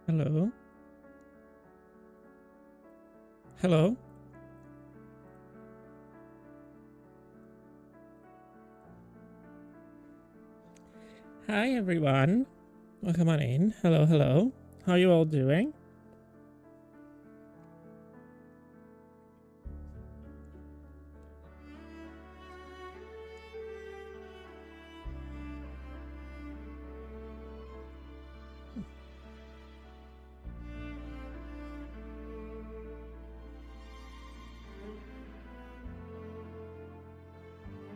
Hello? Hello? Hi everyone. Welcome on in. Hello, hello. How are you all doing?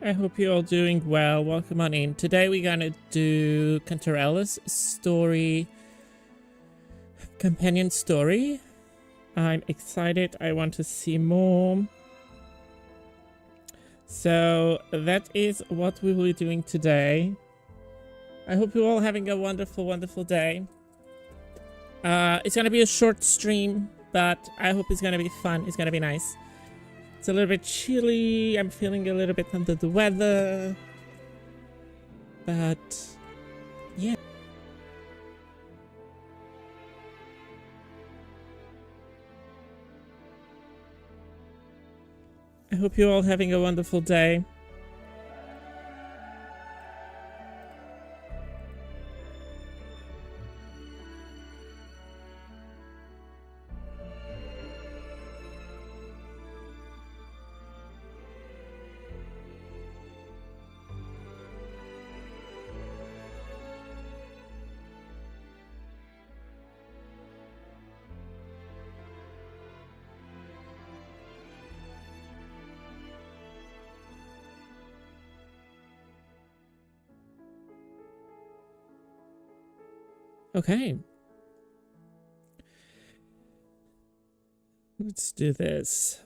I hope you're all doing well. Welcome on in. Today we're gonna do Cantarella's story, companion story. I'm excited. I want to see more. So that is what we will be doing today. I hope you're all having a wonderful, wonderful day. It's gonna be a short stream, but I hope it's gonna be fun. It's gonna be nice. It's a little bit chilly. I'm feeling a little bit under the weather. But yeah. I hope you're all having a wonderful day. Okay. Let's do this.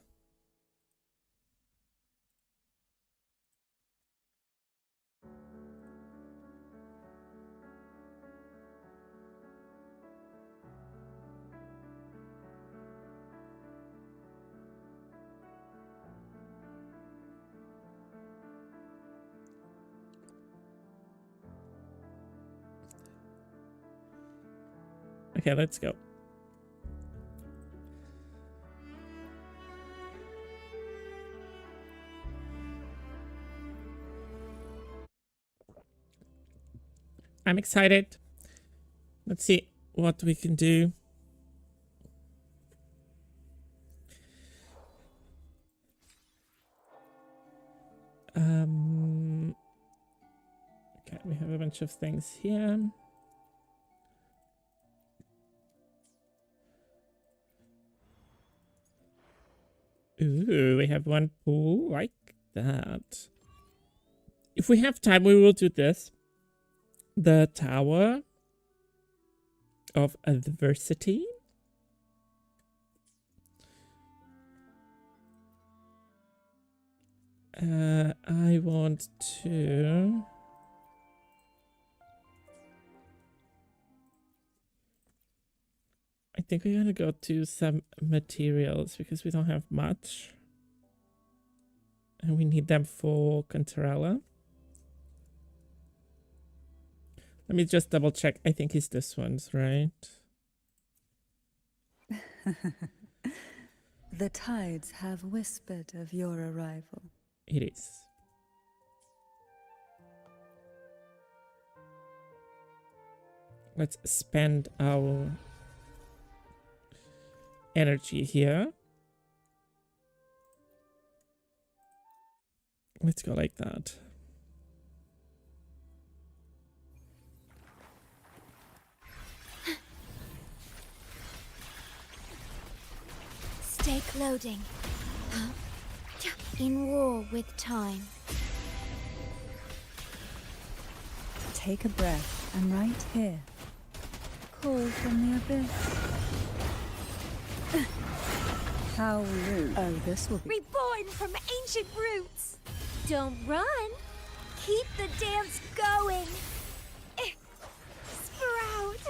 Okay, let's go. I'm excited. Let's see what we can do. Okay, we have a bunch of things here. Ooh, we have one pool like that. If we have time, we will do this. The Tower of Adversity. I want to... I think we're gonna go to some materials because we don't have much. And we need them for Cantarella. Let me just double check. I think it's this one's, right? The tides have whispered of your arrival. It is. Let's spend our energy here. Let's go like that. Stay loading. In war with time. Take a breath, and right here. Call from the abyss. How rude. Oh, this will be... Reborn from ancient roots. Don't run. Keep the dance going. Sprout.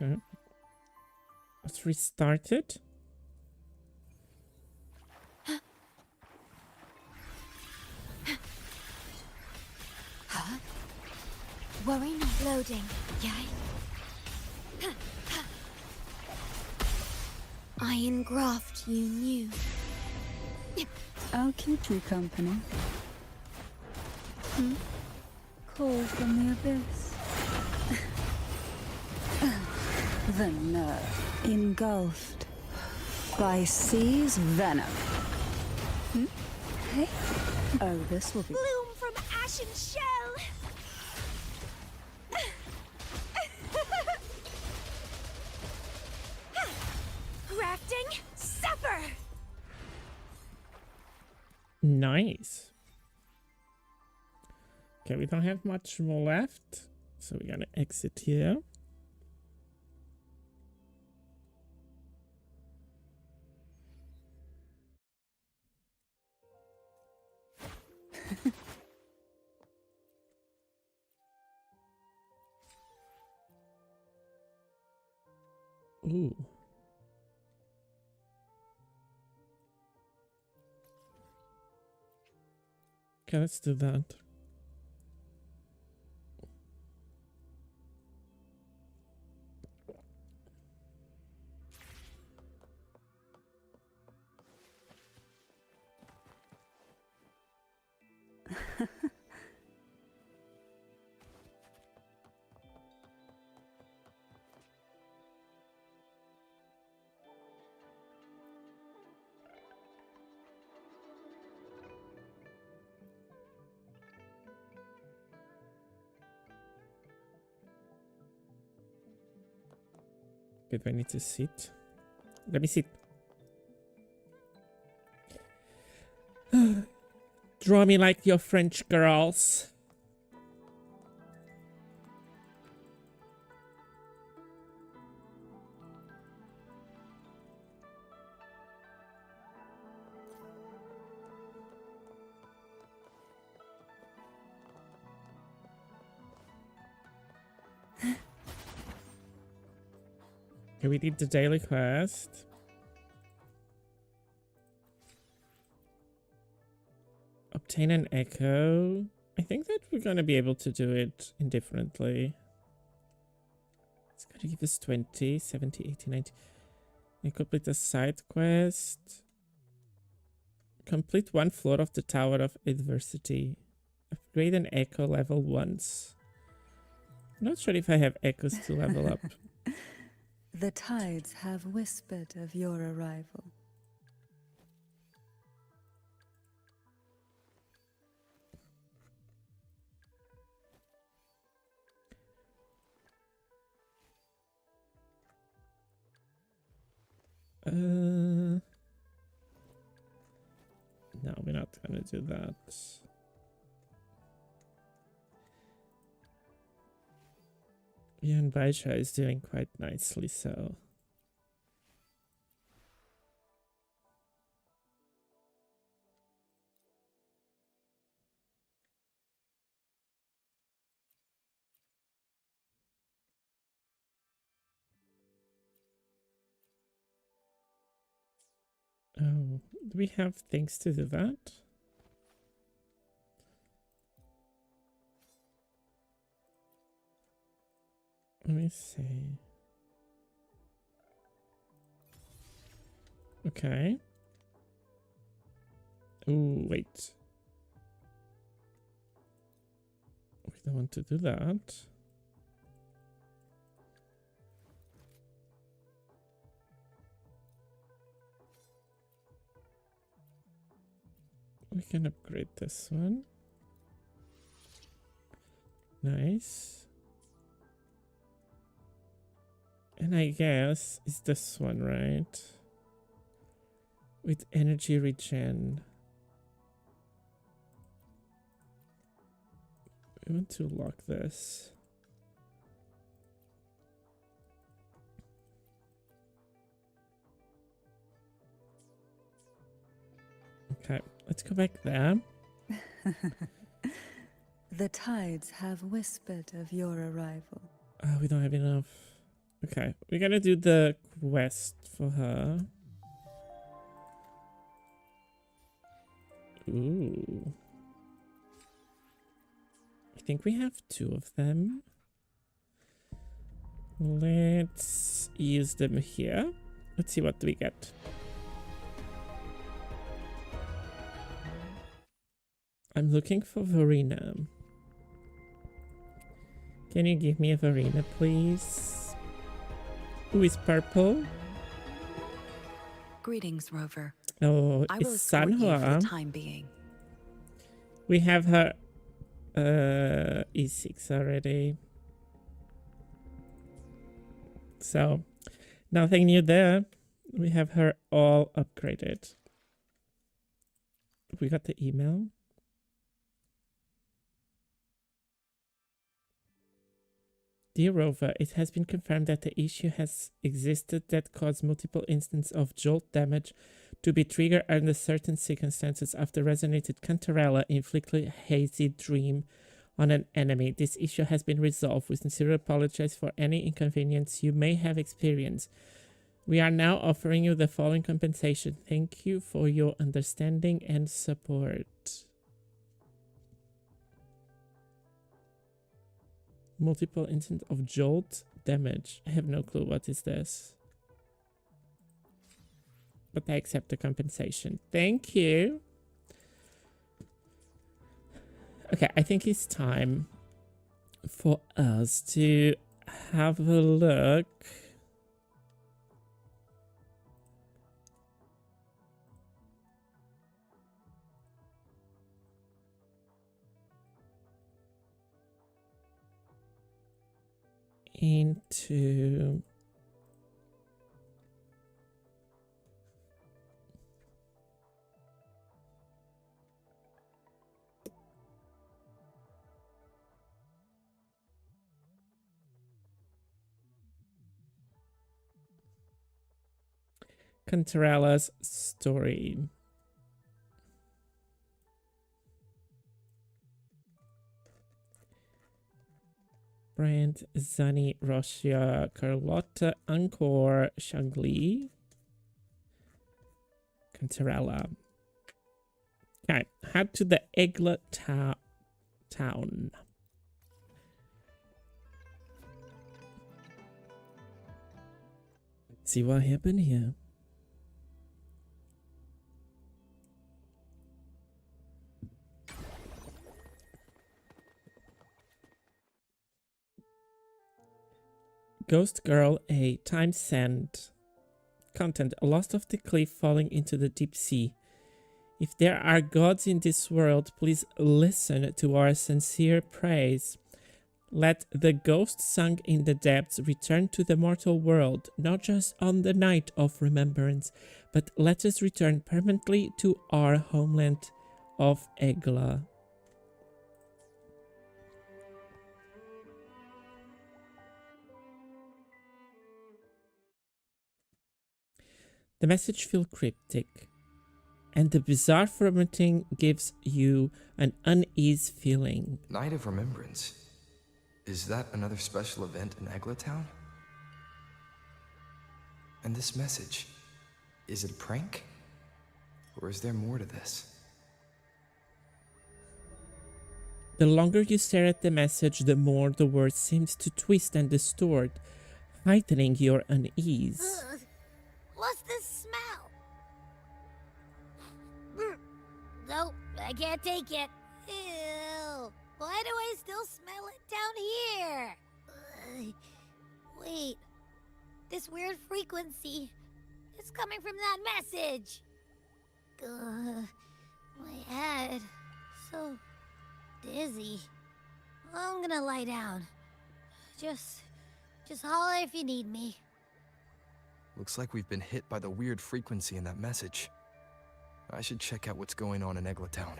Okay. Let's restart it. Worry not. Loading. Yeah. iron graft you knew. I'll keep you company. Call from the abyss. The nerve engulfed by sea's venom. Hey? Oh, this will be... Bloom from ashen shell! Grafting, suffer! Nice. Okay, we don't have much more left, so we're gonna exit here. Ooh. Okay, let's do that. Okay, do I need to sit? Let me sit. Draw me like your French girls. Okay, we did the daily quest. Obtain an echo. I think that we're going to be able to do it indifferently. It's going to give us 20, 70, 80, 90. And complete a side quest. Complete one floor of the Tower of Adversity. Upgrade an echo level once. I'm not sure if I have echoes to level up. The tides have whispered of your arrival. No, we're not gonna do that. Yeah, and Baisha is doing quite nicely, so. Oh, do we have things to do that? Let me see. Okay. Oh, wait. We don't want to do that. We can upgrade this one. Nice. And I guess it's this one, right? With energy regen. We want to lock this. Okay, let's go back there. The tides have whispered of your arrival. Oh, we don't have enough. Okay, we're gonna do the quest for her. Ooh. I think we have 2 of them. Let's use them here. Let's see what we get. I'm looking for Verena. Can you give me a Verena, please? Who is purple? Greetings, Rover. Oh, I will it's escort you for Sanhua. the time being. We have her E6 already. So, nothing new there. We have her all upgraded. We got the email. Dear Rover, it has been confirmed that the issue has existed that caused multiple instances of jolt damage to be triggered under certain circumstances after resonated Cantarella inflicted a hazy dream on an enemy. This issue has been resolved. We sincerely apologize for any inconvenience you may have experienced. We are now offering you the following compensation. Thank you for your understanding and support. Multiple instances of jolt damage. I have no clue what is this. But I accept the compensation. Thank you. Okay, I think it's time for us to have a look. Into Cantarella's story. Brand, Zani, Russia, Carlotta, Angkor, Shangli, Cantarella. Okay, head to the Egla town. Let's see what happened here. Ghost Girl, a time send. Content, a lost of the cliff falling into the deep sea. If there are gods in this world, please listen to our sincere praise. Let the ghost sunk in the depths return to the mortal world, not just on the night of remembrance, but let us return permanently to our homeland of Egla. The message feels cryptic, and the bizarre formatting gives you an unease feeling. Night of Remembrance. Is that another special event in Eglatown? And this message, is it a prank? Or is there more to this? The longer you stare at the message, the more the word seems to twist and distort, heightening your unease. Ugh. What's this smell? Nope, I can't take it. Ew. Why do I still smell it down here? Wait. This weird frequency is coming from that message. My head. So dizzy. I'm gonna lie down. Just holler if you need me. Looks like we've been hit by the weird frequency in that message. I should check out what's going on in Eglatown.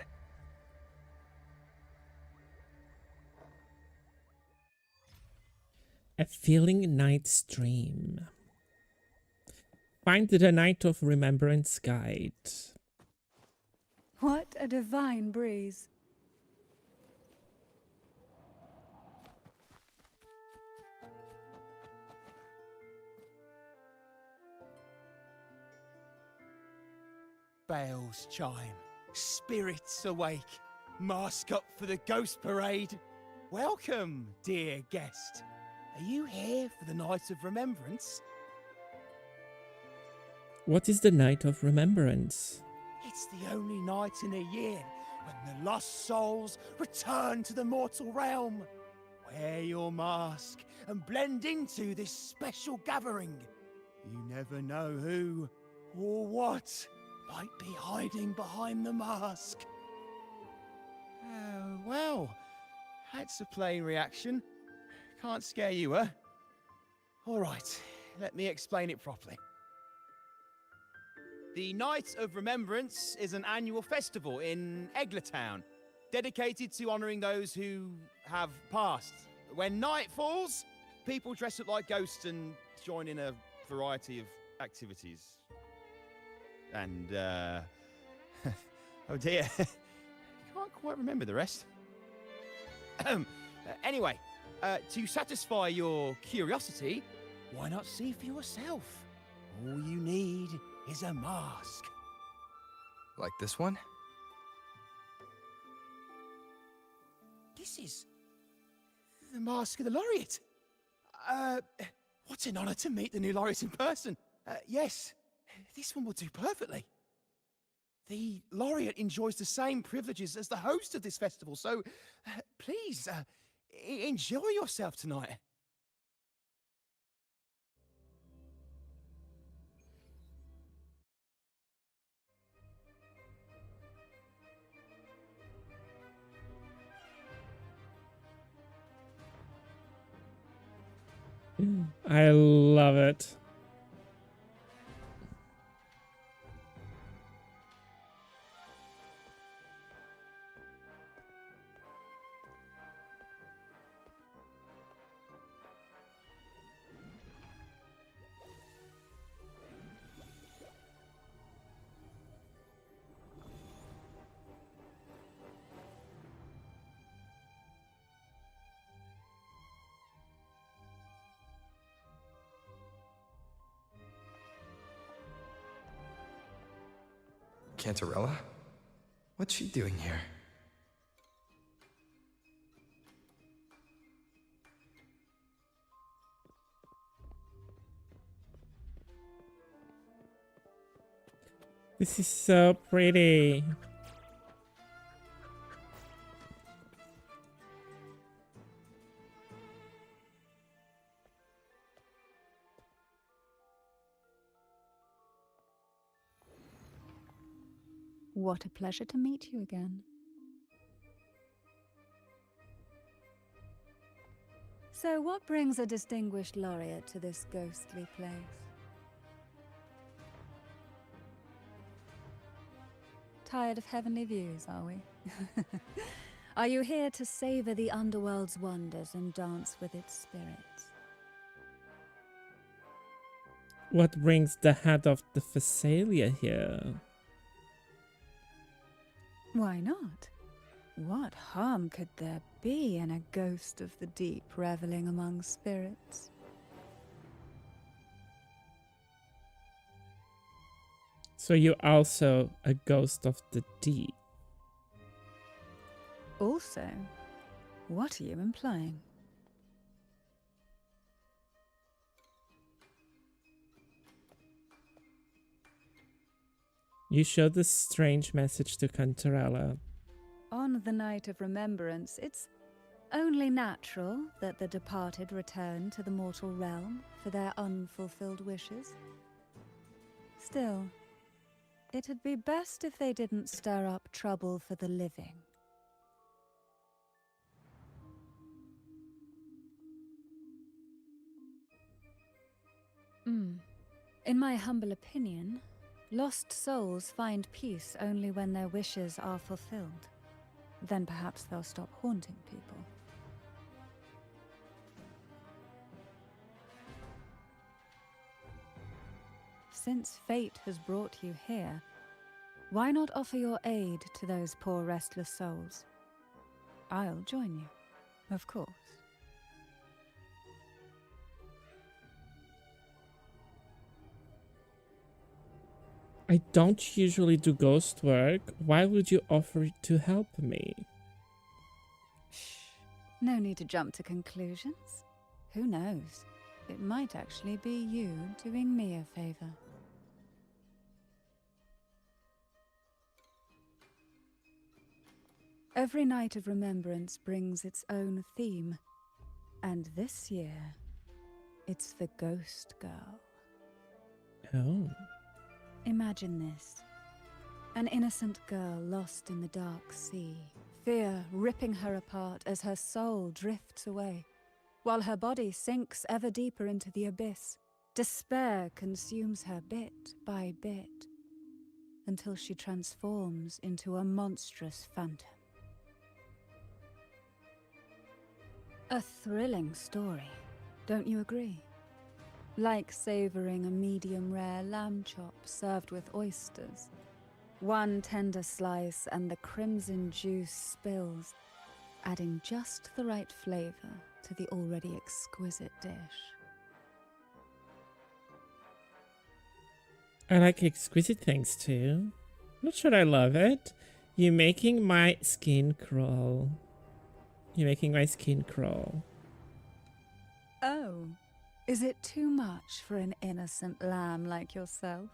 A Feeling Night's Dream. Find the Night of Remembrance guide. What a divine breeze. Bells chime, spirits awake, mask up for the ghost parade. Welcome, dear guest. Are you here for the Night of Remembrance? What is the Night of Remembrance? It's the only night in a year when the lost souls return to the mortal realm. Wear your mask and blend into this special gathering. You never know who or what might be hiding behind the mask. Well, that's a plain reaction. Can't scare you, huh? All right, let me explain it properly. The Night of Remembrance is an annual festival in Eglatown, dedicated to honouring those who have passed. When night falls, people dress up like ghosts and join in a variety of activities. And, oh dear, can't quite remember the rest. Anyway, to satisfy your curiosity, why not see for yourself? All you need is a mask. Like this one? This is the mask of the laureate. What an honor to meet the new laureate in person. Yes, this one will do perfectly. The laureate enjoys the same privileges as the host of this festival, so please enjoy yourself tonight. I love it. Cantarella? What's she doing here? This is so pretty. What a pleasure to meet you again. So what brings a distinguished laureate to this ghostly place? Tired of heavenly views, are we? Are you here to savor the underworld's wonders and dance with its spirits? What brings the head of the Phasalia here? Why not? What harm could there be in a ghost of the deep reveling among spirits? So you're also a ghost of the deep. Also, what are you implying? You showed this strange message to Cantarella. On the Night of Remembrance, it's only natural that the departed return to the mortal realm for their unfulfilled wishes. Still, it'd be best if they didn't stir up trouble for the living. In my humble opinion, lost souls find peace only when their wishes are fulfilled. Then perhaps they'll stop haunting people. Since fate has brought you here, why not offer your aid to those poor restless souls? I'll join you, of course. I don't usually do ghost work. Why would you offer to help me? Shh. No need to jump to conclusions. Who knows? It might actually be you doing me a favor. Every night of remembrance brings its own theme, and this year, it's the Ghost Girl. Oh. Imagine this. An innocent girl lost in the dark sea, fear ripping her apart as her soul drifts away, while her body sinks ever deeper into the abyss. Despair consumes her bit by bit, until she transforms into a monstrous phantom. A thrilling story, don't you agree? Like savoring a medium-rare lamb chop served with oysters. One tender slice and the crimson juice spills, adding just the right flavor to the already exquisite dish. I like exquisite things too. Not sure I love it. You're making my skin crawl. You're making my skin crawl. Oh, is it too much for an innocent lamb like yourself?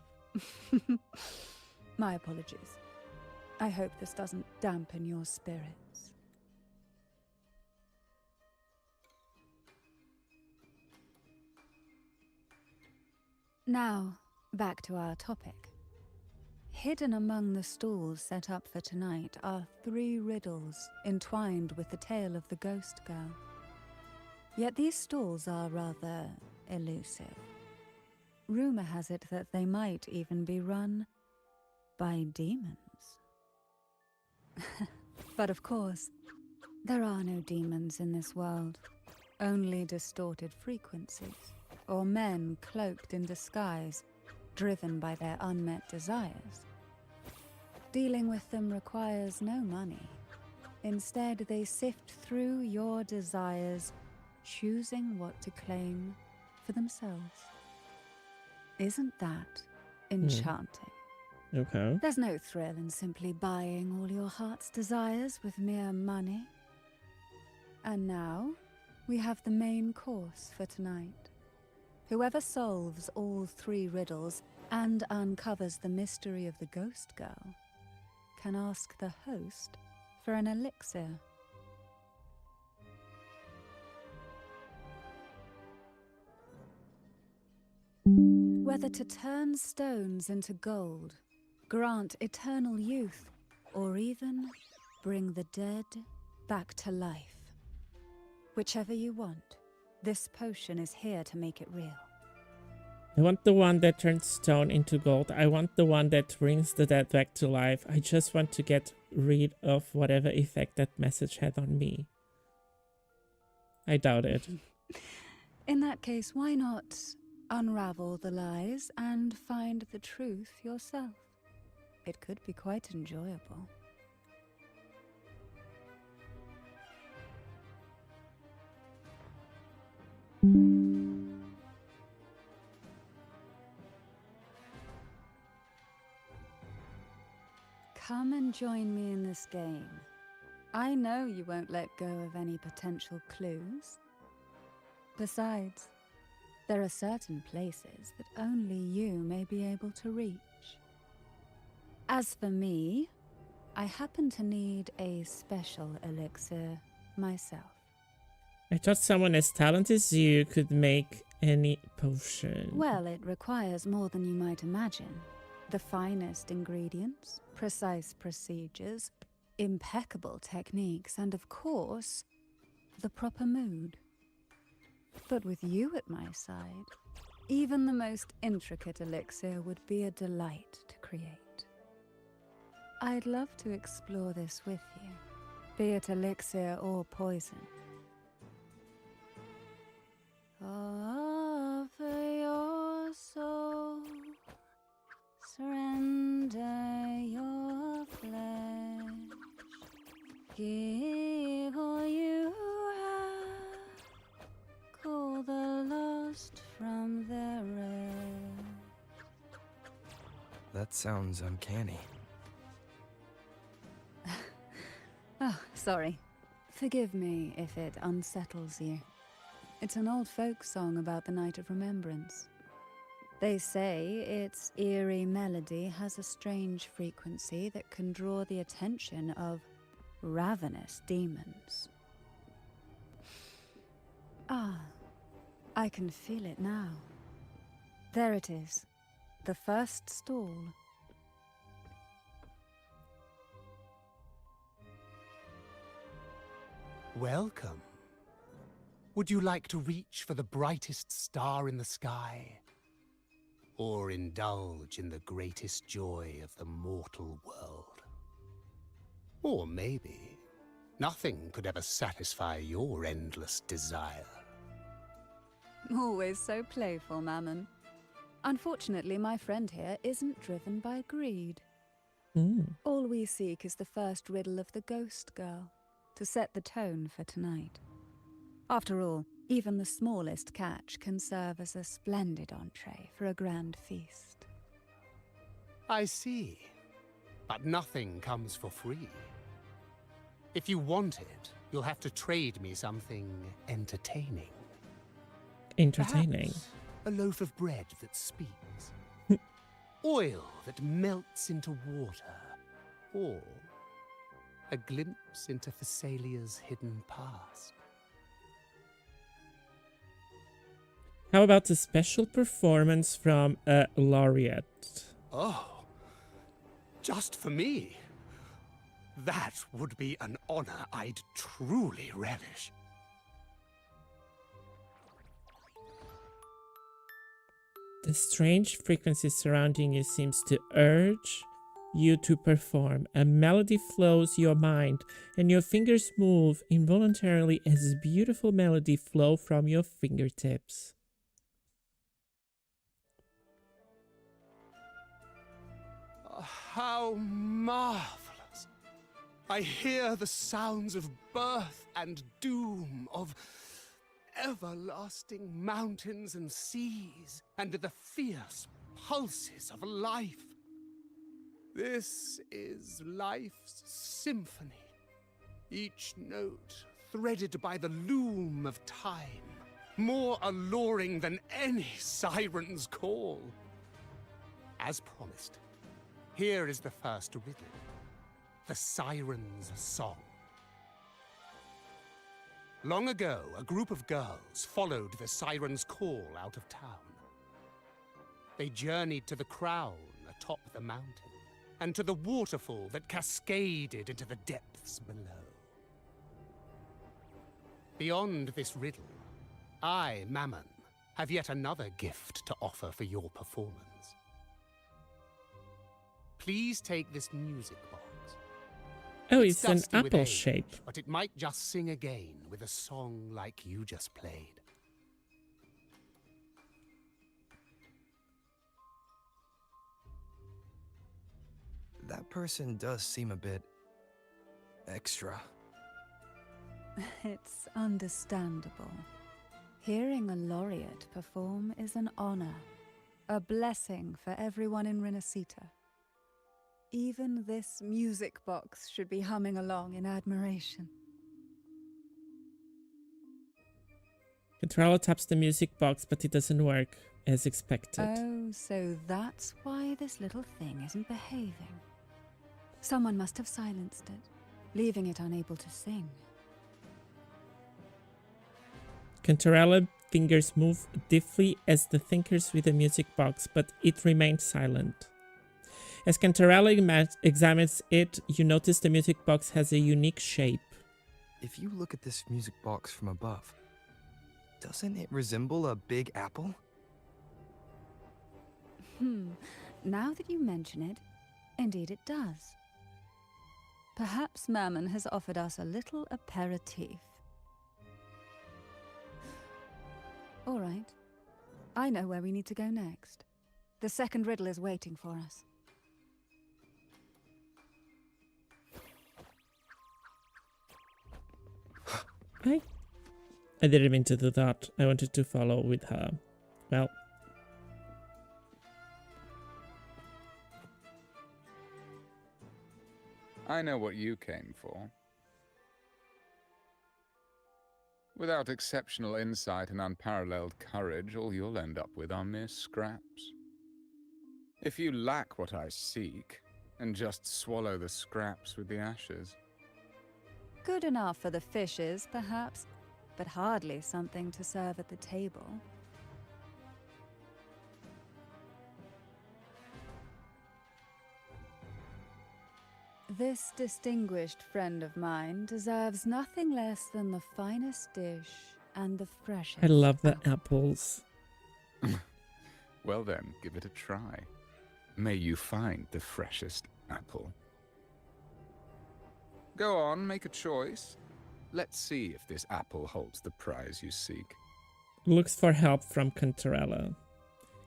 My apologies. I hope this doesn't dampen your spirits. Now, back to our topic. Hidden among the stalls set up for tonight are 3 riddles entwined with the tale of the Ghost Girl. Yet these stalls are rather elusive. Rumor has it that they might even be run by demons. But of course, there are no demons in this world, only distorted frequencies, or men cloaked in disguise, driven by their unmet desires. Dealing with them requires no money. Instead, they sift through your desires, choosing what to claim for themselves. Isn't that enchanting? Okay. There's no thrill in simply buying all your heart's desires with mere money. And now, we have the main course for tonight. Whoever solves all 3 riddles and uncovers the mystery of the Ghost Girl can ask the host for an elixir. Whether to turn stones into gold, grant eternal youth, or even bring the dead back to life. Whichever you want, this potion is here to make it real. I want the one that turns stone into gold. I want the one that brings the dead back to life. I just want to get rid of whatever effect that message had on me. I doubt it. In that case, why not unravel the lies and find the truth yourself? It could be quite enjoyable. Come and join me in this game. I know you won't let go of any potential clues. Besides, there are certain places that only you may be able to reach. As for me, I happen to need a special elixir myself. I thought someone as talented as you could make any potion. Well, it requires more than you might imagine. The finest ingredients, precise procedures, impeccable techniques, and of course, the proper mood. But with you at my side, even the most intricate elixir would be a delight to create. I'd love to explore this with you, be it elixir or poison. Offer your soul, surrender your flesh, give all you have, call the lost from their rest. That sounds uncanny. Oh, sorry. Forgive me if it unsettles you. It's an old folk song about the Night of Remembrance. They say its eerie melody has a strange frequency that can draw the attention of ravenous demons. Ah, I can feel it now. There it is, the first stall. Welcome. Would you like to reach for the brightest star in the sky? Or indulge in the greatest joy of the mortal world? Or maybe nothing could ever satisfy your endless desire. Always so playful, Mammon. Unfortunately, my friend here isn't driven by greed. All we seek is the first riddle of the ghost girl, to set the tone for tonight. After all, even the smallest catch can serve as a splendid entree for a grand feast. I see. But nothing comes for free. If you want it, you'll have to trade me something entertaining. Entertaining? Perhaps a loaf of bread that speaks. Oil that melts into water. Or a glimpse into Thessalia's hidden past. How about a special performance from a laureate? Oh, just for me? That would be an honor I'd truly relish. The strange frequency surrounding you seems to urge you to perform. A melody flows your mind, and your fingers move involuntarily as beautiful melody flow from your fingertips. How marvelous! I hear the sounds of birth and doom, of everlasting mountains and seas, and the fierce pulses of life. This is life's symphony, each note threaded by the loom of time, more alluring than any siren's call. As promised, here is the first riddle, the siren's song. Long ago, a group of girls followed the siren's call out of town. They journeyed to the crown atop the mountain, and to the waterfall that cascaded into the depths below. Beyond this riddle, I, Mammon, have yet another gift to offer for your performance. Please take this music box. Oh, it's an dusty with apple age, shape. But it might just sing again with a song like you just played. That person does seem a bit extra. It's understandable. Hearing a laureate perform is an honor, a blessing for everyone in Renacita. Even this music box should be humming along in admiration. Cantarella taps the music box, but it doesn't work as expected. Oh, so that's why this little thing isn't behaving. Someone must have silenced it, leaving it unable to sing. Cantarella fingers move deftly as the thinkers with the music box, but it remains silent. As Cantarella examines it, you notice the music box has a unique shape. If you look at this music box from above, doesn't it resemble a big apple? Now that you mention it, indeed it does. Perhaps Mammon has offered us a little aperitif. All right. I know where we need to go next. The second riddle is waiting for us. I didn't mean to do that. I wanted to follow with her. Well. I know what you came for. Without exceptional insight and unparalleled courage, all you'll end up with are mere scraps. If you lack what I seek, and just swallow the scraps with the ashes, Good enough for the fishes, perhaps, but hardly something to serve at the table. This distinguished friend of mine deserves nothing less than the finest dish and the freshest. I love the apple. apples. Well then, give it a try. May you find the freshest apple. Go on, make a choice. Let's see if this apple holds the prize you seek. Looks for help from Cantarella.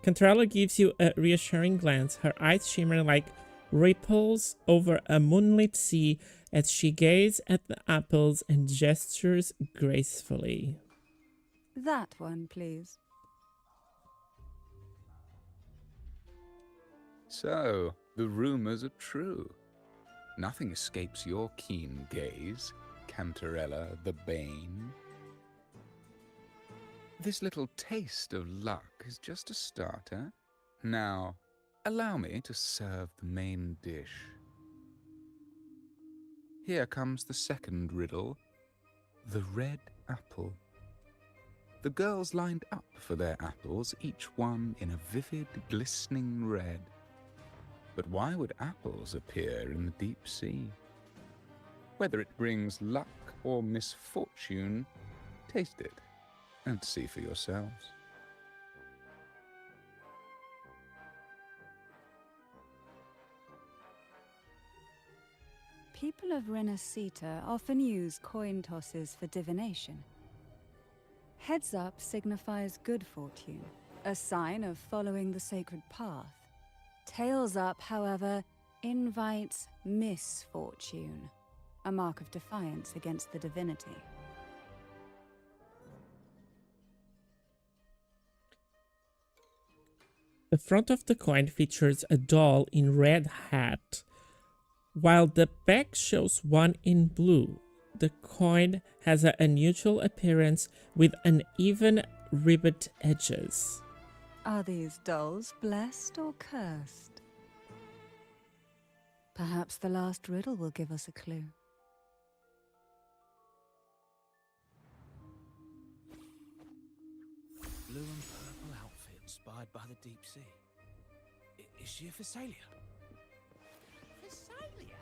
Cantarella gives you a reassuring glance, her eyes shimmer like ripples over a moonlit sea as she gazes at the apples and gestures gracefully. That one, please. So, the rumors are true. Nothing escapes your keen gaze, Cantarella the Bane. This little taste of luck is just a starter. Now, allow me to serve the main dish. Here comes the second riddle, the red apple. The girls lined up for their apples, each one in a vivid, glistening red. But why would apples appear in the deep sea? Whether it brings luck or misfortune, taste it and see for yourselves. People of Renacita often use coin tosses for divination. Heads up signifies good fortune, a sign of following the sacred path. Tails up, however, invites misfortune, a mark of defiance against the divinity. The front of the coin features a doll in red hat, while the back shows one in blue. The coin has an unusual appearance with uneven ribbed edges. Are these dolls blessed or cursed? Perhaps the last riddle will give us a clue. Blue and purple outfit inspired by the deep sea. Is she a Phasalia? Phasalia?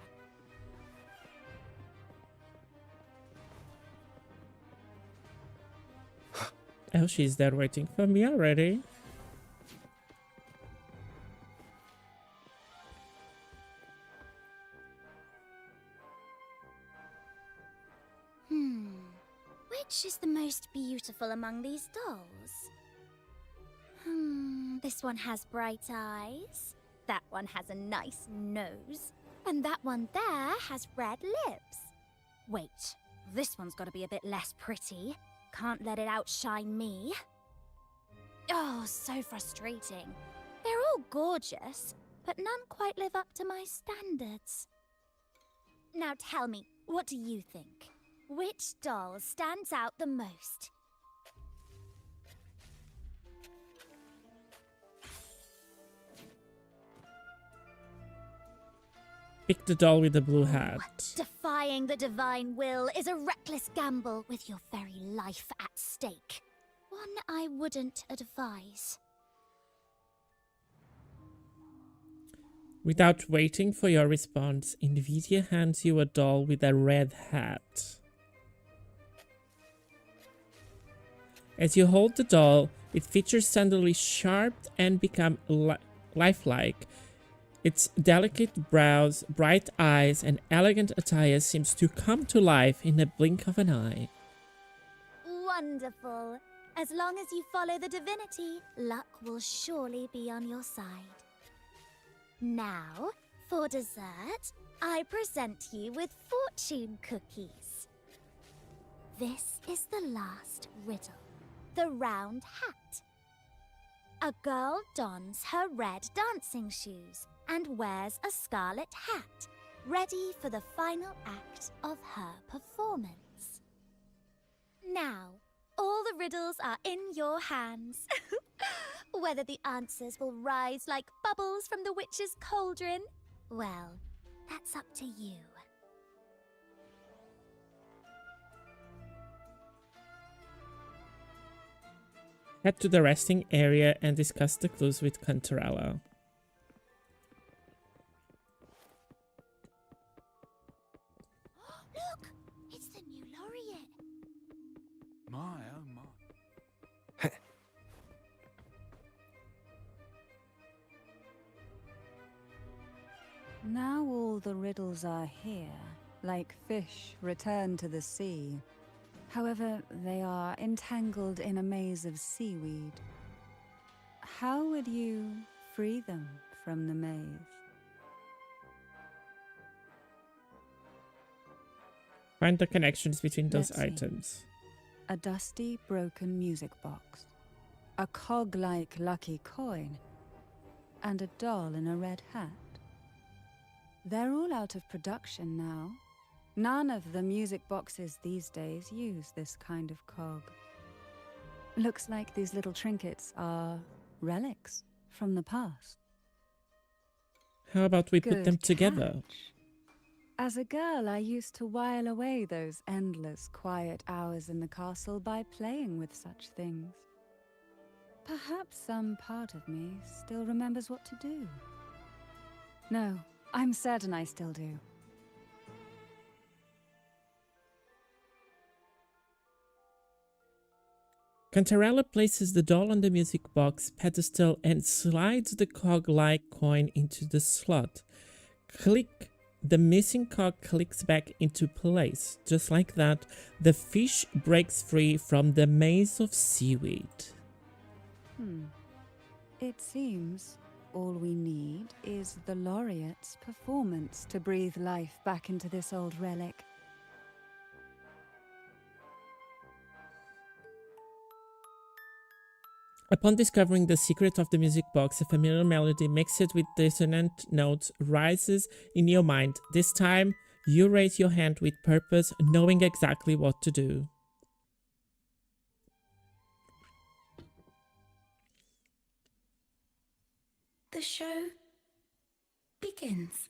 Oh, she's there waiting for me already. Which is the most beautiful among these dolls? This one has bright eyes. That one has a nice nose. And that one there has red lips. Wait, this one's gotta be a bit less pretty. Can't let it outshine me. Oh, so frustrating. They're all gorgeous, but none quite live up to my standards. Now tell me, what do you think? Which doll stands out the most? Pick the doll with the blue hat. Defying the divine will is a reckless gamble with your very life at stake. One I wouldn't advise. Without waiting for your response, Nvidia hands you a doll with a red hat. As you hold the doll, its features suddenly sharp and become lifelike. Its delicate brows, bright eyes, and elegant attire seems to come to life in a blink of an eye. Wonderful. As long as you follow the divinity, luck will surely be on your side. Now, for dessert, I present you with fortune cookies. This is the last riddle. The round hat. A girl dons her red dancing shoes and wears a scarlet hat, ready for the final act of her performance. Now, all the riddles are in your hands. Whether the answers will rise like bubbles from the witch's cauldron, well, that's up to you. Head to the resting area and discuss the clues with Cantarella. Look! It's the new laureate. My, oh my. Now all the riddles are here, like fish returned to the sea. However, they are entangled in a maze of seaweed. How would you free them from the maze? Find the connections between those Let's see. items. A dusty, broken music box, a cog-like lucky coin, and a doll in a red hat. They're all out of production now. None of the music boxes these days use this kind of cog. Looks like these little trinkets are relics from the past. How about we put Good them together? catch. As a girl, I used to while away those endless, quiet hours in the castle by playing with such things. Perhaps some part of me still remembers what to do. No, I'm certain I still do. Cantarella places the doll on the music box pedestal and slides the cog-like coin into the slot. Click. The missing cog clicks back into place. Just like that, the fish breaks free from the maze of seaweed. It seems all we need is the laureate's performance to breathe life back into this old relic. Upon discovering the secret of the music box, a familiar melody mixed with dissonant notes rises in your mind. This time, you raise your hand with purpose, knowing exactly what to do. The show begins.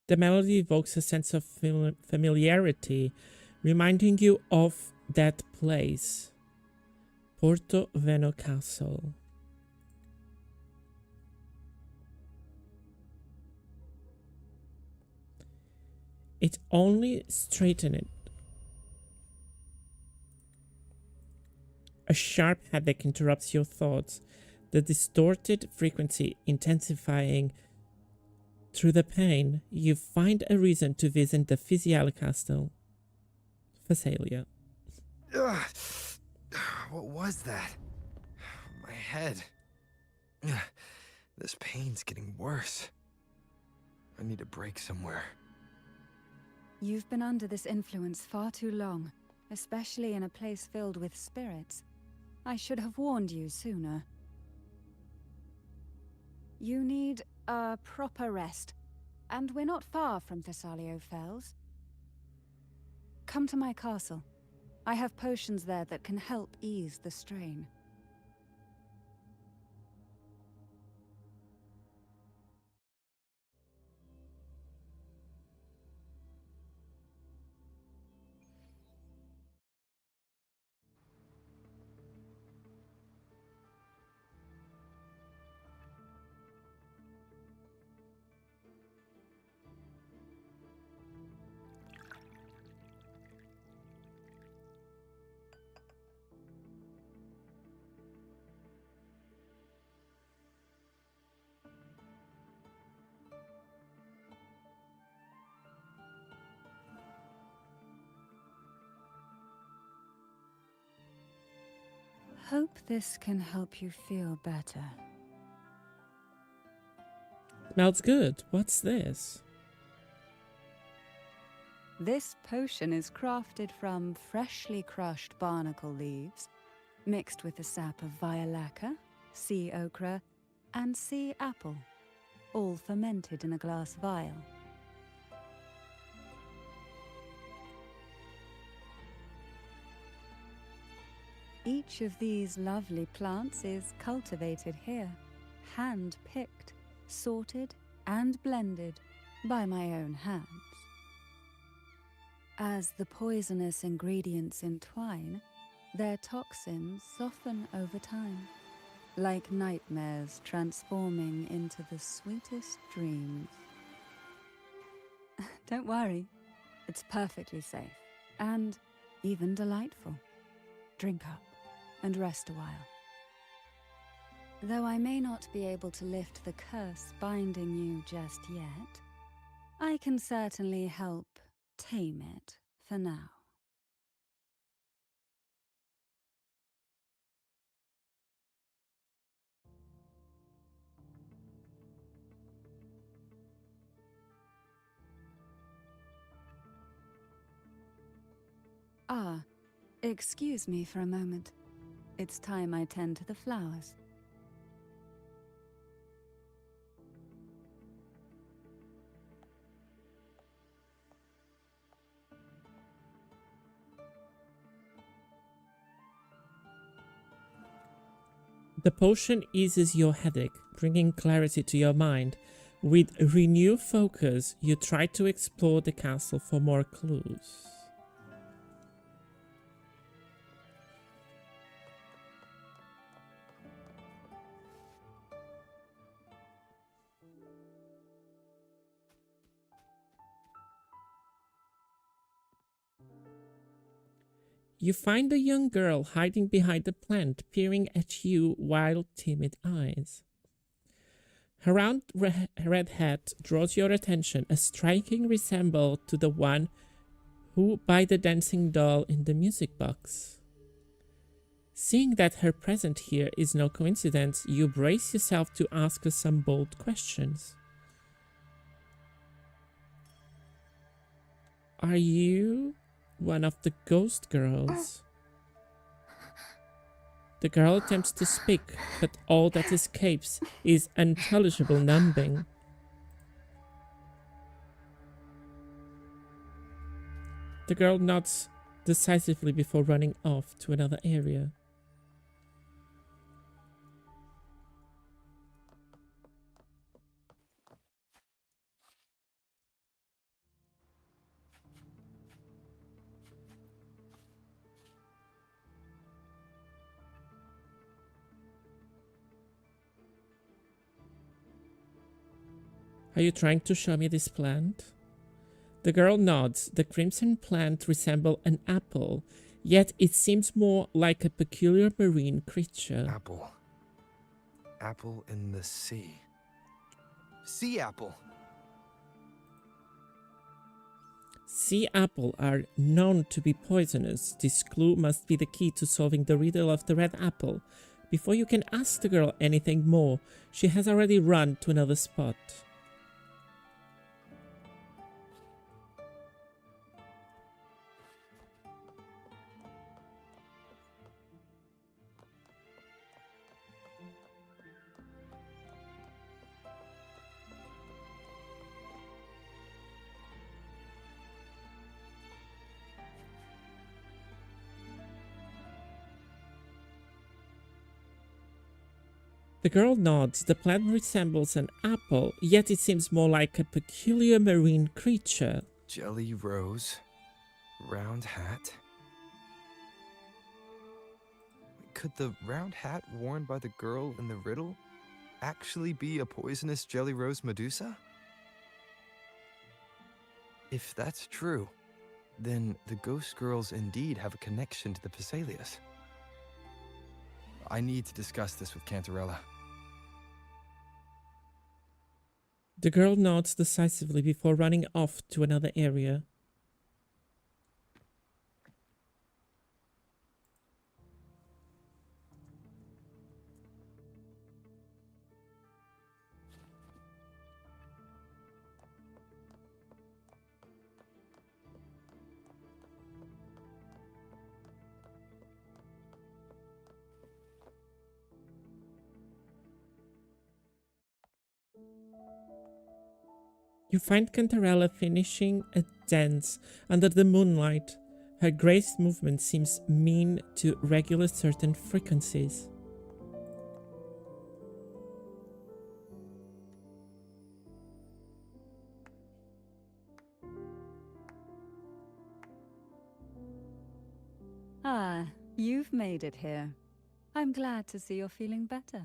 The melody evokes a sense of familiarity, reminding you of that place, Porto Veno Castle. It only straightened it. A sharp headache interrupts your thoughts, the distorted frequency intensifying. Through the pain, you find a reason to visit the Physiale Castle. Phasalia. Ugh. What was that? My head. Ugh. This pain's getting worse. I need a break somewhere. You've been under this influence far too long, especially in a place filled with spirits. I should have warned you sooner. You need a proper rest, and we're not far from Thessalio Fells. Come to my castle. I have potions there that can help ease the strain. Hope this can help you feel better. Smells good. What's this? This potion is crafted from freshly crushed barnacle leaves, mixed with the sap of violaca, sea ochre, and sea apple, all fermented in a glass vial. Each of these lovely plants is cultivated here, hand-picked, sorted, and blended by my own hands. As the poisonous ingredients entwine, their toxins soften over time, like nightmares transforming into the sweetest dreams. Don't worry, it's perfectly safe and even delightful. Drink up and rest a while. Though I may not be able to lift the curse binding you just yet, I can certainly help tame it for now. Ah, excuse me for a moment. It's time I tend to the flowers. The potion eases your headache, bringing clarity to your mind. With renewed focus, you try to explore the castle for more clues. You find a young girl hiding behind a plant, peering at you wild, timid eyes. Her round red hat draws your attention, a striking resemblance to the one who by the dancing doll in the music box. Seeing that her presence here is no coincidence, you brace yourself to ask her some bold questions. Are you one of the ghost girls? The girl attempts to speak, but all that escapes is unintelligible numbing. The girl nods decisively before running off to another area. Are you trying to show me this plant? The girl nods. The crimson plant resembles an apple, yet it seems more like a peculiar marine creature. Apple. Apple in the sea. Sea apple. Sea apple are known to be poisonous. This clue must be the key to solving the riddle of the red apple. Before you can ask the girl anything more, she has already run to another spot. The girl nods. The plant resembles an apple, yet it seems more like a peculiar marine creature. Jelly rose. Round hat. Could the round hat worn by the girl in the riddle actually be a poisonous jelly rose Medusa? If that's true, then the ghost girls indeed have a connection to the Phasaelius. I need to discuss this with Cantarella. The girl nods decisively before running off to another area. You find Cantarella finishing a dance under the moonlight. Her graced movement seems mean to regulate certain frequencies. Ah, you've made it here. I'm glad to see you're feeling better.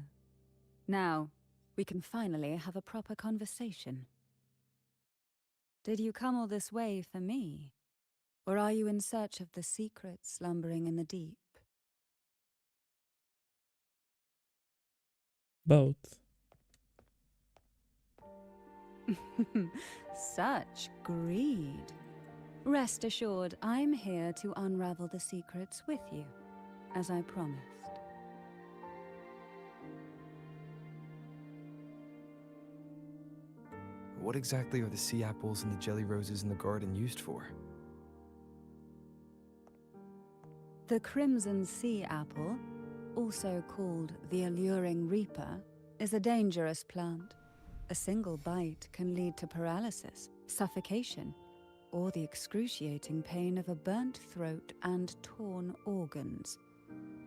Now, we can finally have a proper conversation. Did you come all this way for me? Or are you in search of the secret slumbering in the deep? Both. Such greed. Rest assured, I'm here to unravel the secrets with you, as I promised. What exactly are the sea apples and the jelly roses in the garden used for? The crimson sea apple, also called the alluring reaper, is a dangerous plant. A single bite can lead to paralysis, suffocation, or the excruciating pain of a burnt throat and torn organs,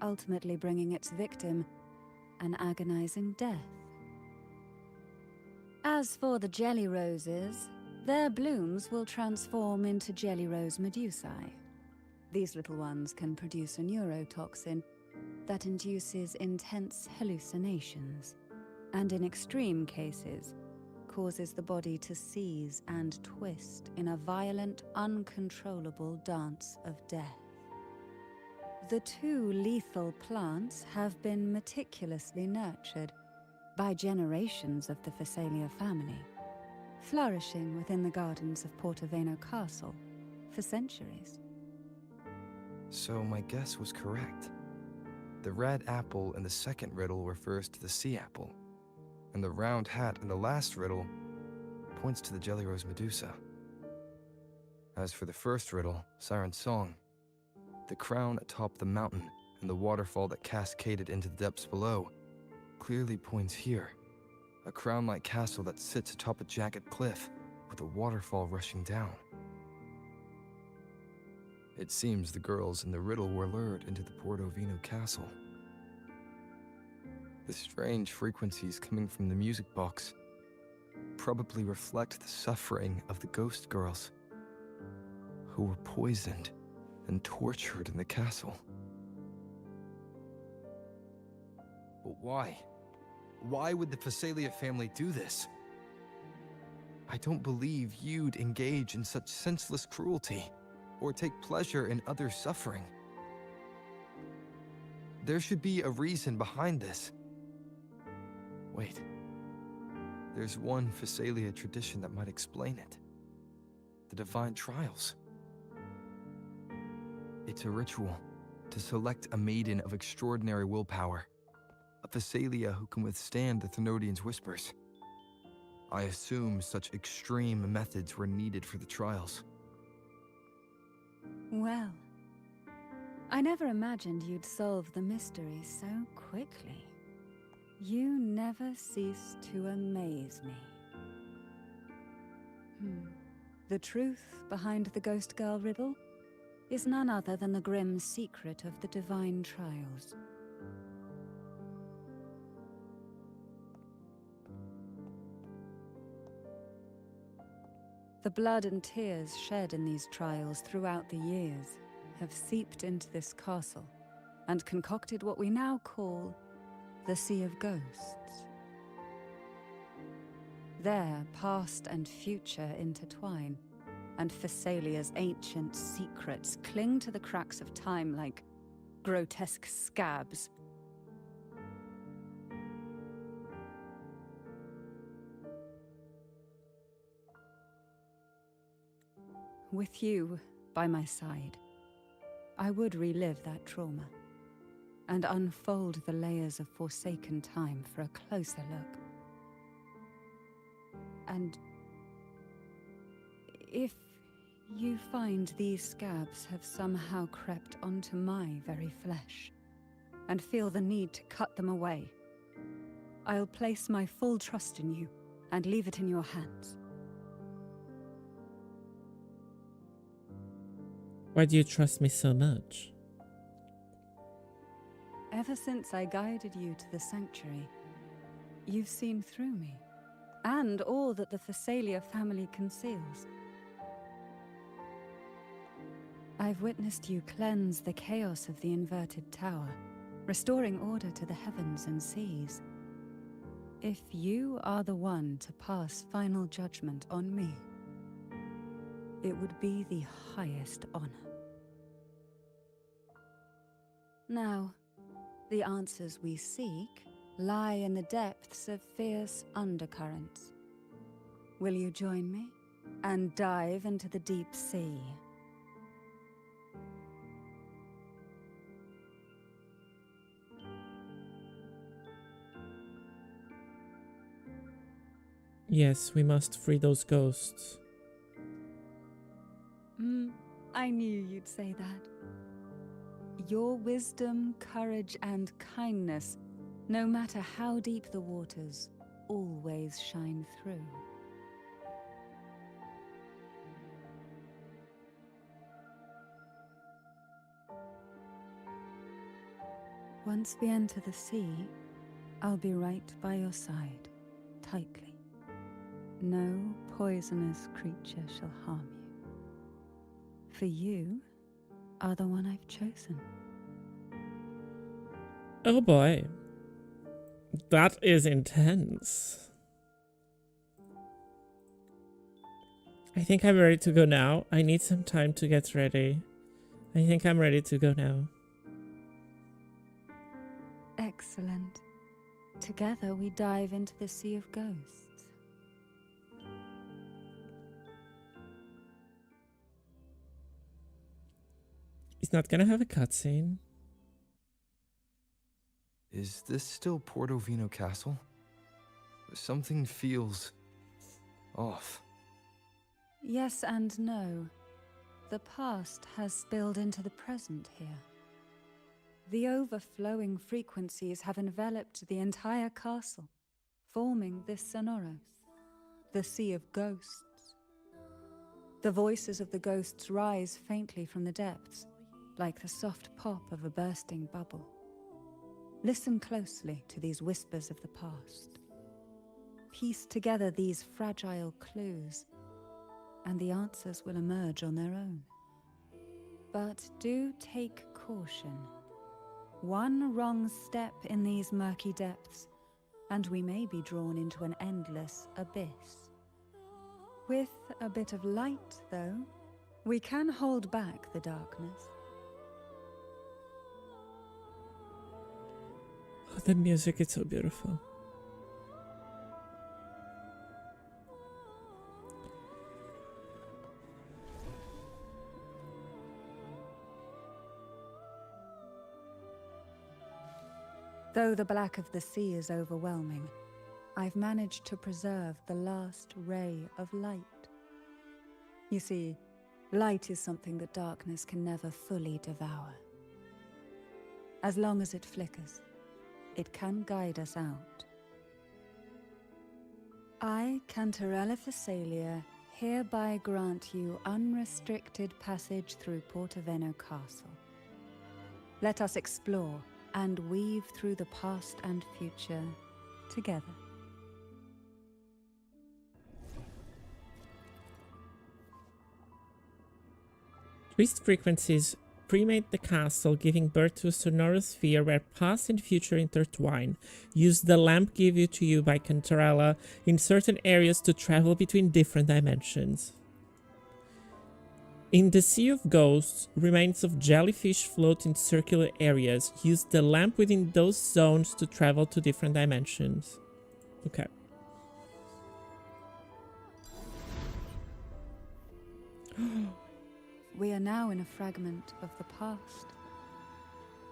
ultimately bringing its victim an agonizing death. As for the jelly roses, their blooms will transform into jelly rose medusae. These little ones can produce a neurotoxin that induces intense hallucinations, and in extreme cases, causes the body to seize and twist in a violent, uncontrollable dance of death. The two lethal plants have been meticulously nurtured by generations of the Phasalia family, flourishing within the gardens of Portoveno Castle for centuries. So my guess was correct. The red apple in the second riddle refers to the sea apple, and the round hat in the last riddle points to the jelly rose medusa. As for the first riddle, Siren's Song, the crown atop the mountain and the waterfall that cascaded into the depths below clearly points here, a crown-like castle that sits atop a jagged cliff with a waterfall rushing down. It seems the girls in the riddle were lured into the Portovino castle. The strange frequencies coming from the music box probably reflect the suffering of the ghost girls who were poisoned and tortured in the castle. But why? Why would the Phasalia family do this? I don't believe you'd engage in such senseless cruelty or take pleasure in others' suffering. There should be a reason behind this. Wait. There's one Phasalia tradition that might explain it. The Divine Trials. It's a ritual to select a maiden of extraordinary willpower, a Phasalia who can withstand the Thenodian's whispers. I assume such extreme methods were needed for the trials. Well, I never imagined you'd solve the mystery so quickly. You never cease to amaze me. The truth behind the Ghost Girl riddle is none other than the grim secret of the Divine Trials. The blood and tears shed in these trials throughout the years have seeped into this castle and concocted what we now call the Sea of Ghosts. There, past and future intertwine, and Phasalia's ancient secrets cling to the cracks of time like grotesque scabs. With you by my side, I would relive that trauma and unfold the layers of forsaken time for a closer look. And if you find these scabs have somehow crept onto my very flesh and feel the need to cut them away, I'll place my full trust in you and leave it in your hands. Why do you trust me so much? Ever since I guided you to the sanctuary, you've seen through me, and all that the Thessalia family conceals. I've witnessed you cleanse the chaos of the inverted tower, restoring order to the heavens and seas. If you are the one to pass final judgment on me, it would be the highest honor. Now, the answers we seek lie in the depths of fierce undercurrents. Will you join me and dive into the deep sea? Yes, we must free those ghosts. I knew you'd say that. Your wisdom, courage, and kindness, no matter how deep the waters, always shine through. Once we enter the sea, I'll be right by your side, tightly. No poisonous creature shall harm you. For you are the one I've chosen. Oh boy. That is intense. I think I'm ready to go now. I need some time to get ready. I think I'm ready to go now. Excellent. Together we dive into the Sea of Ghosts. He's not gonna have a cutscene. Is this still Portovino Castle? Something feels off. Yes and no. The past has spilled into the present here. The overflowing frequencies have enveloped the entire castle, forming this Sonoros, the Sea of Ghosts. The voices of the ghosts rise faintly from the depths, like the soft pop of a bursting bubble. Listen closely to these whispers of the past. Piece together these fragile clues, and the answers will emerge on their own. But do take caution. One wrong step in these murky depths, and we may be drawn into an endless abyss. With a bit of light, though, we can hold back the darkness. Oh, the music is so beautiful. Though the black of the sea is overwhelming, I've managed to preserve the last ray of light. You see, light is something that darkness can never fully devour. As long as it flickers, it can guide us out. I, Cantarella Thessalia, hereby grant you unrestricted passage through Portovino Castle. Let us explore and weave through the past and future together. Twist frequencies cremate the castle, giving birth to a sonorous sphere where past and future intertwine. Use the lamp given to you by Cantarella in certain areas to travel between different dimensions. In the Sea of Ghosts, remains of jellyfish float in circular areas. Use the lamp within those zones to travel to different dimensions. Okay. We are now in a fragment of the past.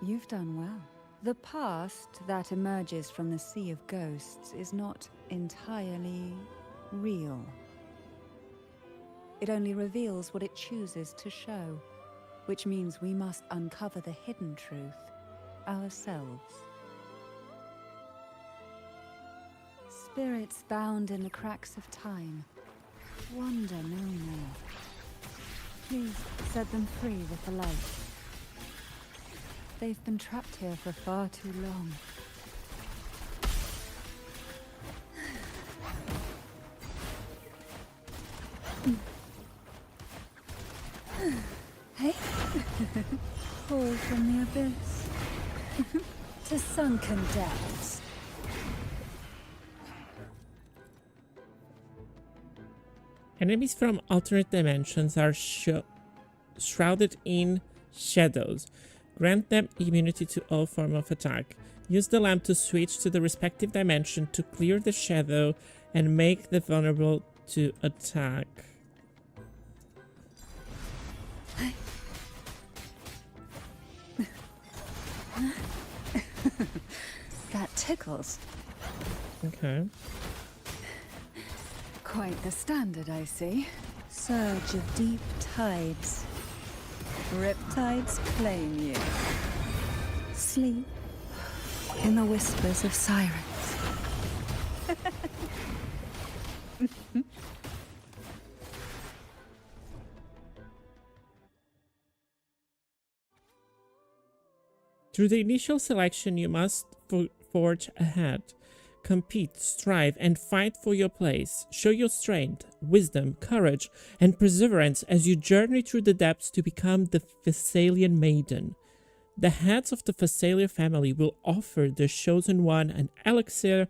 You've done well. The past that emerges from the Sea of Ghosts is not entirely real. It only reveals what it chooses to show, which means we must uncover the hidden truth ourselves. Spirits bound in the cracks of time wander no more. Please set them free with the light. They've been trapped here for far too long. Hey? Fall from the abyss. To sunken depths. Enemies from alternate dimensions are shrouded in shadows. Grant them immunity to all form of attack. Use the lamp to switch to the respective dimension to clear the shadow and make them vulnerable to attack. That tickles. Okay. Quite the standard, I see. Surge of deep tides. Riptides claim you. Sleep in the whispers of sirens. Through the initial selection, you must forge ahead. Compete, strive, and fight for your place. Show your strength, wisdom, courage, and perseverance as you journey through the depths to become the Thessalian Maiden. The heads of the Thessalia family will offer the chosen one an elixir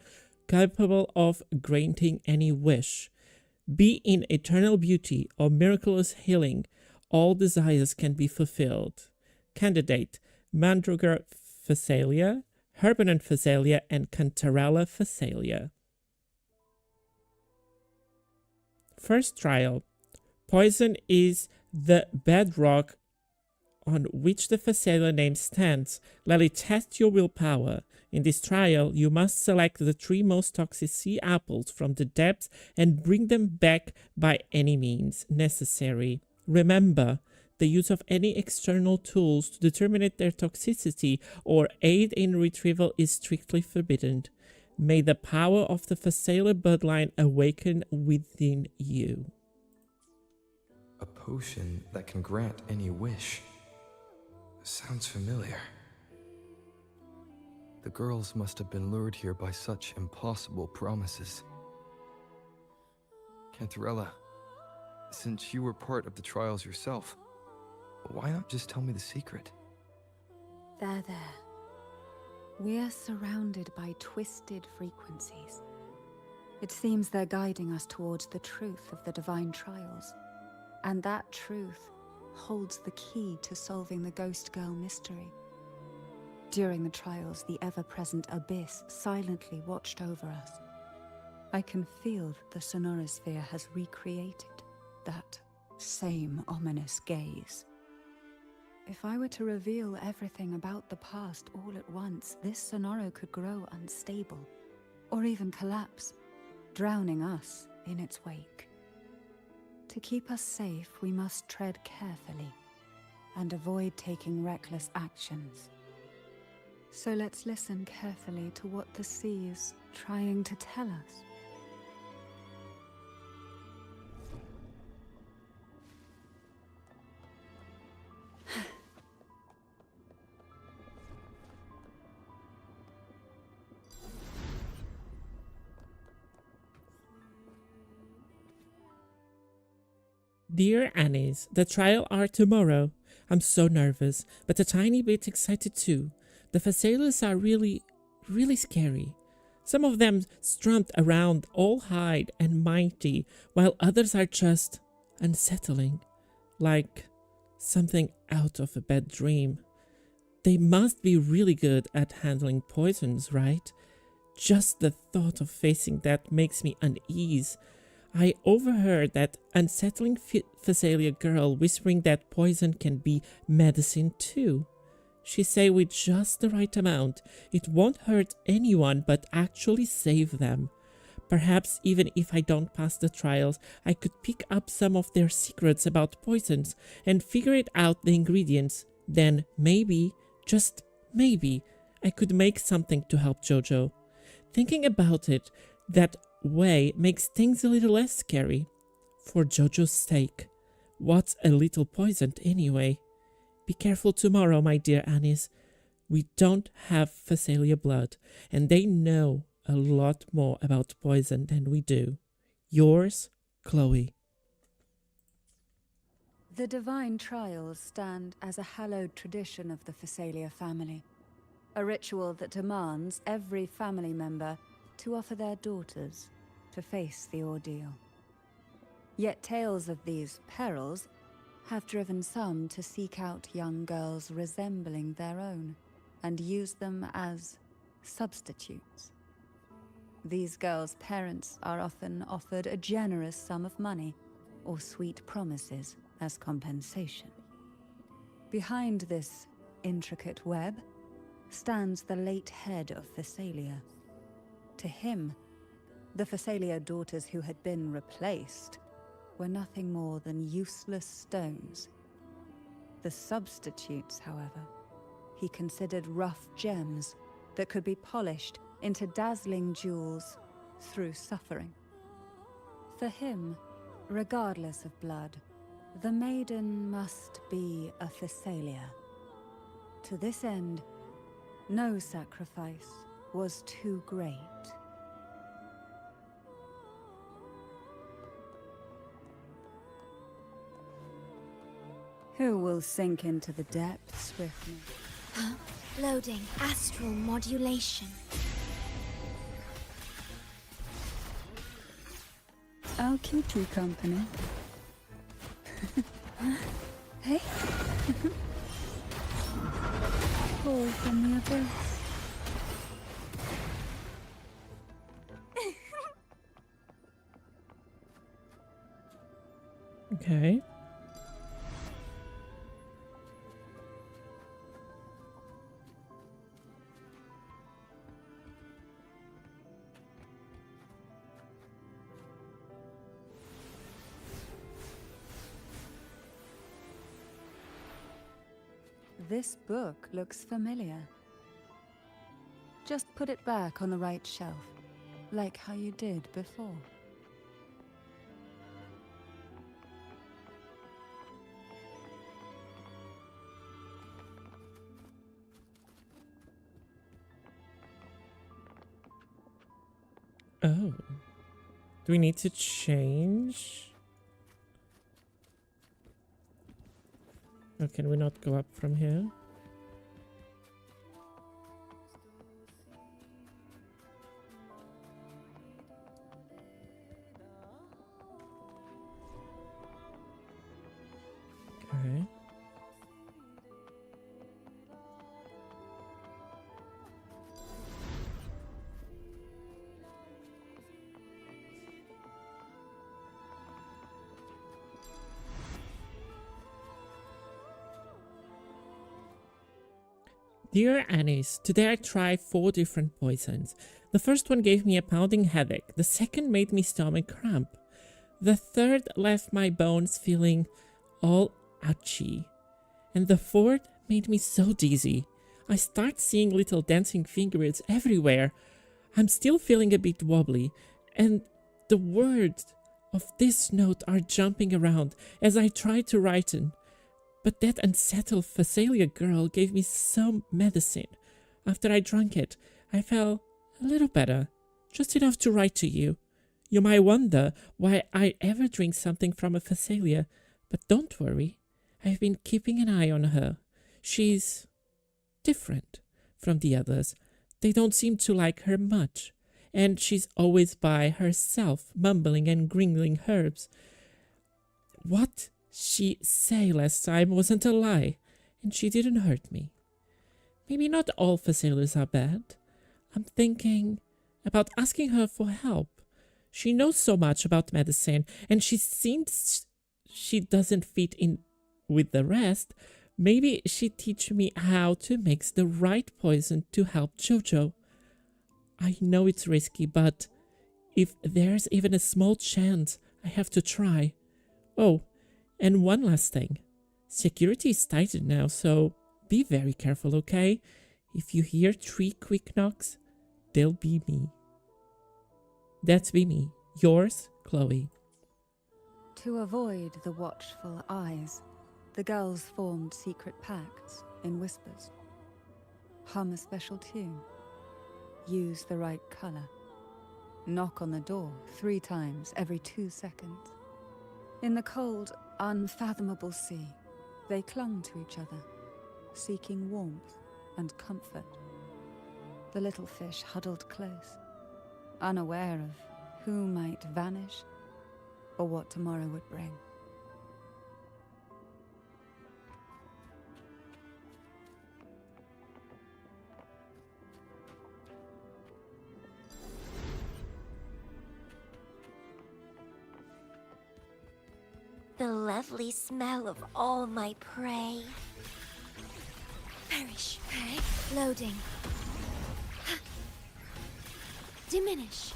capable of granting any wish. Be in eternal beauty or miraculous healing, all desires can be fulfilled. Candidate: Mandragora Thessalia, Herbanon Thessalia, and Cantarella Thessalia. First trial. Poison is the bedrock on which the Thessalia name stands. Let it test your willpower. In this trial, you must select the 3 most toxic sea apples from the depths and bring them back by any means necessary. Remember, the use of any external tools to determine their toxicity or aid in retrieval is strictly forbidden. May the power of the Thessalia bloodline awaken within you. A potion that can grant any wish. Sounds familiar. The girls must have been lured here by such impossible promises. Cantarella, since you were part of the trials yourself, why not just tell me the secret? There. We are surrounded by twisted frequencies. It seems they're guiding us towards the truth of the divine trials. And that truth holds the key to solving the Ghost Girl mystery. During the trials, the ever-present abyss silently watched over us. I can feel that the Sonorosphere has recreated that same ominous gaze. If I were to reveal everything about the past all at once, this Sonoro could grow unstable, or even collapse, drowning us in its wake. To keep us safe, we must tread carefully and avoid taking reckless actions. So let's listen carefully to what the sea is trying to tell us. Dear Annis, the trial are tomorrow. I'm so nervous, but a tiny bit excited too. The Thessalians are really scary. Some of them strummed around all high and mighty, while others are just unsettling, like something out of a bad dream. They must be really good at handling poisons, right? Just the thought of facing that makes me unease. I overheard that unsettling Thessalia girl whispering that poison can be medicine too. She say with just the right amount, it won't hurt anyone but actually save them. Perhaps even if I don't pass the trials, I could pick up some of their secrets about poisons and figure out the ingredients. Then maybe, just maybe, I could make something to help Jojo. Thinking about it that way makes things a little less scary. For Jojo's sake, What's a little poisoned anyway? Be careful tomorrow, my dear Anis. We don't have Phasalia blood, and they know a lot more about poison than we do. Yours, Chloe. The divine trials stand as a hallowed tradition of the Phasalia family, a ritual that demands every family member to offer their daughters to face the ordeal. Yet tales of these perils have driven some to seek out young girls resembling their own and use them as substitutes. These girls' parents are often offered a generous sum of money or sweet promises as compensation. Behind this intricate web stands the late head of Phasalia. To him, the Phasalia daughters who had been replaced were nothing more than useless stones. The substitutes, however, he considered rough gems that could be polished into dazzling jewels through suffering. For him, regardless of blood, the maiden must be a Phasalia. To this end, no sacrifice was too great. Who will sink into the depths with me? Loading astral modulation. I'll keep you company. Hey? Call from the abyss. Okay. This book looks familiar. Just put it back on the right shelf, like how you did before. Oh. Do we need to change? Oh, can we not go up from here? Okay. Dear Anis, today I tried 4 different poisons. The first one gave me a pounding headache, the second made me stomach cramp, the third left my bones feeling all ouchy, and the fourth made me so dizzy. I start seeing little dancing fingers everywhere. I'm still feeling a bit wobbly, and the words of this note are jumping around as I try to write it. But that unsettled Phasalia girl gave me some medicine. After I drank it, I felt a little better, just enough to write to you. You might wonder why I ever drink something from a Phasalia, but don't worry, I've been keeping an eye on her. She's different from the others. They don't seem to like her much, and she's always by herself, mumbling and gringling herbs. What she say last time wasn't a lie, and she didn't hurt me. Maybe not all Phasalias are bad. I'm thinking about asking her for help. She knows so much about medicine, and she seems she doesn't fit in with the rest. Maybe she'd teach me how to mix the right poison to help Jojo. I know it's risky, but if there's even a small chance, I have to try. Oh, and one last thing. Security is tightened now, so be very careful, okay? If you hear 3 quick knocks, they'll be me. That's be me. Yours, Chloe. To avoid the watchful eyes, the girls formed secret pacts in whispers. Hum a special tune. Use the right color. Knock on the door 3 times every 2 seconds. In the cold, unfathomable sea, they clung to each other, seeking warmth and comfort. The little fish huddled close, unaware of who might vanish or what tomorrow would bring. The lovely smell of all my prey. Perish. Okay. Loading. Diminish.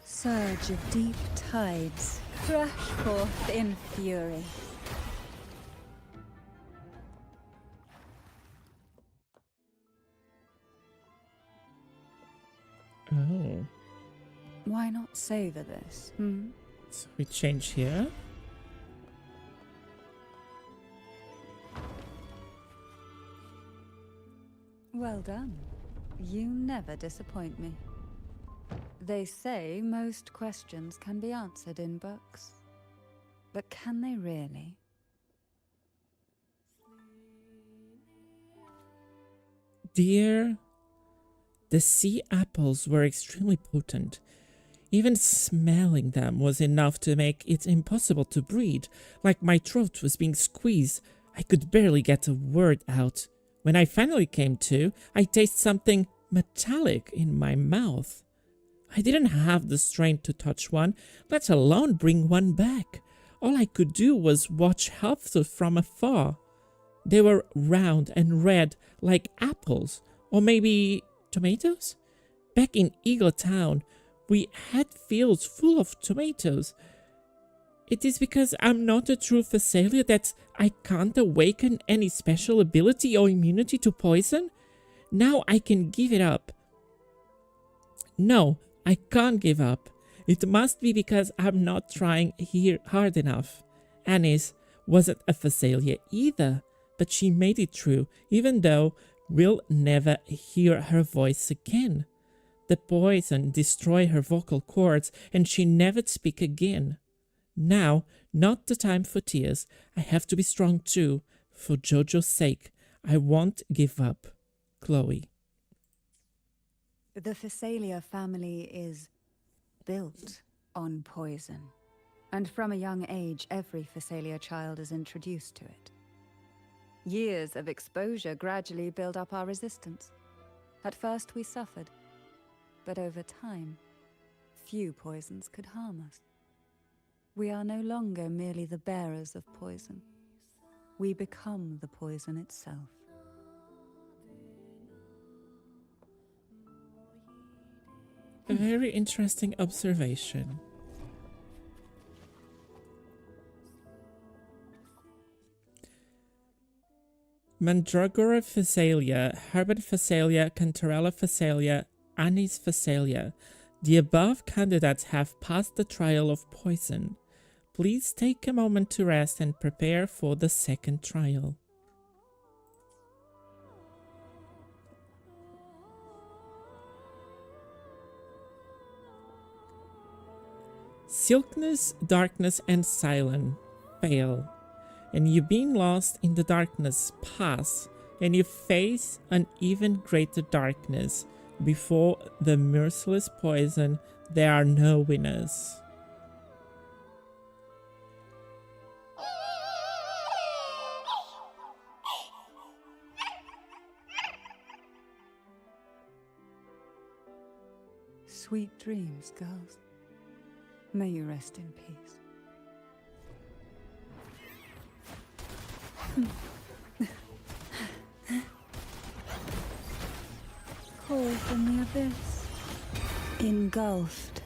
Surge of deep tides crash forth in fury. Oh. Why not savor this, So we change here. Well done. You never disappoint me. They say most questions can be answered in books. But can they really? Dear, the sea apples were extremely potent. Even smelling them was enough to make it impossible to breathe. Like my throat was being squeezed. I could barely get a word out. When I finally came to, I tasted something metallic in my mouth. I didn't have the strength to touch one, let alone bring one back. All I could do was watch helpfully from afar. They were round and red like apples, or maybe tomatoes? Back in Eagle Town, we had fields full of tomatoes. It is because I'm not a true Phasalia that I can't awaken any special ability or immunity to poison? Now I can give it up. No, I can't give up. It must be because I'm not trying here hard enough. Anis wasn't a Phasalia either, but she made it through, even though we'll never hear her voice again. The poison destroyed her vocal cords, and she never speak again. Now, not the time for tears. I have to be strong too. For Jojo's sake, I won't give up. Chloe. The Phasalia family is built on poison. And from a young age, every Phasalia child is introduced to it. Years of exposure gradually build up our resistance. At first we suffered, but over time, few poisons could harm us. We are no longer merely the bearers of poison. We become the poison itself. A very interesting observation. Mandragora Phasalia, Herbert Phasalia, Cantarella Phasalia, Anis Phasalia. The above candidates have passed the trial of poison. Please take a moment to rest and prepare for the second trial. Silkness, darkness, and silence fail, and you being lost in the darkness pass, and you face an even greater darkness. Before the merciless poison, there are no winners. Sweet dreams, girls. May you rest in peace. Call from the abyss. Engulfed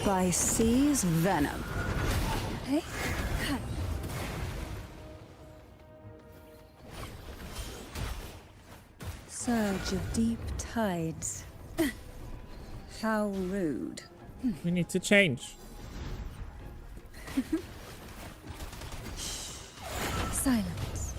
by sea's venom. Hey? surge of deep tides. How rude. We need to change. Silence.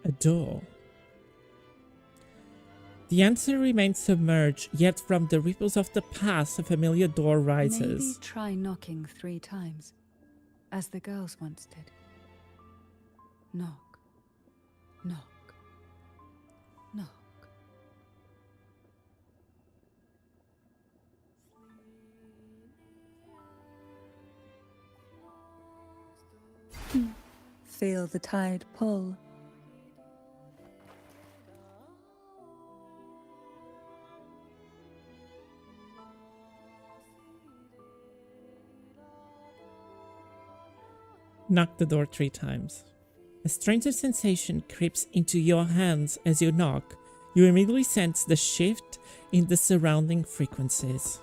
A door. The answer remains submerged, yet from the ripples of the past, a familiar door rises. Maybe try knocking 3 times, as the girls once did. Knock. Knock. Knock. Feel the tide pull. Knock the door 3 times. A stranger sensation creeps into your hands as you knock. You immediately sense the shift in the surrounding frequencies.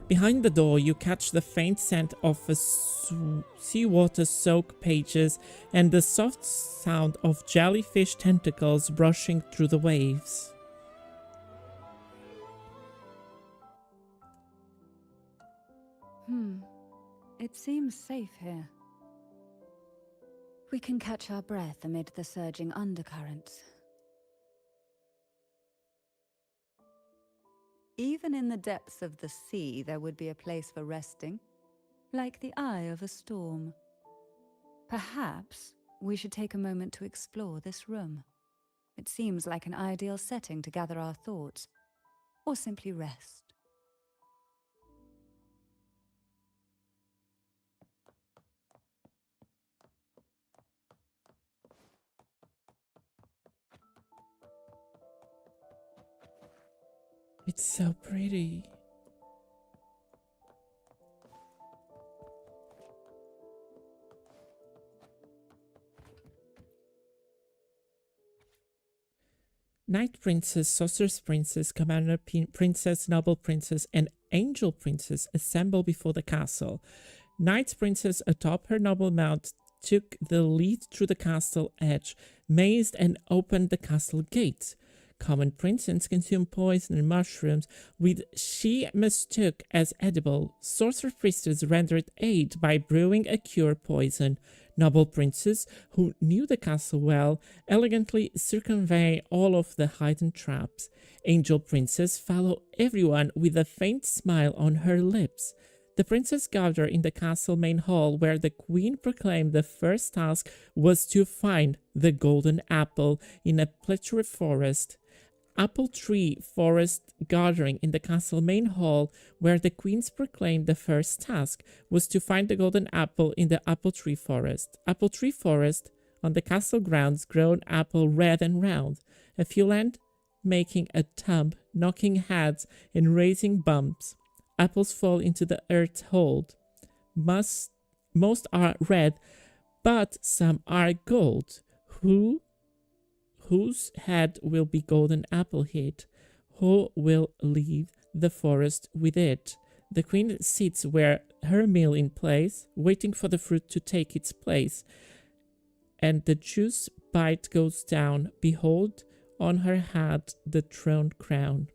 Behind the door, you catch the faint scent of seawater-soaked pages and the soft sound of jellyfish tentacles brushing through the waves. It seems safe here. We can catch our breath amid the surging undercurrents. Even in the depths of the sea, there would be a place for resting, like the eye of a storm. Perhaps we should take a moment to explore this room. It seems like an ideal setting to gather our thoughts, or simply rest. It's so pretty. Knight Princess, Sorceress Princess, Commander Princess, Noble Princess, and Angel Princess assemble before the castle. Knight Princess atop her noble mount took the lead through the castle edge, mazed and opened the castle gates. Common princess consumed poison and mushrooms, which she mistook as edible. Sorcerer Priestess rendered aid by brewing a cure poison. Noble Princess, who knew the castle well, elegantly circumvent all of the hidden traps. Angel Princess followed everyone with a faint smile on her lips. The princess gathered in the castle main hall, where the queen proclaimed the first task was to find the golden apple in a pleasure forest. Apple Tree Forest gathering in the castle main hall, where the queens proclaimed the first task was to find the golden apple in the Apple Tree Forest. Apple Tree Forest, on the castle grounds, grown apple red and round. A few land making a tub, knocking heads and raising bumps. Apples fall into the earth's hold. Most are red, but some are gold. Whose head will be golden apple hit? Who will leave the forest with it? The queen sits where her meal in place, waiting for the fruit to take its place. And the juice bite goes down. Behold, on her head the throne crown.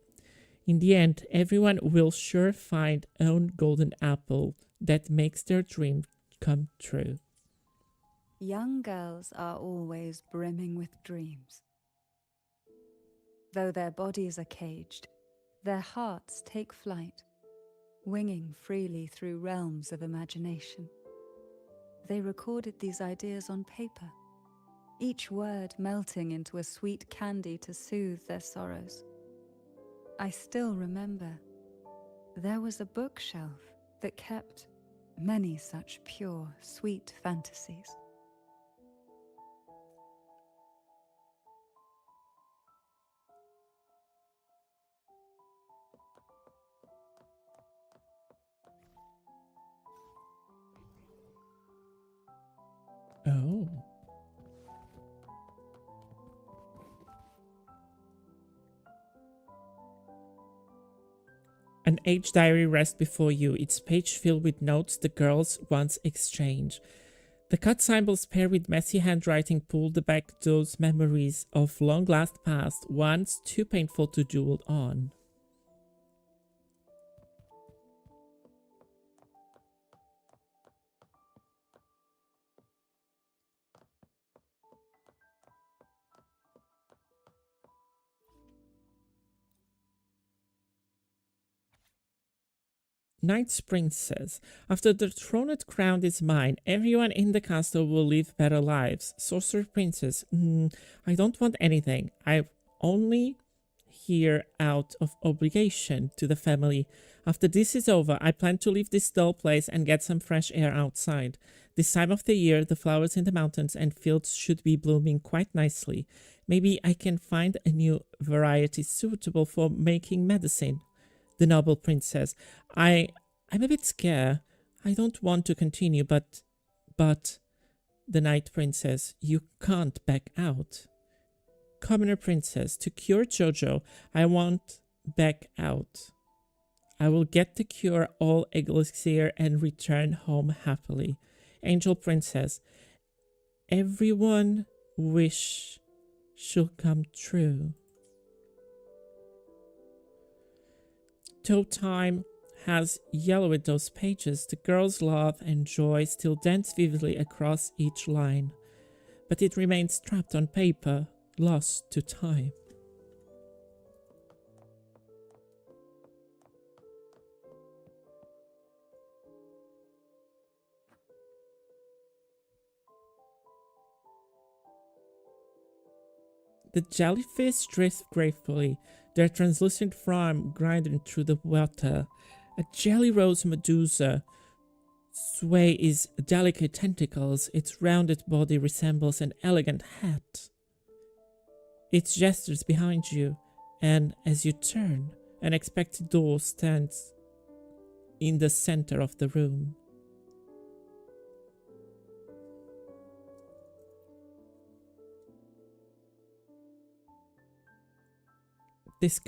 In the end, everyone will sure find own golden apple that makes their dream come true. Young girls are always brimming with dreams. Though their bodies are caged, their hearts take flight, winging freely through realms of imagination. They recorded these ideas on paper, each word melting into a sweet candy to soothe their sorrows. I still remember there was a bookshelf that kept many such pure, sweet fantasies. Oh. An age diary rests before you, its page filled with notes the girls once exchanged. The cut symbols paired with messy handwriting pulled back those memories of long last past, once too painful to dwell on. Knight's Princess. After the throned crown is mine, everyone in the castle will live better lives. Sorcerer Princess. I don't want anything. I'm only here out of obligation to the family. After this is over, I plan to leave this dull place and get some fresh air outside. This time of the year, the flowers in the mountains and fields should be blooming quite nicely. Maybe I can find a new variety suitable for making medicine. The noble princess. I'm a bit scared. I don't want to continue, but the Night Princess, you can't back out. Commoner Princess, to cure Jojo, I won't back out. I will get the cure all elixir and return home happily. Angel Princess, everyone wish should come true. Though time has yellowed those pages, the girl's love and joy still dance vividly across each line, but it remains trapped on paper, lost to time. The jellyfish drift gratefully, their translucent form grinding through the water. A jelly rose medusa sway its delicate tentacles, its rounded body resembles an elegant hat. It gestures behind you, and as you turn, an unexpected door stands in the center of the room.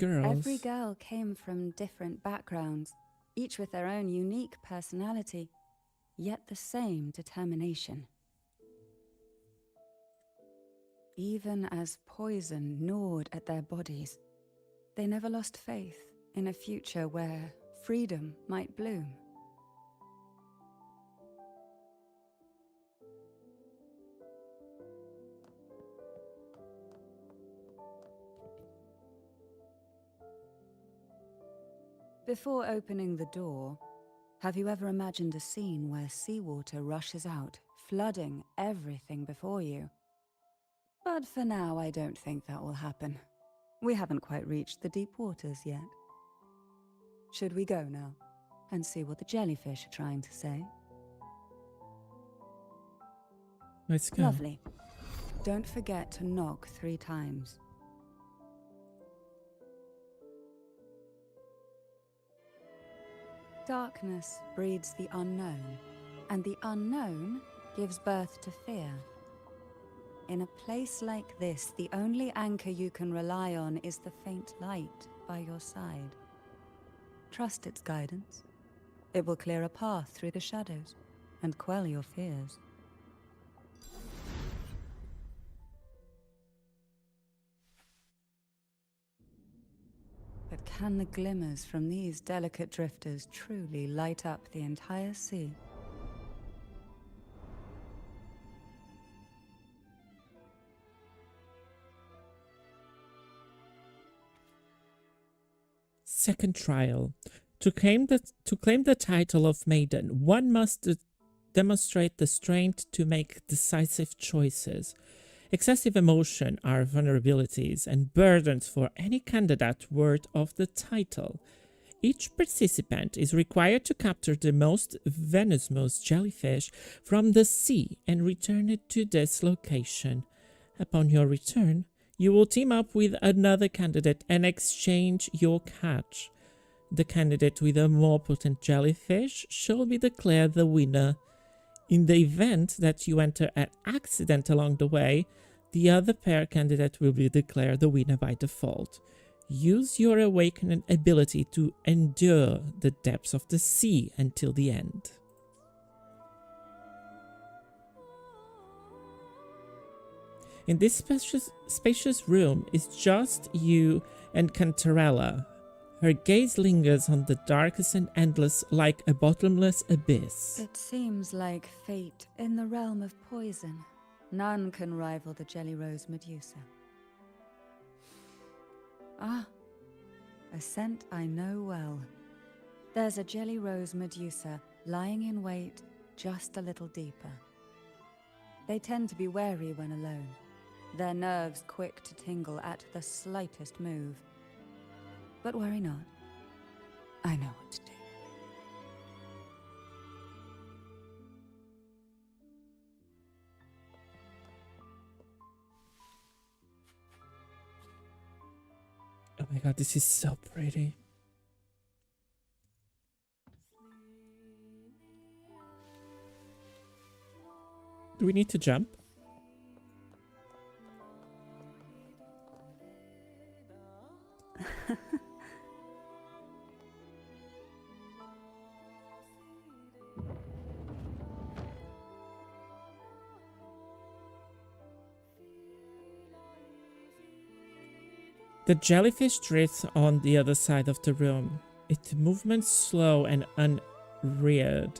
Every girl came from different backgrounds, each with their own unique personality, yet the same determination. Even as poison gnawed at their bodies, they never lost faith in a future where freedom might bloom. Before opening the door, have you ever imagined a scene where seawater rushes out, flooding everything before you? But for now, I don't think that will happen. We haven't quite reached the deep waters yet. Should we go now and see what the jellyfish are trying to say? Let's go. Lovely. Don't forget to knock 3 times. Darkness breeds the unknown, and the unknown gives birth to fear. In a place like this, the only anchor you can rely on is the faint light by your side. Trust its guidance. It will clear a path through the shadows and quell your fears. But can the glimmers from these delicate drifters truly light up the entire sea? Second trial. To claim the title of maiden, one must demonstrate the strength to make decisive choices. Excessive emotion are vulnerabilities and burdens for any candidate worthy of the title. Each participant is required to capture the most venomous jellyfish from the sea and return it to this location. Upon your return, you will team up with another candidate and exchange your catch. The candidate with a more potent jellyfish shall be declared the winner. In the event that you enter an accident along the way, the other pair candidate will be declared the winner by default. Use your awakened ability to endure the depths of the sea until the end. In this spacious room is just you and Cantarella. Her gaze lingers on the darkest and endless like a bottomless abyss. It seems like fate in the realm of poison. None can rival the Jelly Rose Medusa. Ah, a scent I know well. There's a Jelly Rose Medusa lying in wait just a little deeper. They tend to be wary when alone, their nerves quick to tingle at the slightest move. But worry not. I know what to do. Oh my god, this is so pretty. Do we need to jump? The jellyfish drifts on the other side of the room, its movements slow and unreared,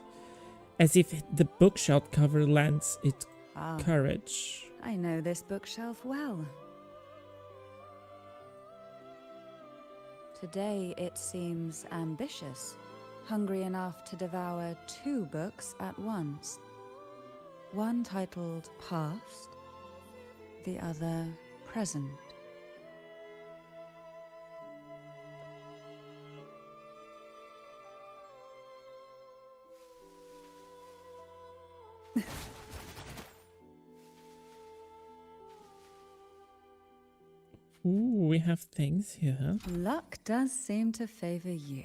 as if the bookshelf cover lends it courage. I know this bookshelf well. Today it seems ambitious, hungry enough to devour 2 books at once. One titled Past, the other Present. Ooh, we have things here. Luck does seem to favor you.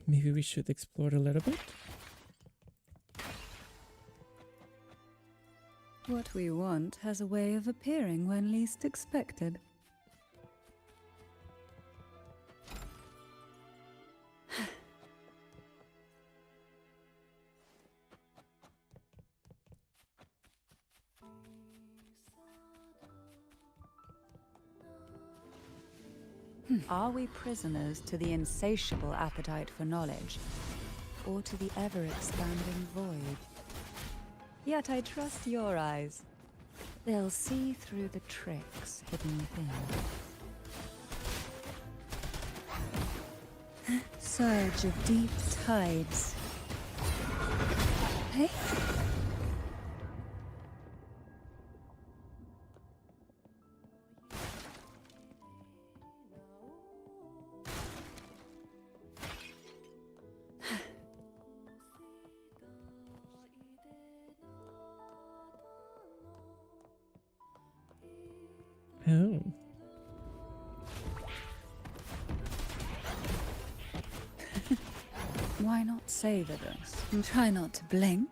Maybe we should explore a little bit. What we want has a way of appearing when least expected. Are we prisoners to the insatiable appetite for knowledge, or to the ever-expanding void? Yet I trust your eyes. They'll see through the tricks hidden within. Surge of deep tides. Hey? Oh. Why not savor this and try not to blink?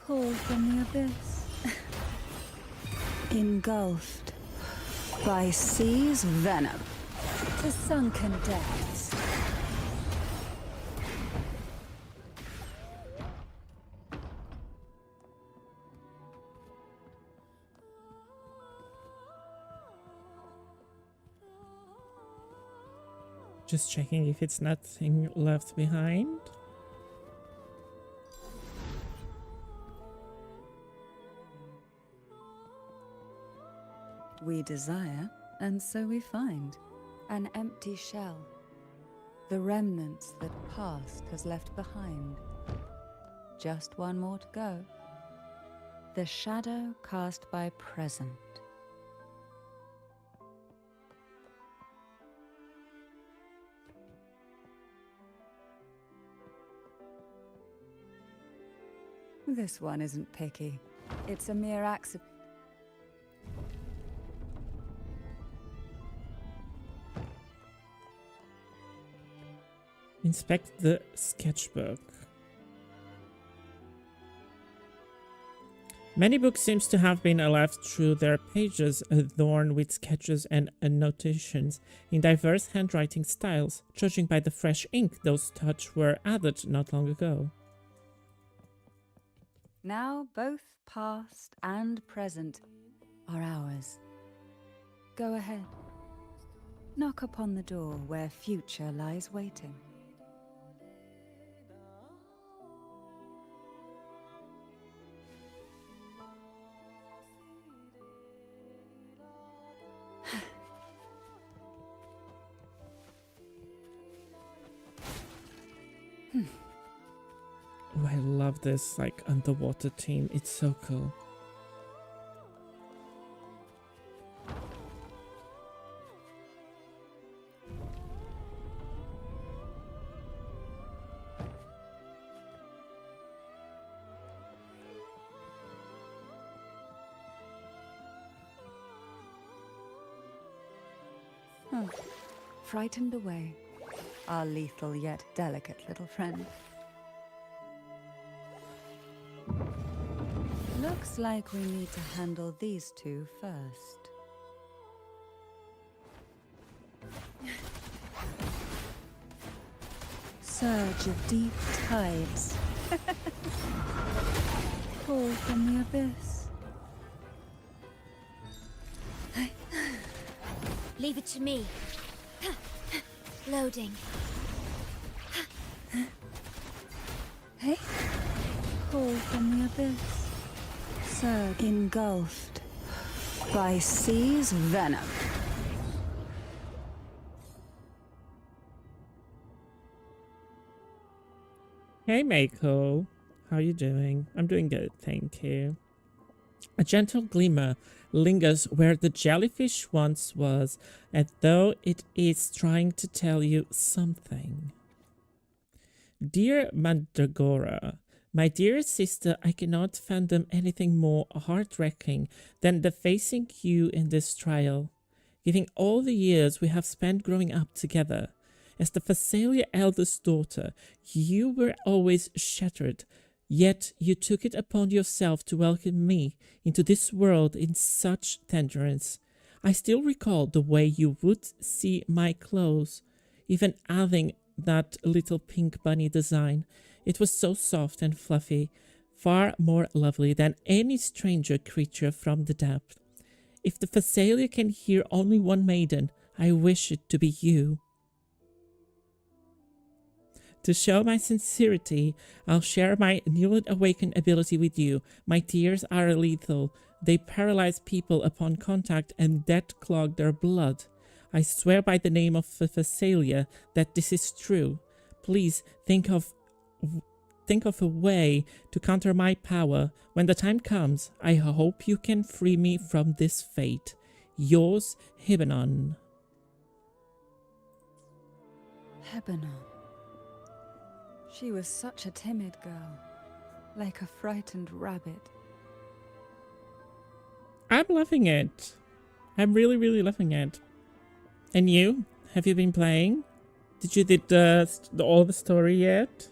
Call from the abyss. Engulfed by sea's venom to sunken depths. Just checking if it's nothing left behind. We desire, and so we find. An empty shell. The remnants that past has left behind. Just one more to go. The shadow cast by present. This one isn't picky. It's a mere accident. Inspect the sketchbook. Many books seems to have been left through their pages adorned with sketches and annotations in diverse handwriting styles, judging by the fresh ink those touch were added not long ago. Now both past and present are ours. Go ahead. Knock upon the door where future lies waiting. Oh, I love this, like, underwater theme. It's so cool. Frightened away, our lethal yet delicate little friend. Looks like we need to handle these two first. Surge of deep tides. Call from the abyss. Leave it to me. Loading. Hey? Call from the abyss. Surge engulfed by sea's venom. Hey Mako, how you doing? I'm doing good, thank you. A gentle glimmer lingers where the jellyfish once was, as though it is trying to tell you something. Dear Mandragora, my dear sister, I cannot fathom anything more heart-wrenching than the facing you in this trial. Given all the years we have spent growing up together, as the Phasalia eldest daughter, you were always shattered, yet you took it upon yourself to welcome me into this world in such tenderness. I still recall the way you would see my clothes, even adding that little pink bunny design. It was so soft and fluffy, far more lovely than any stranger creature from the depth. If the Phasalia can hear only one maiden, I wish it to be you. To show my sincerity, I'll share my newly awakened ability with you. My tears are lethal. They paralyze people upon contact and that clog their blood. I swear by the name of Phasalia that this is true. Please think of a way to counter my power. When the time comes, I hope you can free me from this fate. Yours, Hibanon. Hibanon. She was such a timid girl, like a frightened rabbit. I'm loving it. I'm really, really loving it. And you? Have you been playing? Did you did all the story yet?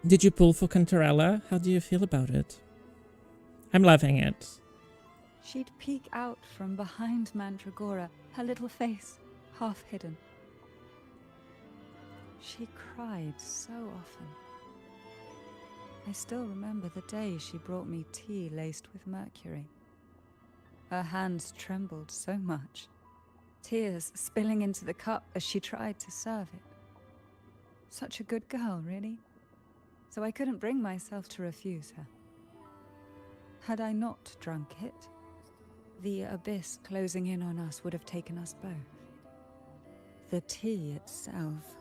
Did you pull for Cantarella? How do you feel about it? I'm loving it. She'd peek out from behind Mandragora, her little face half hidden. She cried so often. I still remember the day she brought me tea laced with mercury. Her hands trembled so much, tears spilling into the cup as she tried to serve it. Such a good girl, really. So I couldn't bring myself to refuse her. Had I not drunk it, the abyss closing in on us would have taken us both. The tea itself,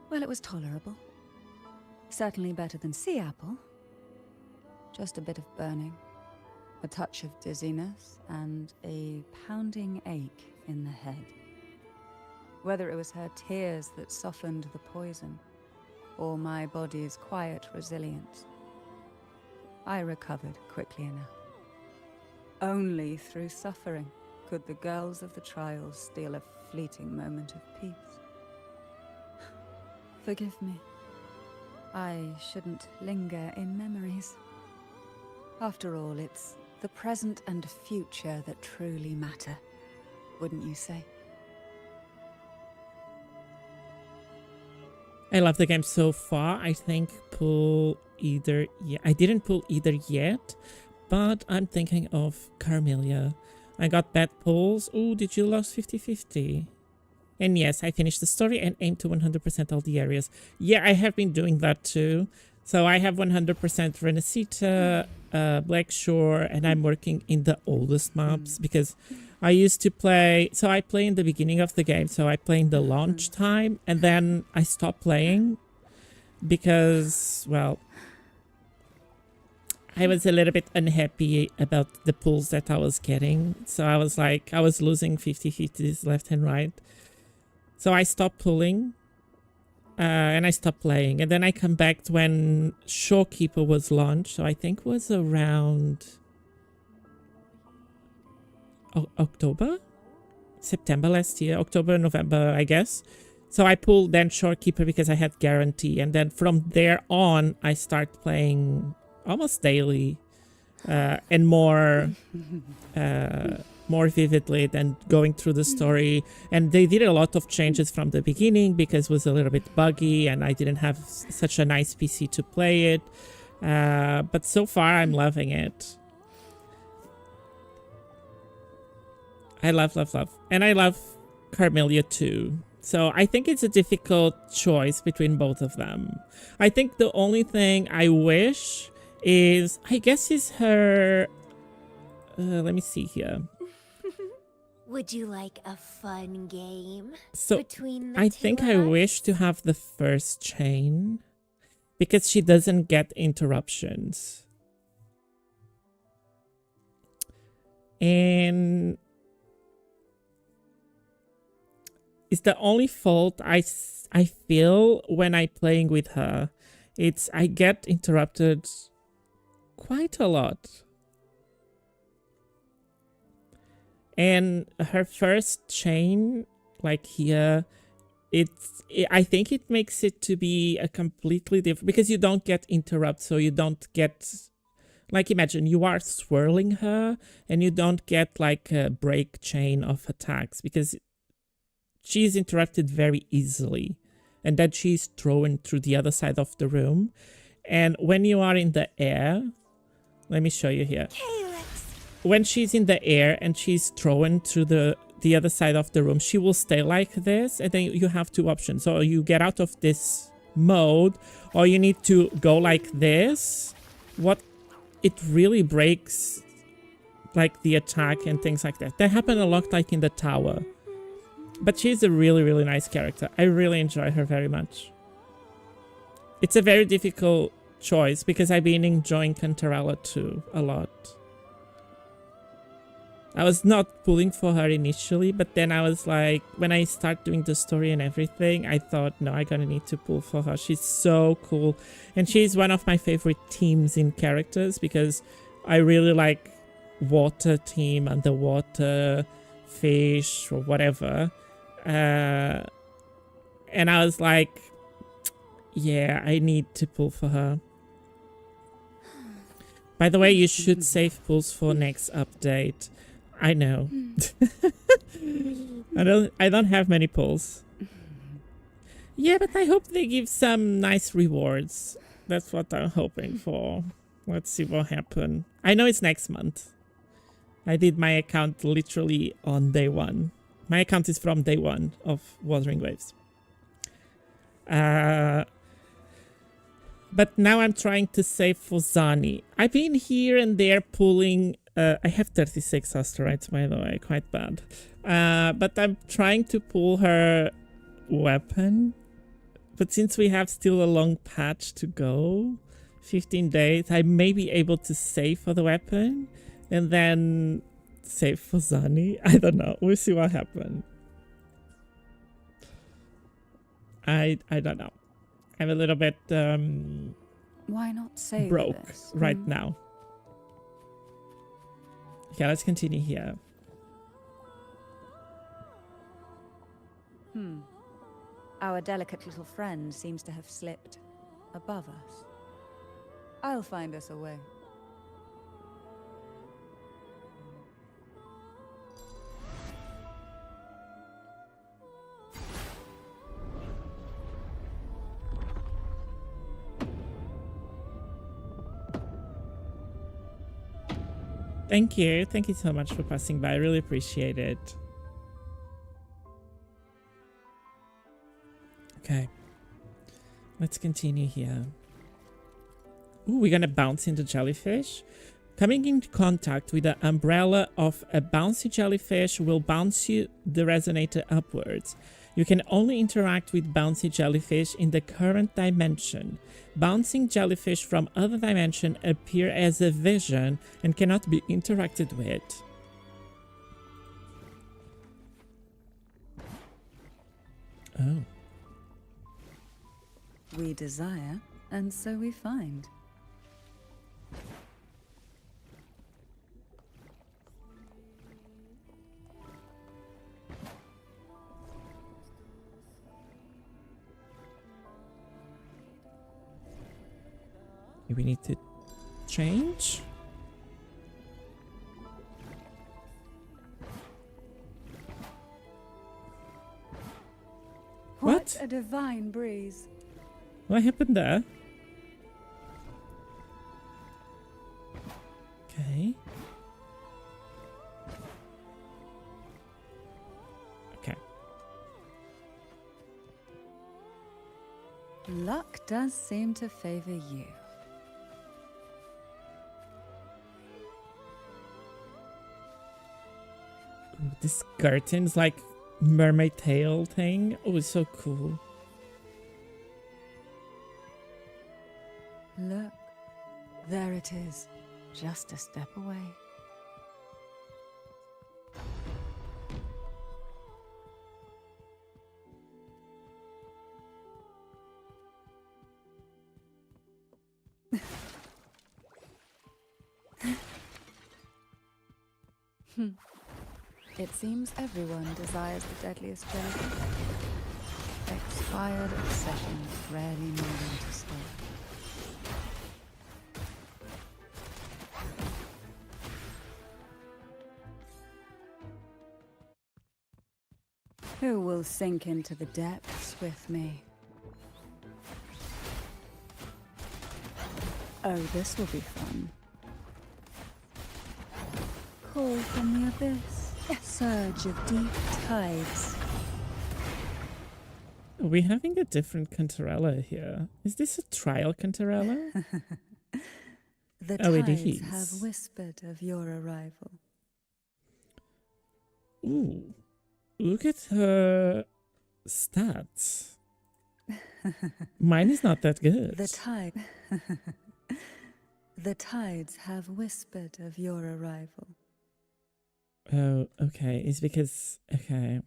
well, it was tolerable. Certainly better than sea apple. Just a bit of burning, a touch of dizziness, and a pounding ache in the head. Whether it was her tears that softened the poison, or my body's quiet resilience, I recovered quickly enough. Only through suffering could the girls of the trials steal a fleeting moment of peace. Forgive me. I shouldn't linger in memories. After all, it's the present and future that truly matter, wouldn't you say? I love the game so far. I think I didn't pull either yet, but I'm thinking of Carmelia. I got bad pulls. Oh, did you lose 50-50? And yes, I finished the story and aimed to 100% all the areas. Yeah, I have been doing that too. So I have 100% Renacita, Blackshore, and I'm working in the oldest maps because I used to play, so I play in the beginning of the game, so I play in the launch time, and then I stopped playing because, well, I was a little bit unhappy about the pulls that I was getting. So I was like, I was losing 50-50s left and right. So I stopped pulling and I stopped playing. And then I come back to when Showkeeper was launched. So I think it was around October? September last year. October, November, I guess. So I pulled then Showkeeper because I had guarantee. And then from there on, I start playing almost daily and more vividly than going through the story. And they did a lot of changes from the beginning because it was a little bit buggy and I didn't have such a nice PC to play it. But so far I'm loving it. I love. And I love Carmelia too. So I think it's a difficult choice between both of them. I think the only thing I wish is, I guess, is her... let me see here. Would you like a fun game So between the I two think of I us? wish to have the first chain because she doesn't get interruptions. And it's the only fault I feel when I'm playing with her. It's I get interrupted quite a lot. And her first chain, like here, I think it makes it to be a completely different, because you don't get interrupt, so you don't get, like, imagine you are swirling her and you don't get like a break chain of attacks because she's interrupted very easily and then she's thrown through the other side of the room. And when you are in the air, let me show you here. When she's in the air and she's thrown through the other side of the room, she will stay like this, and then you have two options. So you get out of this mode, or you need to go like this. It really breaks like the attack and things like that. That happened a lot like in the tower. But she's a really, really nice character. I really enjoy her very much. It's a very difficult choice because I've been enjoying Cantarella too a lot. I was not pulling for her initially, but then I was like, when I start doing the story and everything, I thought, no, I'm gonna need to pull for her. She's so cool. And she's one of my favorite teams in characters because I really like water team, underwater, fish, or whatever. And I was like, yeah, I need to pull for her. By the way, you should save pulls for next update. I know. I don't have many pulls. Yeah, but I hope they give some nice rewards. That's what I'm hoping for. Let's see what happens. I know it's next month. I did my account literally on day one. My account is from day one of Wuthering Waves. But now I'm trying to save for Zani. I've been here and there pulling... I have 36 asteroids, by the way, quite bad. But I'm trying to pull her weapon. But since we have still a long patch to go, 15 days, I may be able to save for the weapon and then save for Zani. I don't know. We'll see what happens. I don't know. I'm a little bit Why not save broke this? right now. Okay, let's continue here. Our delicate little friend seems to have slipped. above us. I'll find us a way. Thank you. Thank you so much for passing by. I really appreciate it. Okay. Let's continue here. Ooh, we're gonna bounce into jellyfish. Coming into contact with the umbrella of a bouncy jellyfish will bounce you the resonator upwards. You can only interact with bouncy jellyfish in the current dimension. Bouncing jellyfish from other dimension appear as a vision and cannot be interacted with. Oh. We desire, and so we find. We need to change. What? A divine breeze. What happened there? Okay. Okay. Luck does seem to favor you. Ooh, this curtain's like mermaid tail thing. Oh, it's so cool. Look, there it is, just a step away. It seems everyone desires the deadliest jellyfish. Expired obsession rarely know when to stop. Who will sink into the depths with me? Oh, this will be fun. Call from the abyss. Surge of deep tides. Are we having a different Cantarella here? Is this a trial Cantarella? The Oh, it tides is. have whispered of your arrival. Ooh. Look at her stats. Mine is not that good. The tides have whispered of your arrival. Oh, okay. It's because... Okay.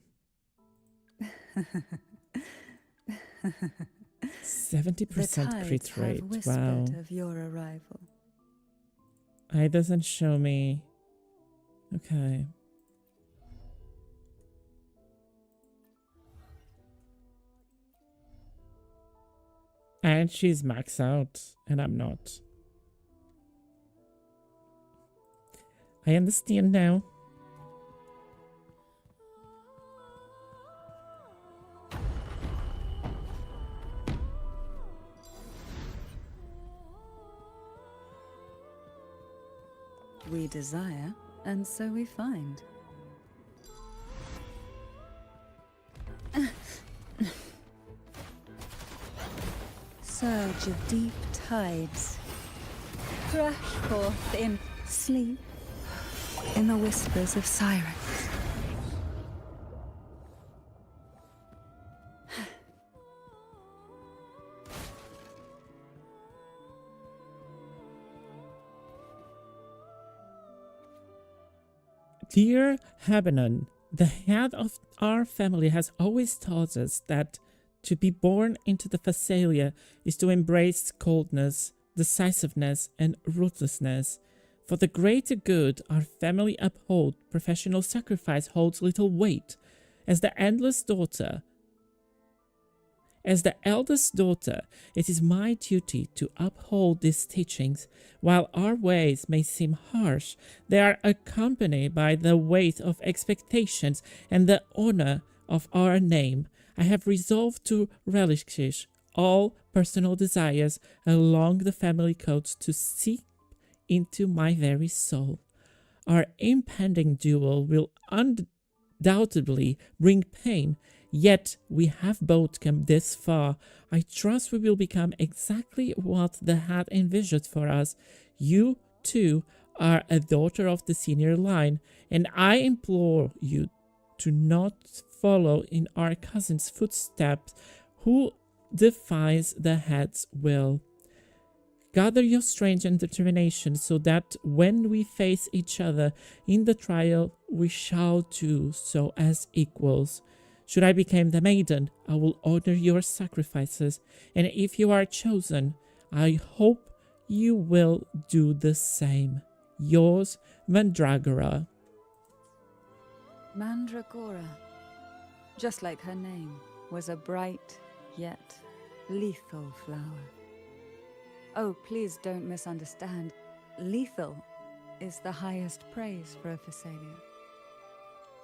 70% crit rate. Wow. Of your arrival. It doesn't show me. Okay. And she's maxed out, and I'm not. I understand now. We desire, and so we find. Surge of deep tides. Crash forth in sleep, in the whispers of sirens. Dear Habanon, the head of our family has always taught us that to be born into the Phasalia is to embrace coldness, decisiveness, and ruthlessness. For the greater good our family uphold, professional sacrifice holds little weight, as the endless daughter As the eldest daughter, it is my duty to uphold these teachings. While our ways may seem harsh, they are accompanied by the weight of expectations and the honor of our name. I have resolved to relinquish all personal desires along the family codes to seep into my very soul. Our impending duel will undoubtedly bring pain, yet we have both come this far. I trust we will become exactly what the hat envisioned for us. You, too, are a daughter of the senior line, and I implore you to not follow in our cousin's footsteps who defies the head's will. Gather your strength and determination so that when we face each other in the trial, we shall do so as equals. Should I become the maiden, I will honor your sacrifices, and if you are chosen, I hope you will do the same. Yours, Mandragora. Mandragora, just like her name, was a bright yet lethal flower. Oh, please don't misunderstand. Lethal is the highest praise for a Phasalia.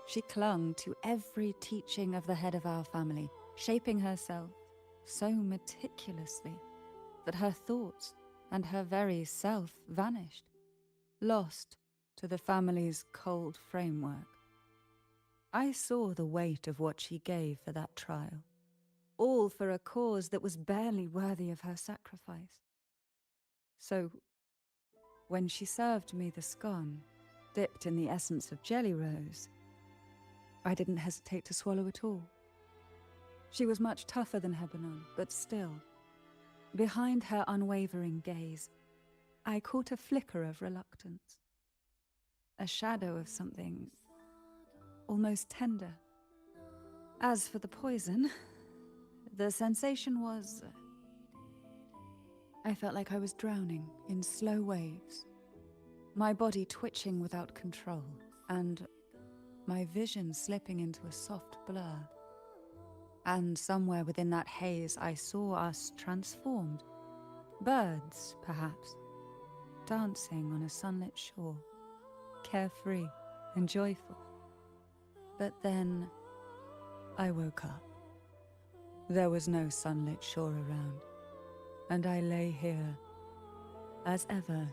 She clung to every teaching of the head of our family, shaping herself so meticulously that her thoughts and her very self vanished, lost to the family's cold framework. I saw the weight of what she gave for that trial, all for a cause that was barely worthy of her sacrifice. So, when she served me the scone, dipped in the essence of jelly rose, I didn't hesitate to swallow it all. She was much tougher than Hebanon, but still, behind her unwavering gaze, I caught a flicker of reluctance, a shadow of something almost tender. As for the poison, the sensation was... I felt like I was drowning in slow waves, my body twitching without control, and my vision slipping into a soft blur. And somewhere within that haze, I saw us transformed. Birds, perhaps, dancing on a sunlit shore, carefree and joyful. But then I woke up. There was no sunlit shore around, and I lay here, as ever,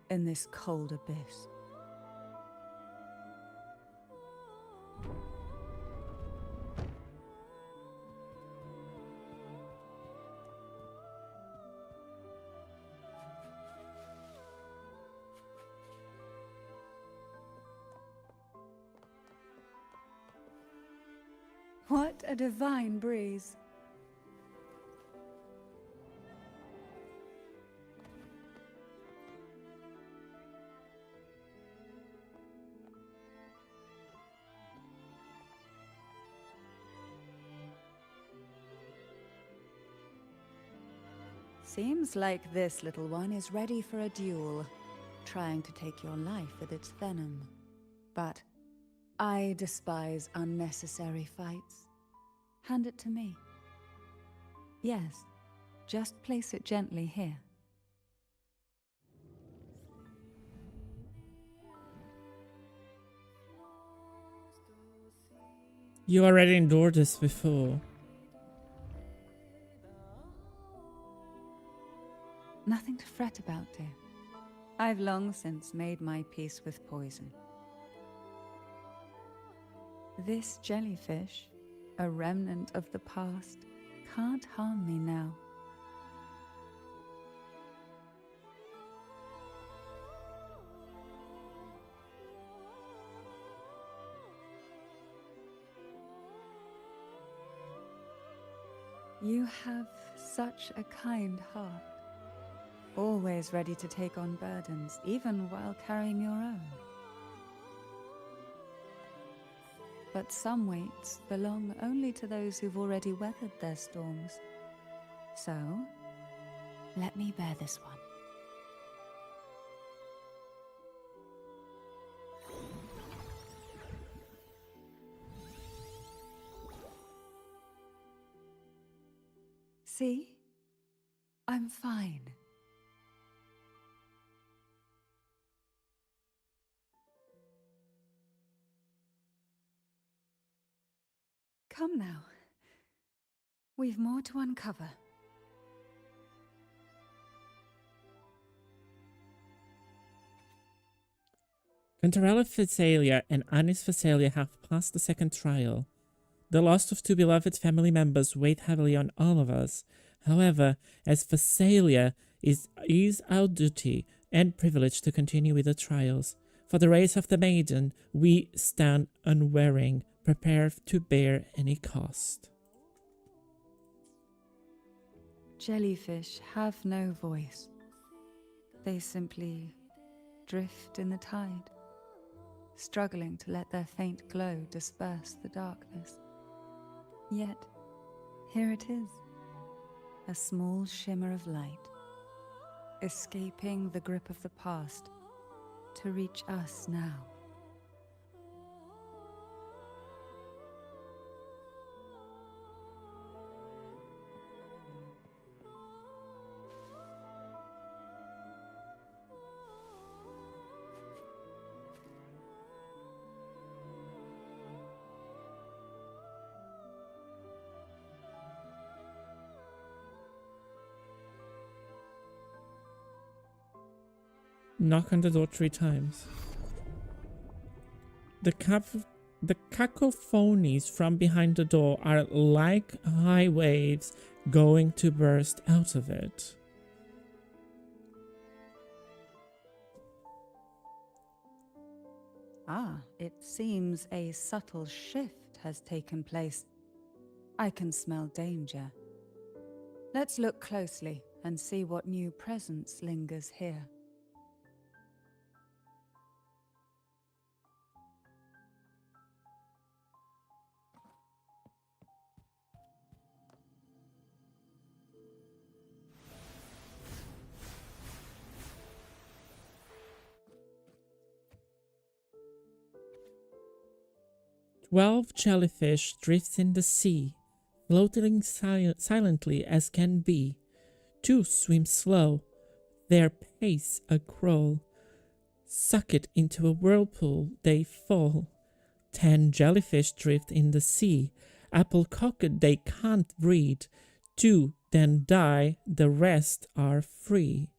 in this cold abyss. What a divine breeze. Seems like this little one is ready for a duel, trying to take your life with its venom. But I despise unnecessary fights. Hand it to me. Yes, just place it gently here. You already endured this before. Nothing to fret about, dear. I've long since made my peace with poison. This jellyfish, a remnant of the past, can't harm me now. You have such a kind heart, always ready to take on burdens, even while carrying your own. But some weights belong only to those who've already weathered their storms. So, let me bear this one. See? I'm fine. Come now. We've more to uncover. Cantarella Phasalia and Anis Phasalia have passed the second trial. The loss of two beloved family members weighed heavily on all of us. However, as Phasalia, is our duty and privilege to continue with the trials. For the race of the maiden, we stand unwearing, prepared to bear any cost. Jellyfish have no voice. They simply drift in the tide, struggling to let their faint glow disperse the darkness. Yet, here it is, a small shimmer of light, escaping the grip of the past to reach us now. Knock on the door 3 times. The cacophonies from behind the door are like high waves going to burst out of it. Ah, it seems a subtle shift has taken place. I can smell danger. Let's look closely and see what new presence lingers here. Twelve jellyfish drifts in the sea, floating silently as can be. 2 swim slow, their pace a crawl. Suck it into a whirlpool, they fall. 10 jellyfish drift in the sea, apple-cocked they can't breed. 2 then die, the rest are free.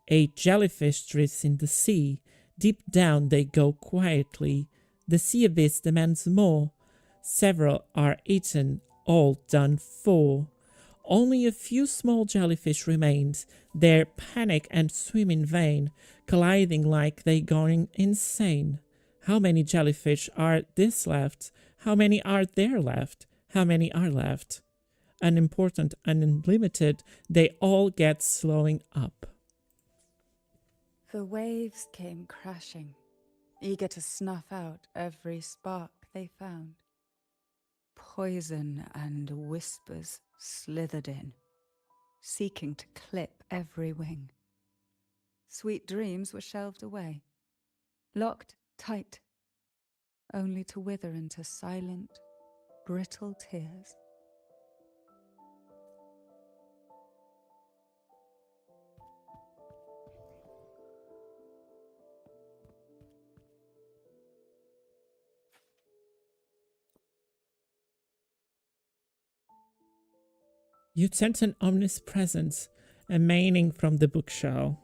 8 jellyfish drifts in the sea, deep down they go quietly. The sea abyss demands more. Several are eaten, all done for. Only a few small jellyfish remains. They panic and swim in vain, colliding like they going insane. How many jellyfish are this left? How many are there left? How many are left? Unimportant, unlimited, they all get slowing up. The waves came crashing, eager to snuff out every spark they found. Poison and whispers slithered in, seeking to clip every wing. Sweet dreams were shelved away, locked tight, only to wither into silent, brittle tears. You sense an ominous presence emanating from the bookshelf.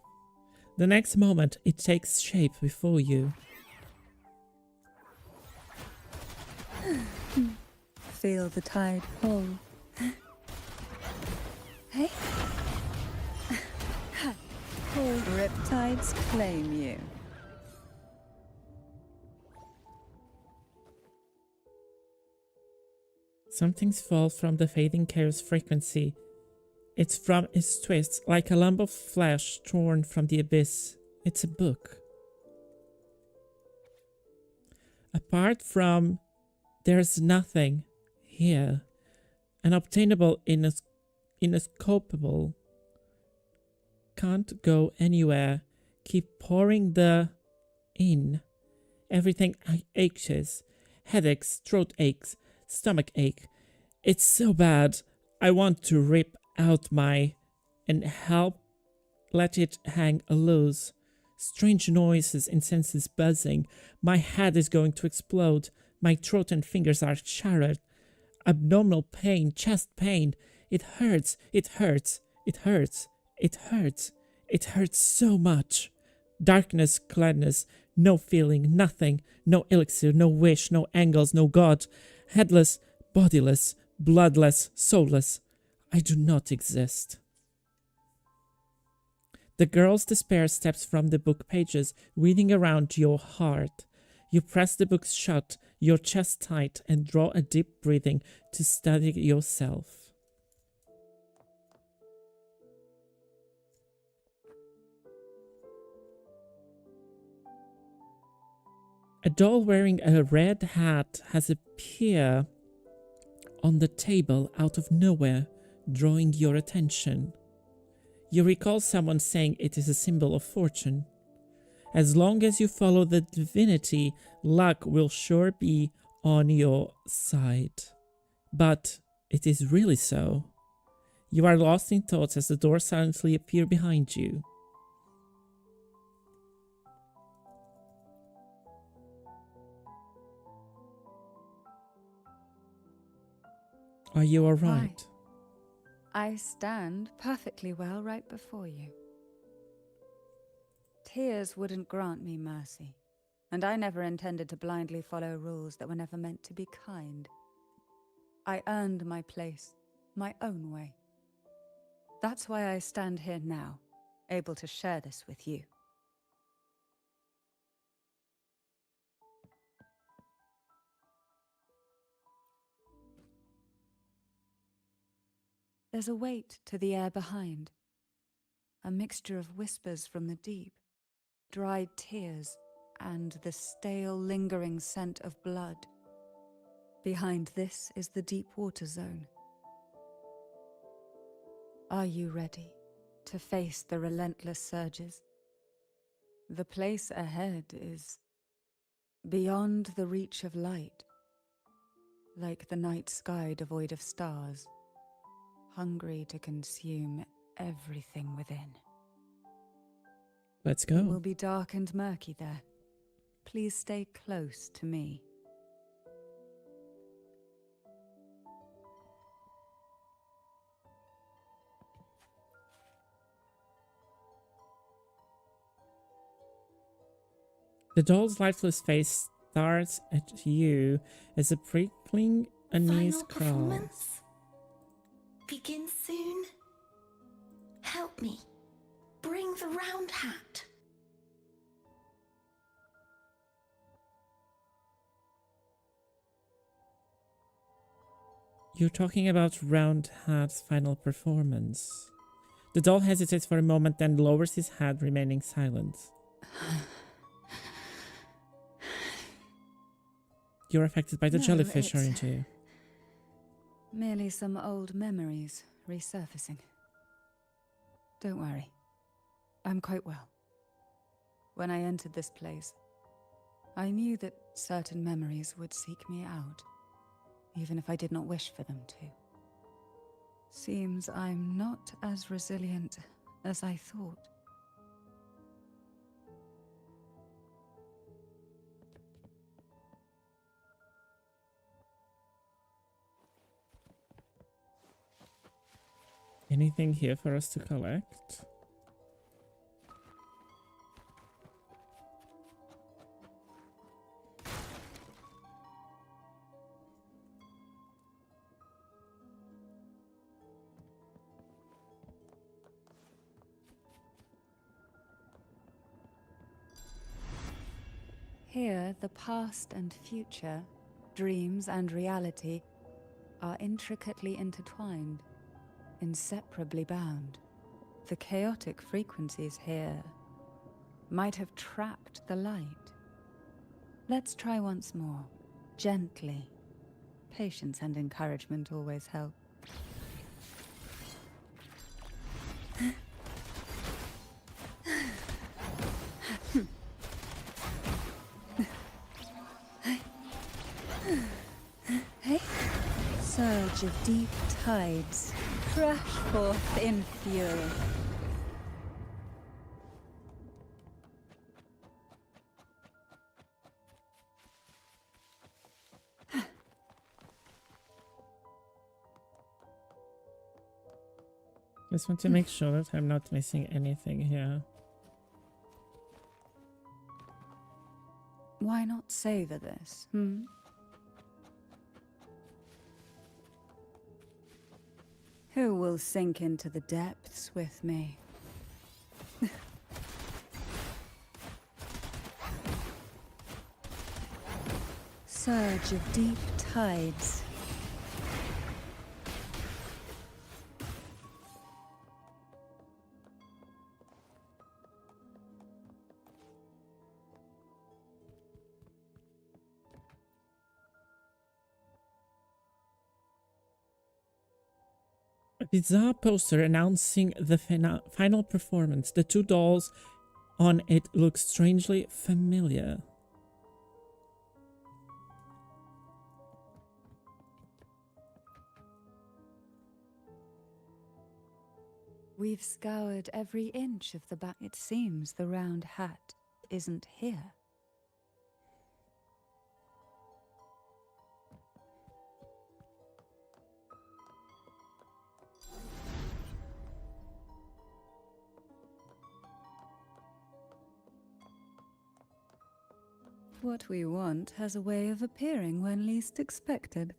The next moment, it takes shape before you. Feel the tide pull. Hey? Riptides claim you. Something falls from the fading chaos frequency. It's from its twists, like a lump of flesh torn from the abyss. It's a book. Apart from there's nothing here, unobtainable, inescapable, can't go anywhere, keep pouring the in. Everything aches, headaches, throat aches, stomach ache. It's so bad, I want to rip out and help let it hang loose. Strange noises and senses buzzing. My head is going to explode. My throat and fingers are shattered. Abdominal pain, chest pain. It hurts, it hurts, it hurts, it hurts. It hurts so much. Darkness, gladness, no feeling, nothing. No elixir, no wish, no angels, no God. Headless, bodiless, bloodless, soulless. I do not exist. The girl's despair steps from the book pages, weaving around your heart. You press the books shut, your chest tight, and draw a deep breathing to steady yourself. A doll wearing a red hat has appeared on the table out of nowhere, drawing your attention. You recall someone saying it is a symbol of fortune. As long as you follow the divinity, luck will sure be on your side. But it is really so. You are lost in thoughts as the door silently appears behind you. Are you all right? I stand perfectly well right before you. Tears wouldn't grant me mercy, and I never intended to blindly follow rules that were never meant to be kind. I earned my place, my own way. That's why I stand here now, able to share this with you. There's a weight to the air behind, a mixture of whispers from the deep, dried tears, and the stale, lingering scent of blood. Behind this is the deep water zone. Are you ready to face the relentless surges? The place ahead is beyond the reach of light, like the night sky devoid of stars, hungry to consume everything within. Let's go. It will be dark and murky there. Please stay close to me. The doll's lifeless face stares at you as a prickling unease Final crawls. performance? Begin soon? Help me. Bring the round hat. You're talking about Round Hat's final performance. The doll hesitates for a moment, then lowers his head, remaining silent. You're affected by the No, jellyfish, it's aren't you? Merely some old memories resurfacing. Don't worry. I'm quite well. When I entered this place, I knew that certain memories would seek me out, even if I did not wish for them to. Seems I'm not as resilient as I thought. Anything here for us to collect? Here, the past and future, dreams and reality, are intricately intertwined, inseparably bound. The chaotic frequencies here might have trapped the light. Let's try once more, gently. Patience and encouragement always help. Surge of deep tides Crash forth in fury. Just want to make sure that I'm not missing anything here. Why not savor this, Who will sink into the depths with me? Surge of deep tides. A bizarre poster announcing the final performance. The two dolls on it look strangely familiar. We've scoured every inch of the back. It seems the round hat isn't here. What we want has a way of appearing when least expected.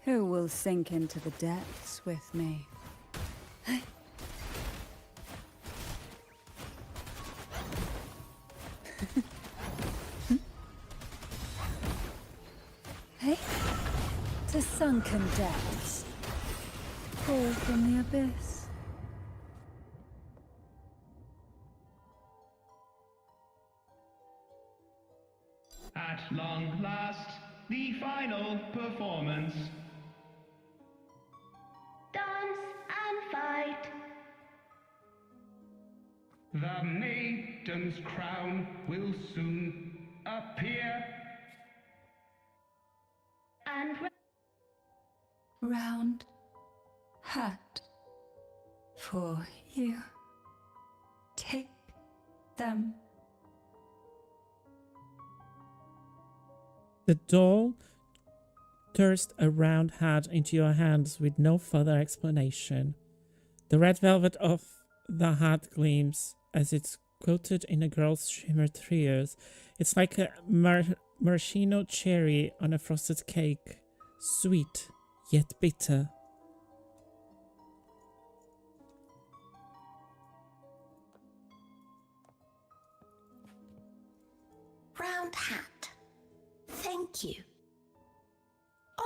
Who will sink into the depths with me? Hey? To sunken depths. Fall from the abyss. At long last, the final performance. Dance and fight. The maiden's crown will soon appear. And Round hat for you. Take them. The doll thrust a round hat into your hands with no further explanation. The red velvet of the hat gleams as it's coated in a girl's shimmered tears. It's like a maraschino cherry on a frosted cake. Sweet, yet bitter. round hat. Thank you.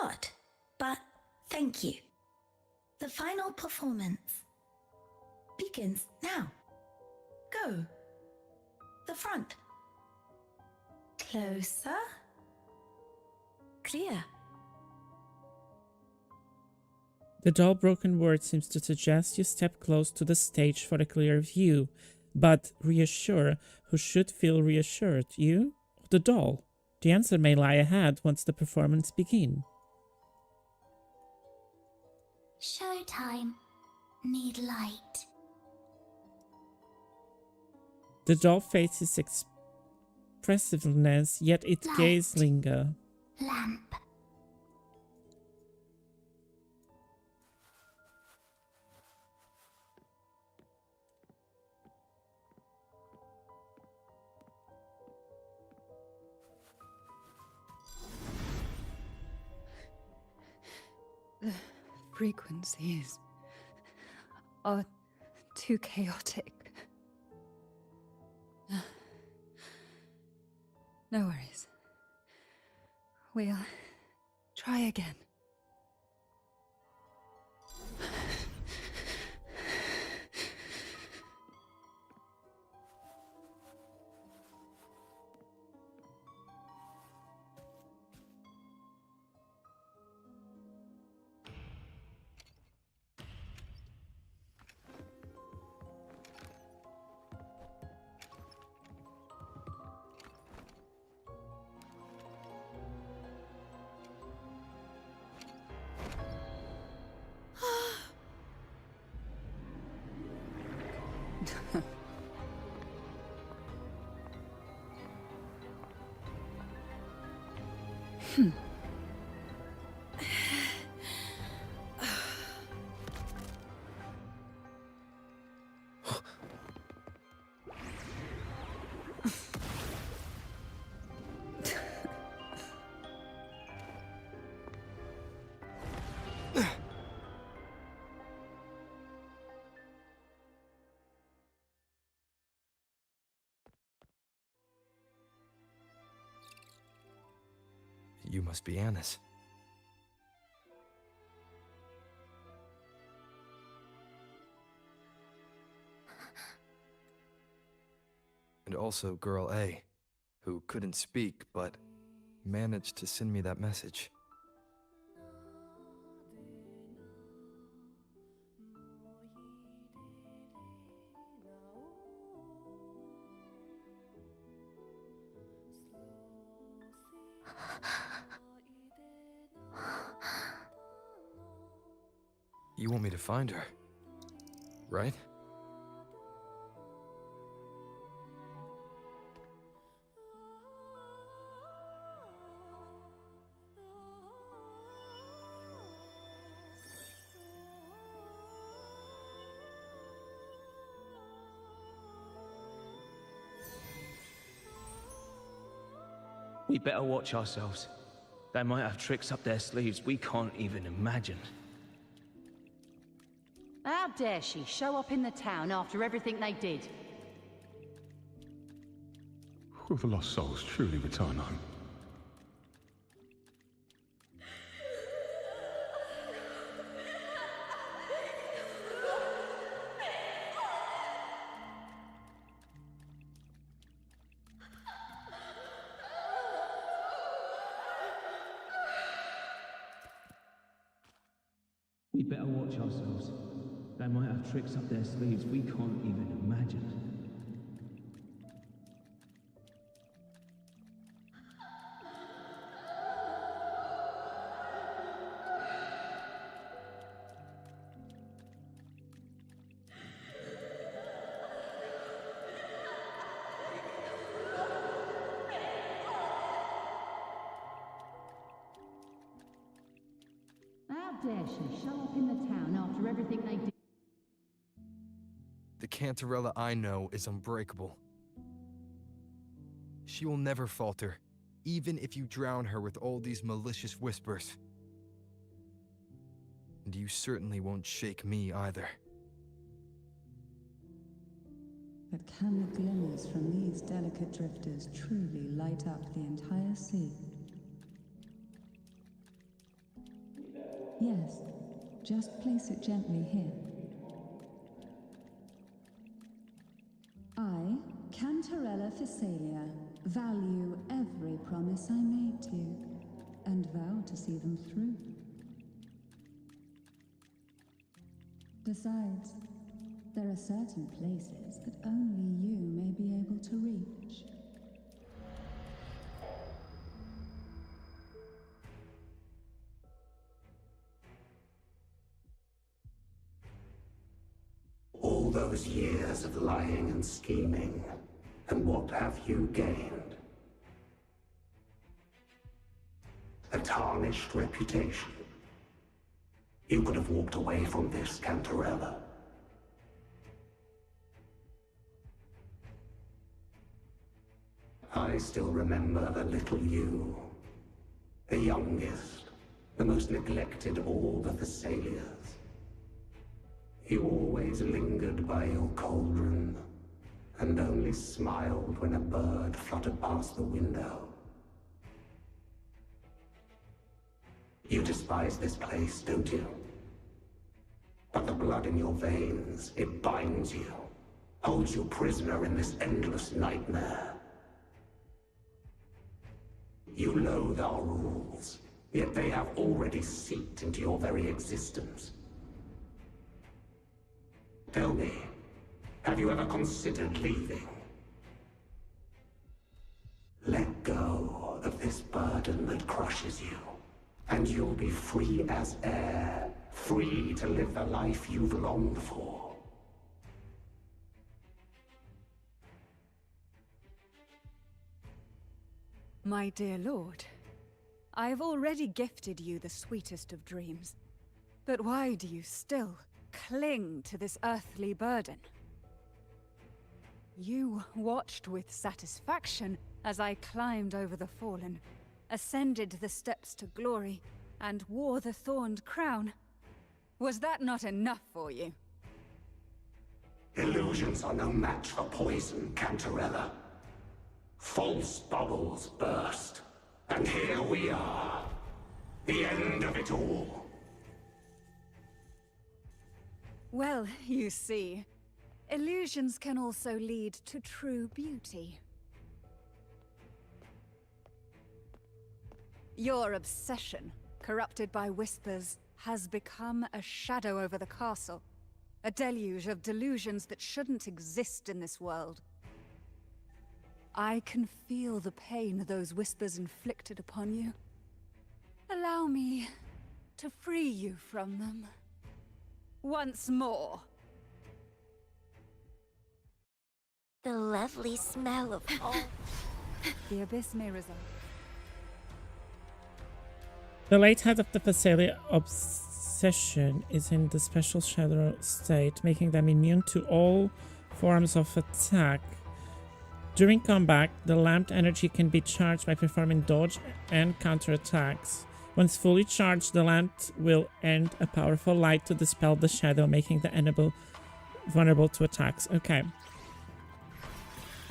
Odd, but thank you. The final performance begins now. Go. The front. Closer. Clear. The dull broken word seems to suggest you step close to the stage for a clear view, but reassure who should feel reassured, you or the doll? The answer may lie ahead once the performance begins. Showtime. Need light. The doll faces expressiveness, yet its gaze linger. Lamp. The frequencies are too chaotic. No worries. We'll try again. You must be Annis. And also Girl A, who couldn't speak but managed to send me that message. You want me to find her, right? We better watch ourselves. They might have tricks up their sleeves we can't even imagine. How dare she show up in the town after everything they did? Will the lost souls truly return home? We better watch ourselves. They might have tricks up their sleeves we can't even imagine. How dare she show up in the town after everything they did? The Cantarella I know is unbreakable. She will never falter, even if you drown her with all these malicious whispers. And you certainly won't shake me either. But can the glimmers from these delicate drifters truly light up the entire sea? Yes, just place it gently here. I, Cantarella Physalia, value every promise I made to you, and vow to see them through. Besides, there are certain places that only you may be able to reach. All those years of lying and scheming, and what have you gained? A tarnished reputation. You could have walked away from this, Cantarella. I still remember the little you, the youngest, the most neglected of all the Thessalias. You always lingered by your cauldron, and only smiled when a bird fluttered past the window. You despise this place, don't you? But the blood in your veins, it binds you, holds you prisoner in this endless nightmare. You loathe our rules, yet they have already seeped into your very existence. Tell me, have you ever considered leaving? Let go of this burden that crushes you, and you'll be free as air, free to live the life you've longed for. My dear lord, I have already gifted you the sweetest of dreams. But why do you still cling to this earthly burden? You watched with satisfaction as I climbed over the fallen, ascended the steps to glory, and wore the thorned crown. Was that not enough for you? Illusions are no match for poison, Cantarella. False bubbles burst, and here we are. The end of it all. Well, you see, illusions can also lead to true beauty. Your obsession, corrupted by whispers, has become a shadow over the castle. A deluge of delusions that shouldn't exist in this world. I can feel the pain those whispers inflicted upon you. Allow me to free you from them. Once more. The lovely smell of all. The abyss may resolve. The late head of the Phasalia obsession is in the special shadow state, making them immune to all forms of attack. During combat, the lamped energy can be charged by performing dodge and counter attacks. Once fully charged, the lamp will end a powerful light to dispel the shadow, making the enemy vulnerable to attacks. Okay.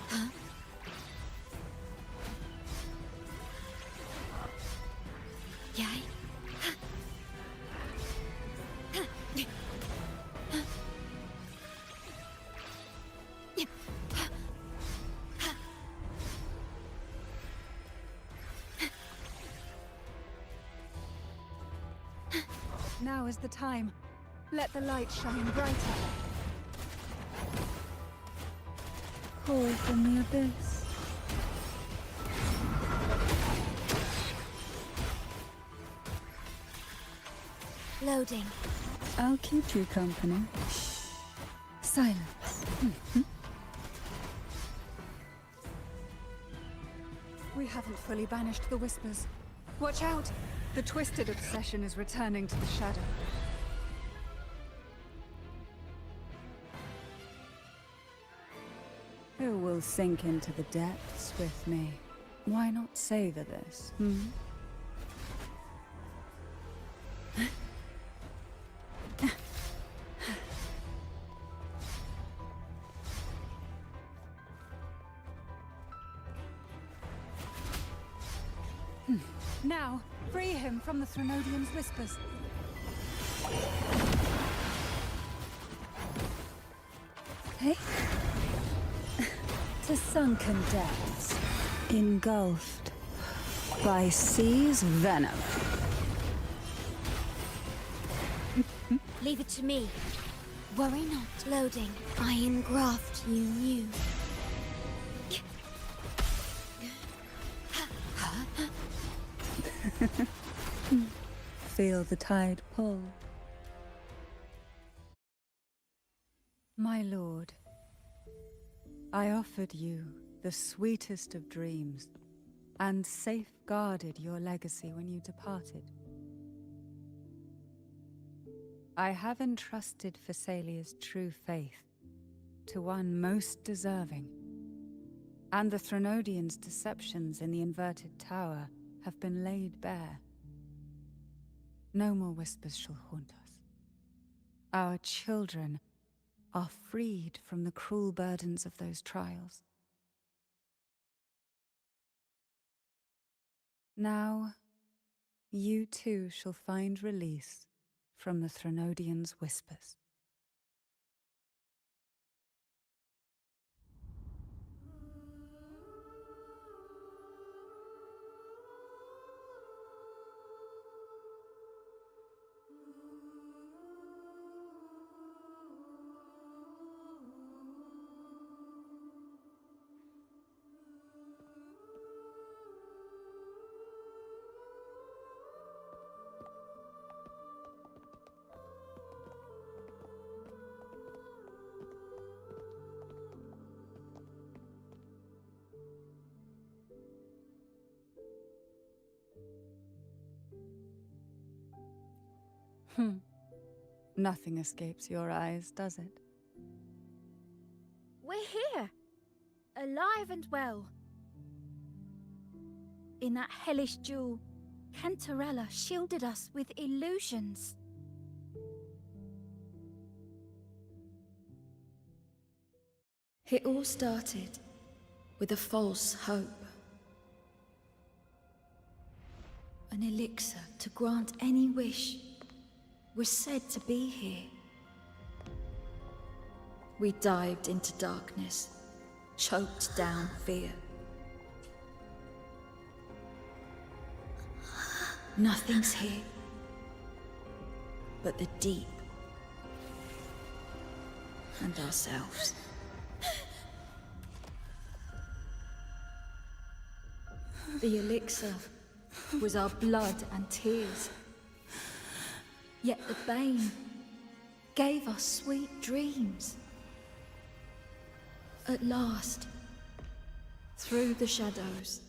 Huh? Yay? Now is the time. Let the light shine brighter. Call from the abyss. Loading. I'll keep you company. Silence. We haven't fully banished the whispers. Watch out! The twisted obsession is returning to the shadow. Who will sink into the depths with me? Why not savor this, Now, free him from the Threnodian's whispers. Hey? To sunken depths, engulfed by sea's venom. Leave it to me. Worry not. Loading. I engraft you new. Feel the tide pull. My lord, I offered you the sweetest of dreams and safeguarded your legacy when you departed. I have entrusted Phasalia's true faith to one most deserving, and the Threnodians' deceptions in the inverted tower have been laid bare. No more whispers shall haunt us. Our children are freed from the cruel burdens of those trials. Now, you too shall find release from the Threnodians' whispers. Nothing escapes your eyes, does it? We're here, alive and well. In that hellish duel, Cantarella shielded us with illusions. It all started with a false hope. An elixir to grant any wish was said to be here. We dived into darkness, choked down fear. Nothing's here but the deep and ourselves. The elixir was our blood and tears. Yet the bane gave us sweet dreams. At last, through the shadows,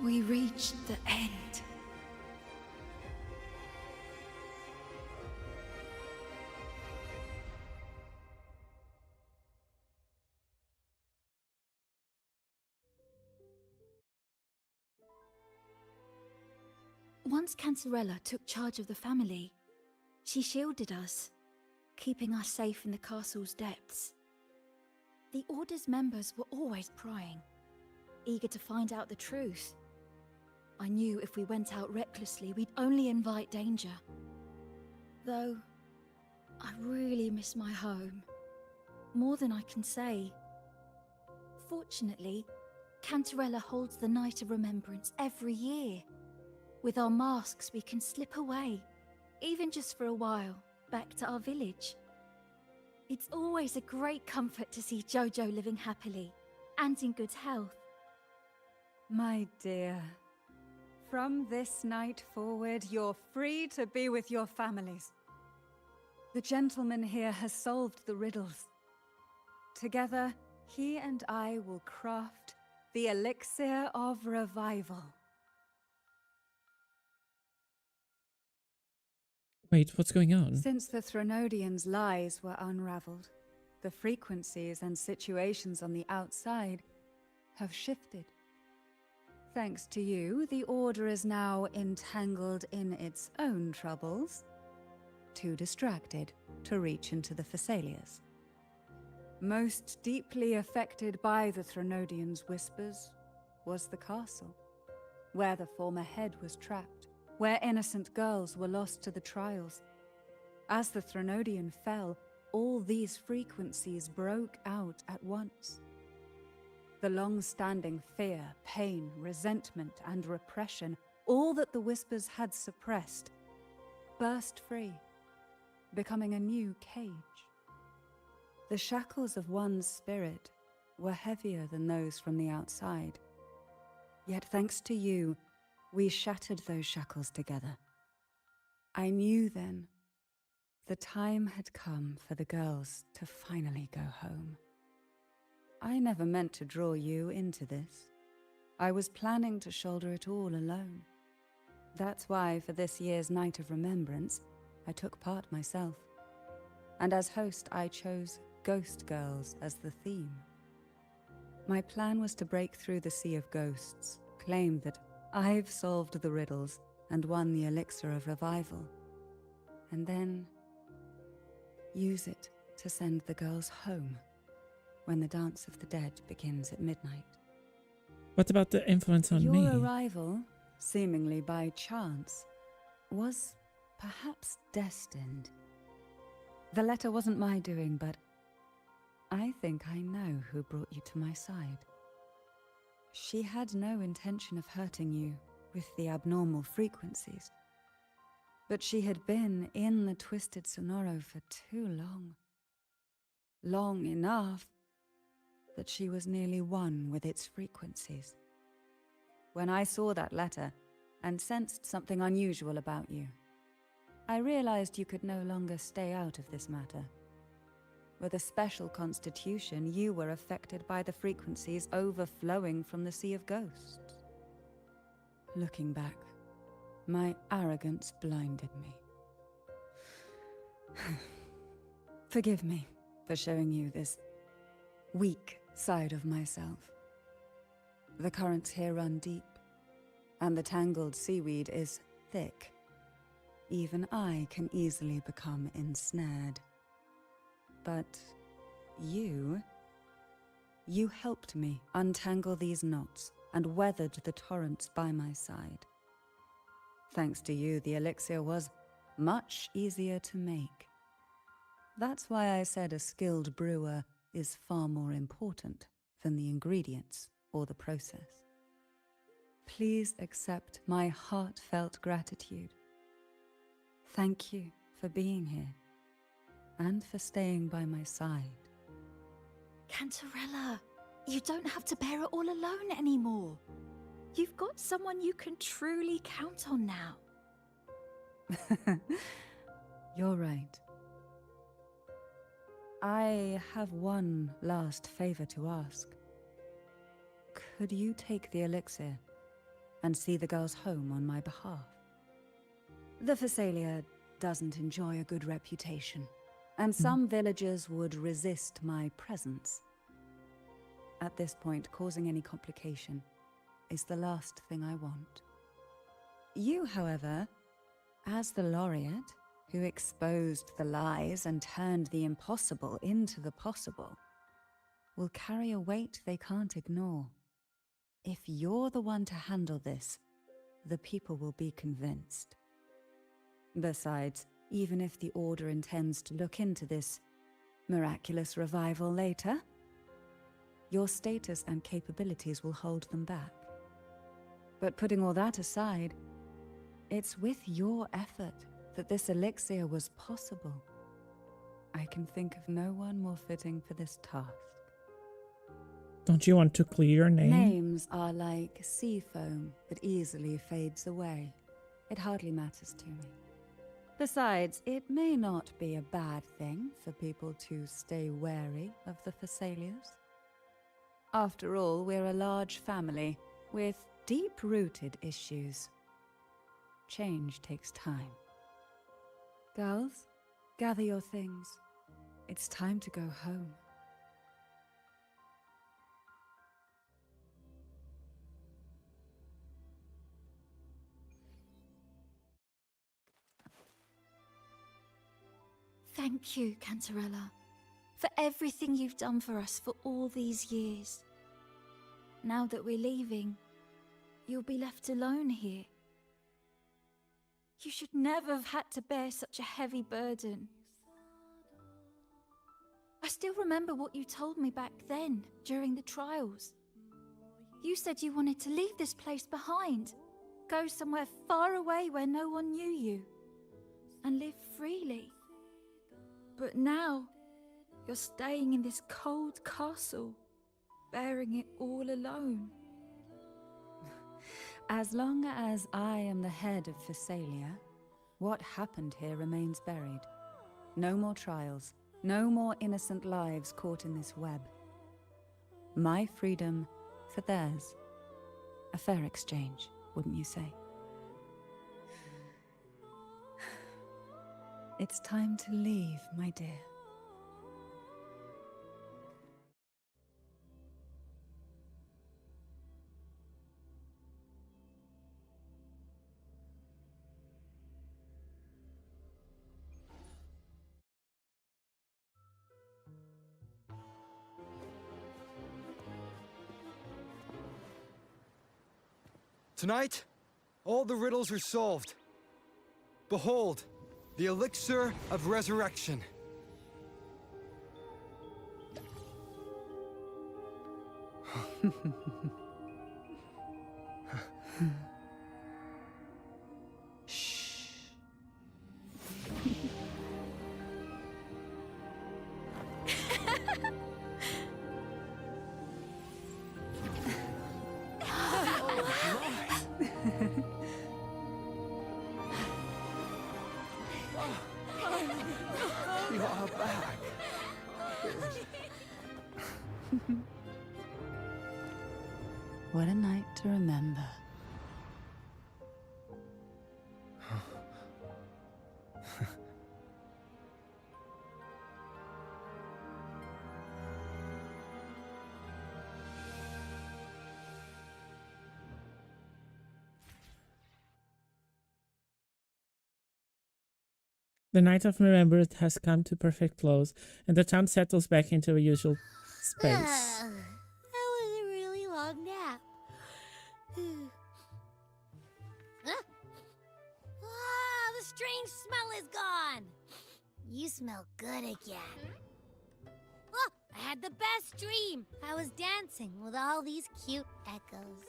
we reached the end. Once Cantarella took charge of the family, she shielded us, keeping us safe in the castle's depths. The Order's members were always prying, eager to find out the truth. I knew if we went out recklessly, we'd only invite danger. Though, I really miss my home, more than I can say. Fortunately, Cantarella holds the Night of Remembrance every year. With our masks, we can slip away, even just for a while, back to our village. It's always a great comfort to see Jojo living happily and in good health. My dear, from this night forward, you're free to be with your families. The gentleman here has solved the riddles. Together, he and I will craft the Elixir of Revival. Wait, what's going on? Since the Threnodians' lies were unraveled, the frequencies and situations on the outside have shifted. Thanks to you, the Order is now entangled in its own troubles, too distracted to reach into the Thessalias. Most deeply affected by the Threnodians' whispers was the castle, where the former head was trapped, where innocent girls were lost to the trials. As the Threnodian fell, all these frequencies broke out at once. The long-standing fear, pain, resentment, and repression, all that the whispers had suppressed, burst free, becoming a new cage. The shackles of one's spirit were heavier than those from the outside. Yet thanks to you, we shattered those shackles together. I knew then the time had come for the girls to finally go home. I never meant to draw you into this. I was planning to shoulder it all alone. That's why for this year's Night of Remembrance, I took part myself. And as host, I chose Ghost Girls as the theme. My plan was to break through the sea of ghosts, claim that I've solved the riddles and won the elixir of revival, and then use it to send the girls home when the Dance of the Dead begins at midnight. What about the influence on me? Your arrival, seemingly by chance, was perhaps destined. The letter wasn't my doing, but I think I know who brought you to my side. She had no intention of hurting you with the abnormal frequencies, but she had been in the Twisted Sonoro for too long. Long enough that she was nearly one with its frequencies. When I saw that letter and sensed something unusual about you, I realized you could no longer stay out of this matter. With a special constitution, you were affected by the frequencies overflowing from the Sea of Ghosts. Looking back, My arrogance blinded me. Forgive me for showing you this weak side of myself. The currents here run deep, and the tangled seaweed is thick. Even I can easily become ensnared. But you helped me untangle these knots and weathered the torrents by my side. Thanks to you, the elixir was much easier to make. That's why I said a skilled brewer is far more important than the ingredients or the process. Please accept my heartfelt gratitude. Thank you for being here and for staying by my side. Cantarella, you don't have to bear it all alone anymore. You've got someone you can truly count on now. You're right. I have one last favor to ask. Could you take the elixir and see the girls home on my behalf? The Phasalia doesn't enjoy a good reputation, and some villagers would resist my presence. At this point, causing any complication is the last thing I want. You, however, as the laureate who exposed the lies and turned the impossible into the possible, will carry a weight they can't ignore. If you're the one to handle this, the people will be convinced. Besides, even if the Order intends to look into this miraculous revival later, your status and capabilities will hold them back. But putting all that aside, it's with your effort that this elixir was possible. I can think of no one more fitting for this task. Don't you want to clear your name? Names are like sea foam that easily fades away. It hardly matters to me. Besides, it may not be a bad thing for people to stay wary of the Phasalias. After all, we're a large family with deep-rooted issues. Change takes time. Girls, gather your things. It's time to go home. Thank you, Cantarella, for everything you've done for us for all these years. Now that we're leaving, you'll be left alone here. You should never have had to bear such a heavy burden. I still remember what you told me back then, during the trials. You said you wanted to leave this place behind, go somewhere far away where no one knew you, and live freely. But now, you're staying in this cold castle, bearing it all alone. As long as I am the head of Phasalia, what happened here remains buried. No more trials, no more innocent lives caught in this web. My freedom for theirs. A fair exchange, wouldn't you say? It's time to leave, my dear. Tonight, all the riddles are solved. Behold, the elixir of resurrection. You are back. What a night to remember. The night of Remembrance has come to perfect close, and the town settles back into a usual space. That was a really long nap. The strange smell is gone. You smell good again. I had the best dream. I was dancing with all these cute echoes.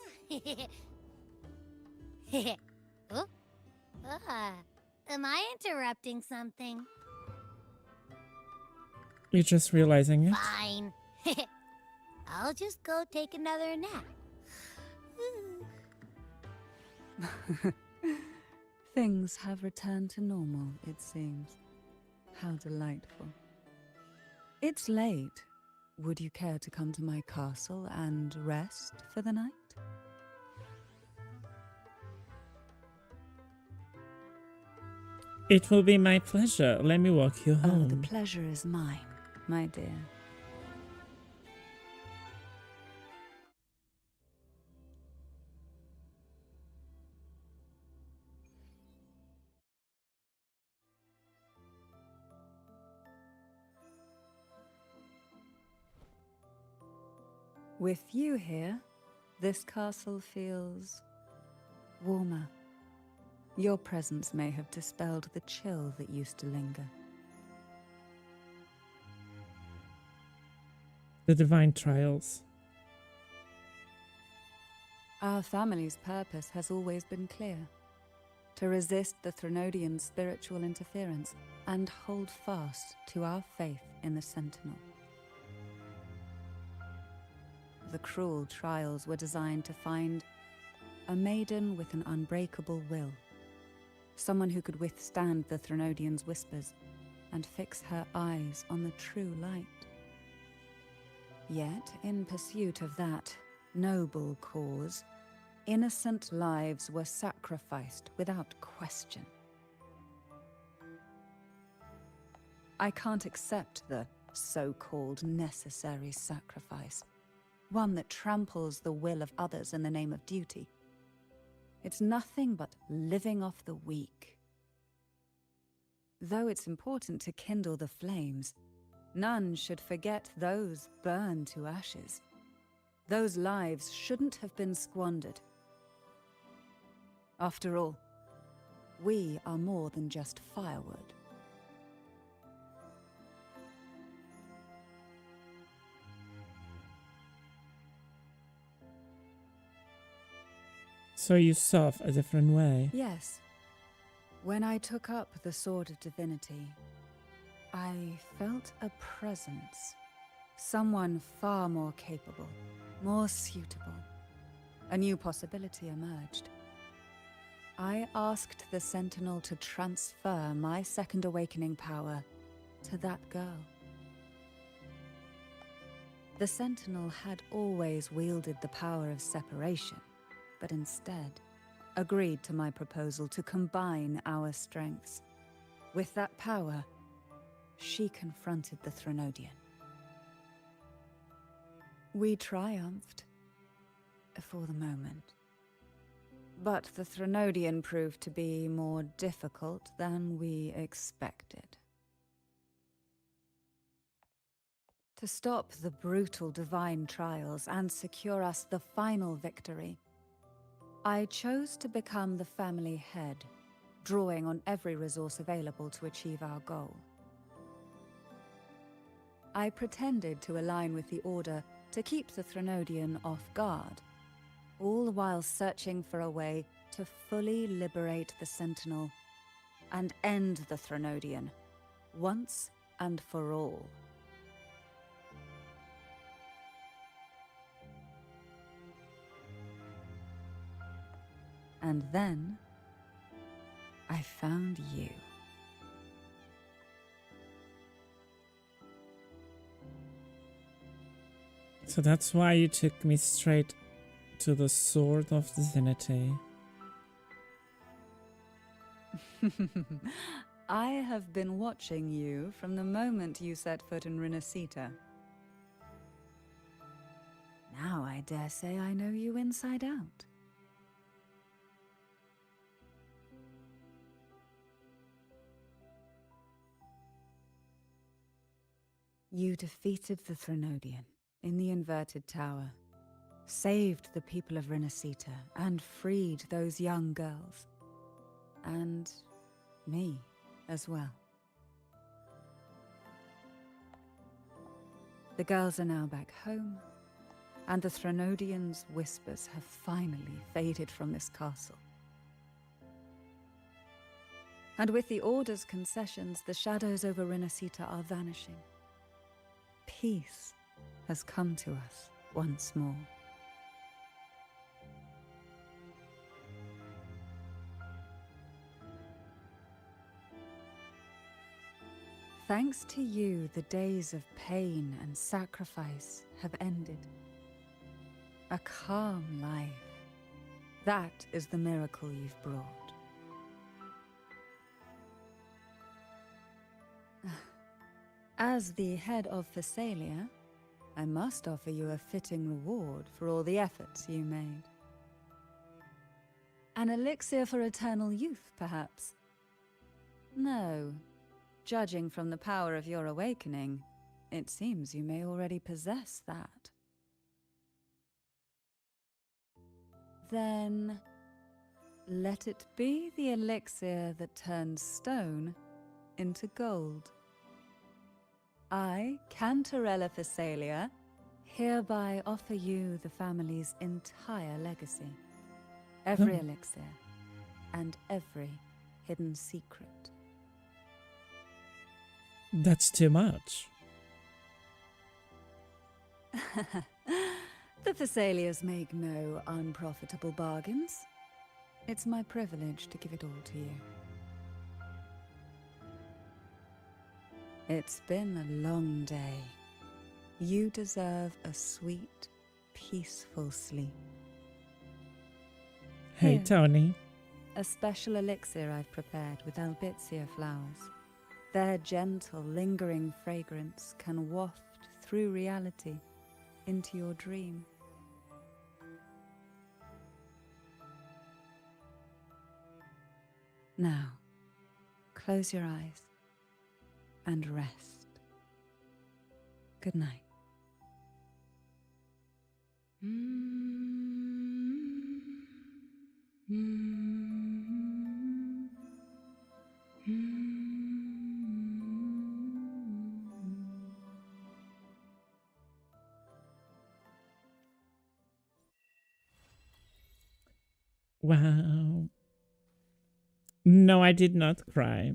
Am I interrupting something? You're just realizing it? Fine. I'll just go take another nap. Things have returned to normal, it seems. How delightful. It's late. Would you care to come to my castle and rest for the night? It will be my pleasure. Let me walk you home. Oh, the pleasure is mine, my dear. With you here, this castle feels warmer. Your presence may have dispelled the chill that used to linger. The divine trials. Our family's purpose has always been clear: to resist the Threnodian spiritual interference and hold fast to our faith in the Sentinel. The cruel trials were designed to find a maiden with an unbreakable will, someone who could withstand the Threnodian's whispers and fix her eyes on the true light. Yet, in pursuit of that noble cause, innocent lives were sacrificed without question. I can't accept the so-called necessary sacrifice, one that tramples the will of others in the name of duty. It's nothing but living off the weak. Though it's important to kindle the flames, none should forget those burned to ashes. Those lives shouldn't have been squandered. After all, we are more than just firewood. So you saw a different way? Yes. When I took up the Sword of Divinity, I felt a presence. Someone far more capable, more suitable. A new possibility emerged. I asked the Sentinel to transfer my second awakening power to that girl. The Sentinel had always wielded the power of separation, but instead agreed to my proposal to combine our strengths. With that power, she confronted the Threnodian. We triumphed, for the moment. But the Threnodian proved to be more difficult than we expected. To stop the brutal divine trials and secure us the final victory, I chose to become the family head, drawing on every resource available to achieve our goal. I pretended to align with the Order to keep the Threnodian off guard, all while searching for a way to fully liberate the Sentinel and end the Threnodian, once and for all. And then, I found you. So that's why you took me straight to the Sword of Divinity. I have been watching you from the moment you set foot in Rinascita. Now I dare say I know you inside out. You defeated the Threnodian in the Inverted Tower, saved the people of Renacita, and freed those young girls. And me as well. The girls are now back home, and the Threnodian's whispers have finally faded from this castle. And with the Order's concessions, the shadows over Renacita are vanishing. Peace has come to us once more. Thanks to you, the days of pain and sacrifice have ended. A calm life. That is the miracle you've brought. As the head of Phasalia, I must offer you a fitting reward for all the efforts you made. An elixir for eternal youth, perhaps? No. Judging from the power of your awakening, it seems you may already possess that. Then, let it be the elixir that turns stone into gold. I, Cantarella Phasalia, hereby offer you the family's entire legacy. Every elixir, and every hidden secret. That's too much. The Phasalias make no unprofitable bargains. It's my privilege to give it all to you. It's been a long day. You deserve a sweet, peaceful sleep. Hey, Here, Tony. a special elixir I've prepared with albizia flowers. Their gentle, lingering fragrance can waft through reality into your dream. Now, close your eyes and rest. Good night. Wow. No, I did not cry.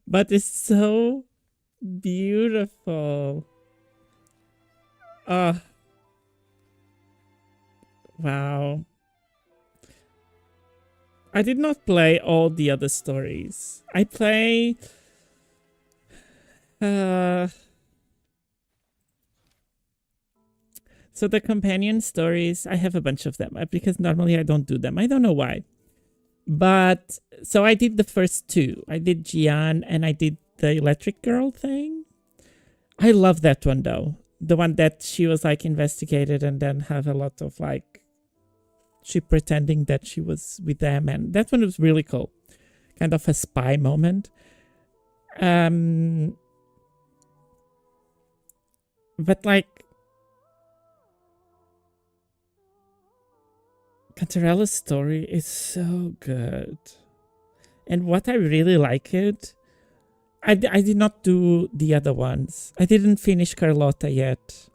But it's so beautiful. Wow. I did not play all the other stories. I play so the companion stories, I have a bunch of them because normally I don't do them. I don't know why. But so I did the first two. I did Gian and I did the electric girl thing. I love that one though. The one that she was like investigated and then have a lot of like she pretending that she was with them, and that one was really cool. Kind of a spy moment. But like Cantarella's story is so good. And what I really like it, I did not do the other ones. I didn't finish Carlotta yet.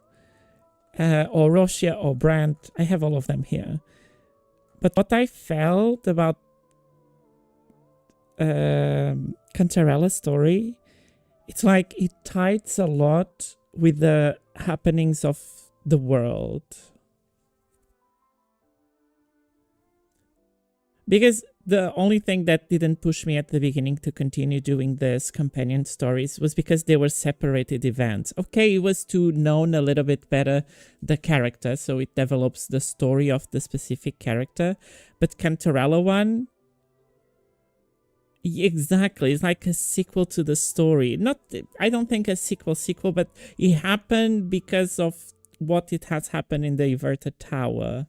Or Rosia or Brandt. I have all of them here. But what I felt about Cantarella's story, it's like it ties a lot with the happenings of the world. Because the only thing that didn't push me at the beginning to continue doing this companion stories was because they were separated events. Okay, it was to know a little bit better the character, so it develops the story of the specific character. But Cantarella one, exactly, it's like a sequel to the story. Not, I don't think a sequel, but it happened because of what it has happened in the Inverted Tower.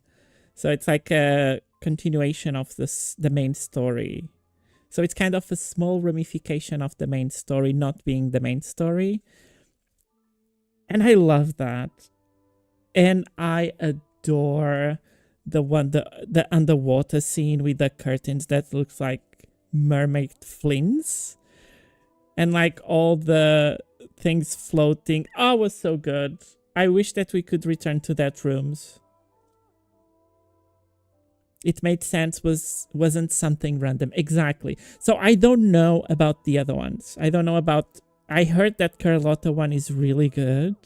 So it's like a continuation of the main story. So it's kind of a small ramification of the main story not being the main story. And I love that. And I adore the underwater scene with the curtains that looks like mermaid fins. And like all the things floating. Oh, it was so good. I wish that we could return to that rooms. It made sense, wasn't something random. Exactly. So I don't know about the other ones. I don't know about... I heard that Carlotta one is really good.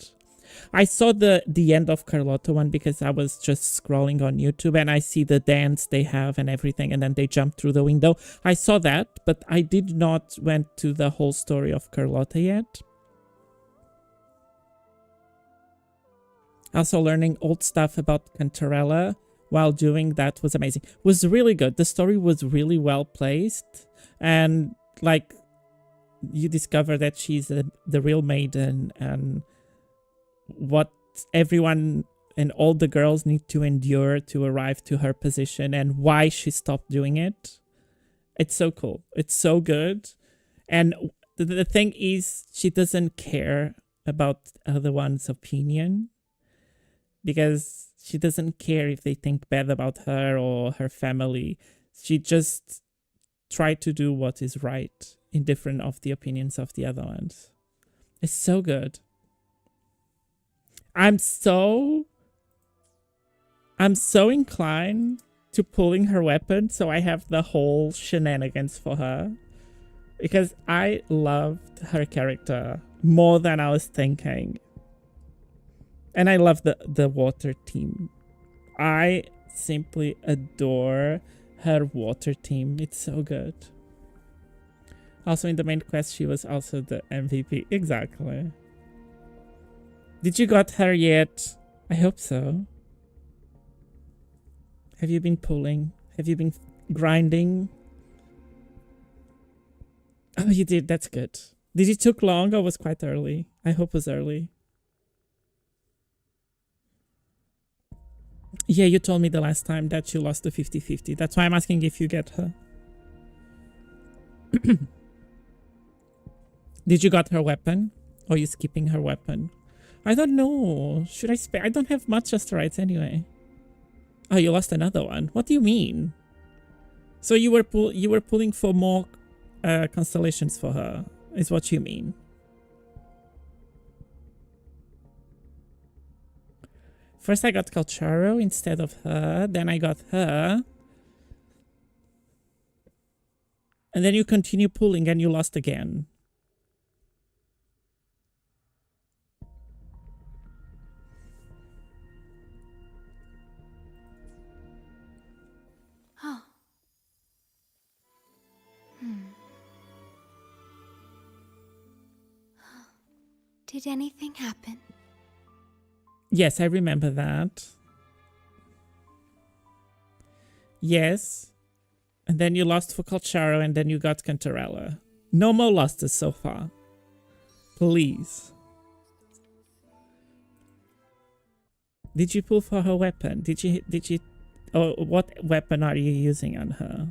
I saw the end of Carlotta one because I was just scrolling on YouTube and I see the dance they have and everything, and then they jump through the window. I saw that, but I did not went to the whole story of Carlotta yet. Also learning old stuff about Cantarella while doing that was amazing. Was really good. The story was really well placed, and like you discover that she's the real maiden and what everyone and all the girls need to endure to arrive to her position and why she stopped doing it. It's so cool. It's so good. And the thing is, she doesn't care about other one's opinion, because she doesn't care if they think bad about her or her family. She just tried to do what is right, indifferent of the opinions of the other ones. It's so good. I'm so inclined to pulling her weapon so I have the whole shenanigans for her, because I loved her character more than I was thinking. And I love the water team. I simply adore her water team. It's so good. Also in the main quest, she was also the MVP. Exactly. Did you got her yet? I hope so. Have you been pulling? Have you been grinding? Oh, you did. That's good. Did it took long or was quite early? I hope it was early. Yeah, you told me the last time that you lost the 50-50. That's why I'm asking if you get her. Did you got her weapon? Or are you skipping her weapon? I don't know. Should I spare? I don't have much asteroids anyway. Oh, you lost another one. What do you mean? So you were pulling for more constellations for her, is what you mean. First I got Calcharo instead of her, then I got her. And then you continue pulling and you lost again. Oh. Did anything happen? Yes, I remember that. Yes. And then you lost for Calcharo and then you got Cantarella. No more losses so far. Please. Did you pull for her weapon? Did you oh, what weapon are you using on her?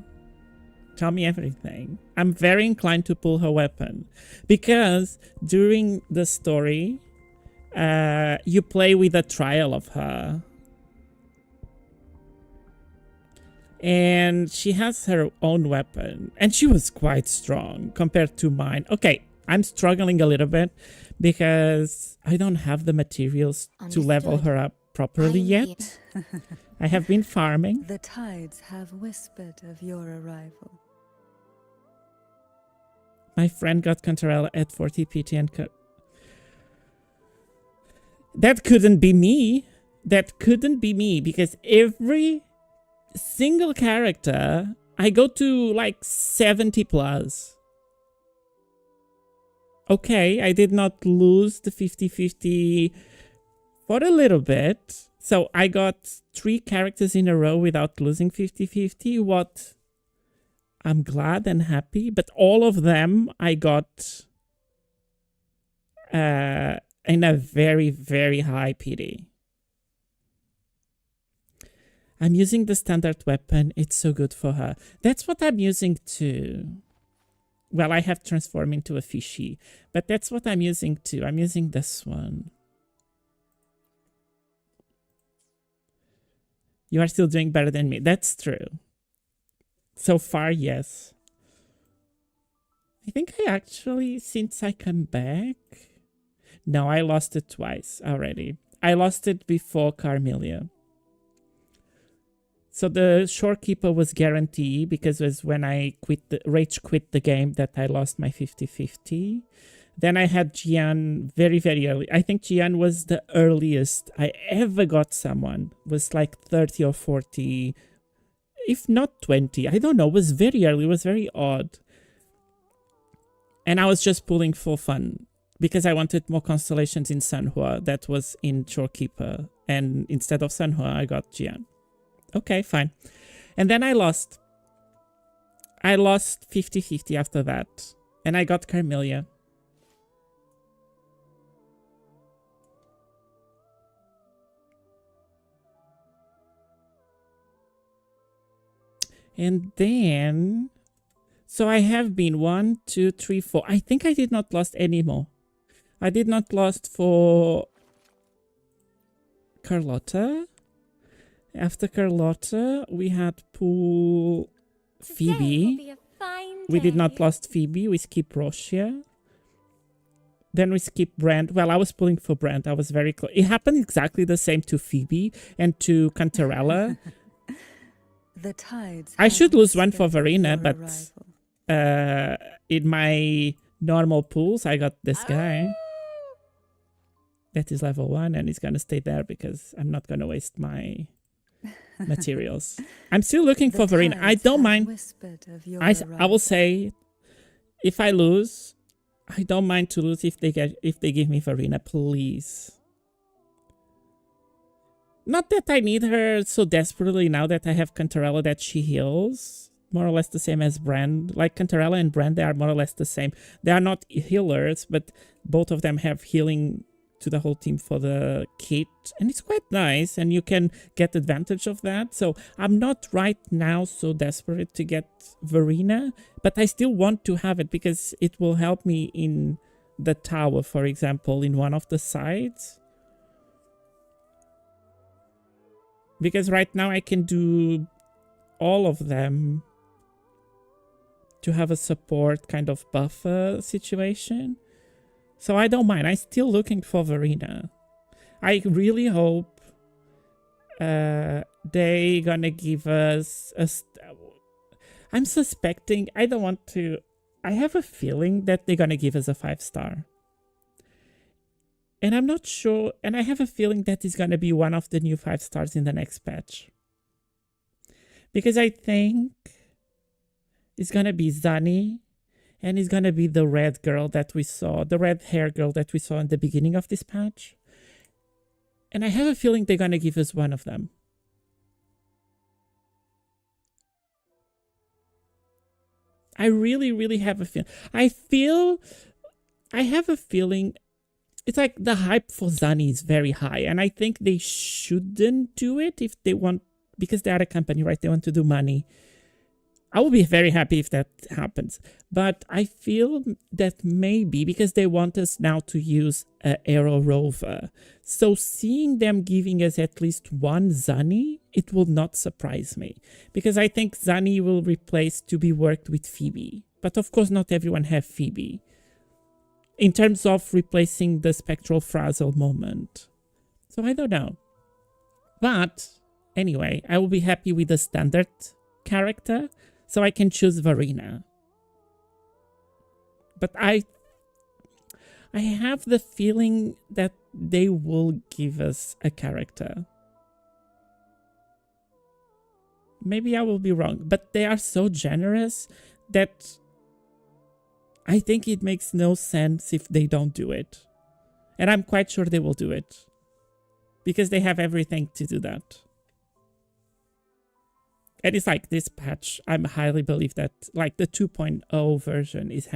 Tell me everything. I'm very inclined to pull her weapon because during the story you play with a trial of her. And she has her own weapon. And she was quite strong compared to mine. Okay, I'm struggling a little bit because I don't have the materials to level her up properly yet. I have been farming. The tides have whispered of your arrival. My friend got Cantarella at 40 PT and that couldn't be me. That couldn't be me because every single character I go to like 70 plus. Okay, I did not lose the 50-50 for a little bit. So I got 3 characters in a row without losing 50-50. What? I'm glad and happy, but all of them I got in a very, very high PD. I'm using the standard weapon. It's so good for her. That's what I'm using too. Well, I have transformed into a fishy, but that's what I'm using too. I'm using this one. You are still doing better than me. That's true. So far, yes. I think I actually, since I come back... No, I lost it twice already. I lost it before Carmelia. So the Shorekeeper was guaranteed because it was when I rage quit the game that I lost my 50-50. Then I had Gian very, very early. I think Gian was the earliest I ever got someone. Was like 30 or 40, if not 20. I don't know. It was very early. It was very odd. And I was just pulling for fun because I wanted more constellations in Sanhua. That was in Shorekeeper. And instead of Sanhua, I got Gian. Okay, fine. And then I lost. I lost 50-50 after that. And I got Carmelia. And then... So I have been 1, 2, 3, 4. I think I did not lost any more. I did not lost for... Carlotta. After Carlotta, we had Pool Phoebe. We did not lost Phoebe. We skipped Rosia. Then we skipped Brand. Well, I was pulling for Brand. I was very close. It happened exactly the same to Phoebe and to Cantarella. The tides. I should lose one for Verena, but in my normal pools, I got this guy. That is level 1 and he's going to stay there because I'm not going to waste my... materials. I'm still looking for Verena. I don't mind. I will say, if I lose, I don't mind to lose if they give me Verena, please. Not that I need her so desperately now that I have Cantarella that she heals. More or less the same as Brand. Like Cantarella and Brand, they are more or less the same. They are not healers, but both of them have healing to the whole team for the kit, and it's quite nice and you can get advantage of that. So I'm not right now so desperate to get Verena, but I still want to have it because it will help me in the tower, for example, in one of the sides. Because right now I can do all of them to have a support kind of buffer situation. So I don't mind. I'm still looking for Verena. I really hope they gonna give us a... I'm suspecting... I don't want to... I have a feeling that they're gonna give us a 5-star. And I'm not sure... And I have a feeling that is gonna be one of the new 5-stars in the next patch. Because I think it's gonna be Zani. And it's gonna be the red girl that we saw, the red hair girl that we saw in the beginning of this patch. And I have a feeling they're gonna give us one of them. I really, really have a feeling. I have a feeling, it's like the hype for Zani is very high. And I think they shouldn't do it if they want, because they are a company, right? They want to do money. I will be very happy if that happens. But I feel that maybe because they want us now to use Aero Rover. So seeing them giving us at least one Zani, it will not surprise me. Because I think Zani will replace to be worked with Phoebe. But of course not everyone have Phoebe. In terms of replacing the Spectral Frazzle moment. So I don't know. But anyway, I will be happy with the standard character. So I can choose Verena. But I have the feeling that they will give us a character. Maybe I will be wrong, but they are so generous that I think it makes no sense if they don't do it. And I'm quite sure they will do it. Because they have everything to do that. And it's like this patch, I highly believe that like the 2.0 version is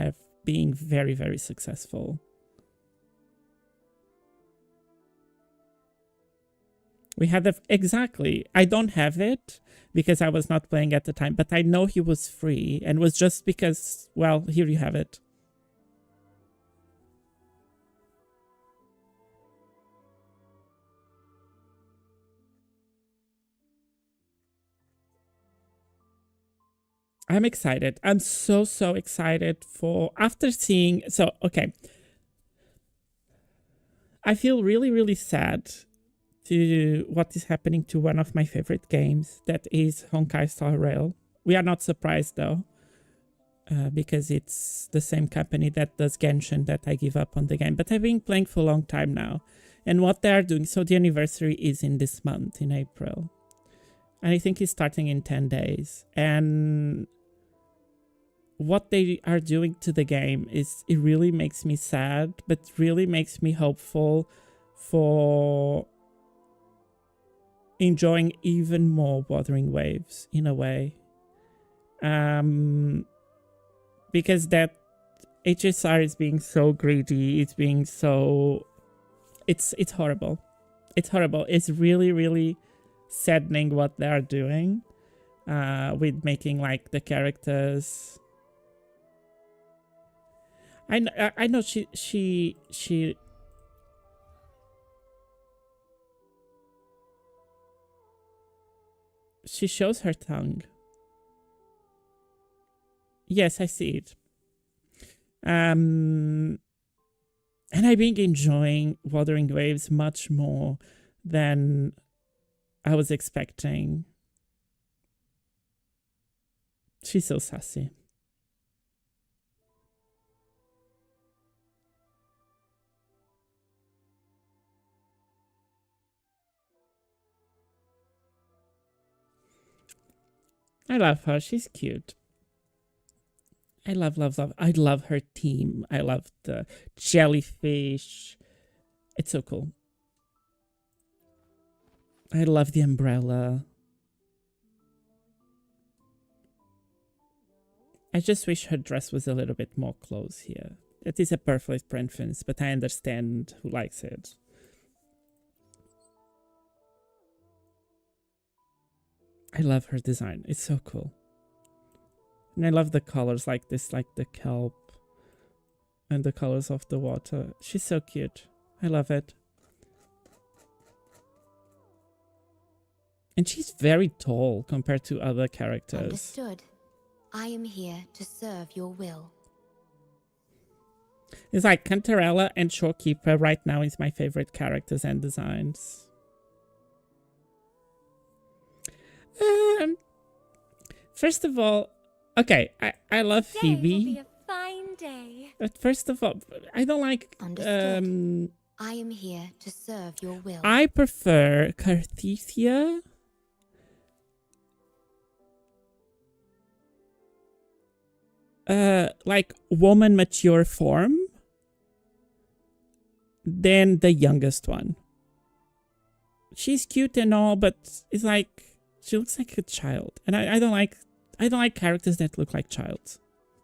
being very, very successful. We had exactly. I don't have it because I was not playing at the time, but I know he was free and was just because, well, here you have it. I'm excited. I'm so excited for after seeing. So, okay. I feel really sad to what is happening to one of my favorite games, that is Honkai Star Rail. We are not surprised though, because it's the same company that does Genshin that I give up on the game. But I've been playing for a long time now. And what they are doing, so the anniversary is in this month, in April. And I think it's starting in 10 days. And what they are doing to the game is, it really makes me sad, but really makes me hopeful for enjoying even more Wuthering Waves in a way. Because that HSR is being so greedy, it's being so... It's horrible. It's horrible. It's really saddening what they are doing with making like the characters... I know she shows her tongue. Yes, I see it. And I've been enjoying Wuthering Waves much more than I was expecting. She's so sassy. I love her. She's cute. I love. I love her team. I love the jellyfish. It's so cool. I love the umbrella. I just wish her dress was a little bit more close here. It is a perfect preference, but I understand who likes it. I love her design. It's so cool. And I love the colors like this, like the kelp and the colors of the water. She's so cute. I love it. And she's very tall compared to other characters. Understood. I am here to serve your will. It's like Cantarella and Shorekeeper right now is my favorite characters and designs. First of all, okay, I love Phoebe. Today will be a fine day. But first of all, I don't like... Understood. I am here to serve your will. I prefer Carthysia. Like woman mature form than the youngest one. She's cute and all, but it's like she looks like a child, and I don't like characters that look like childs,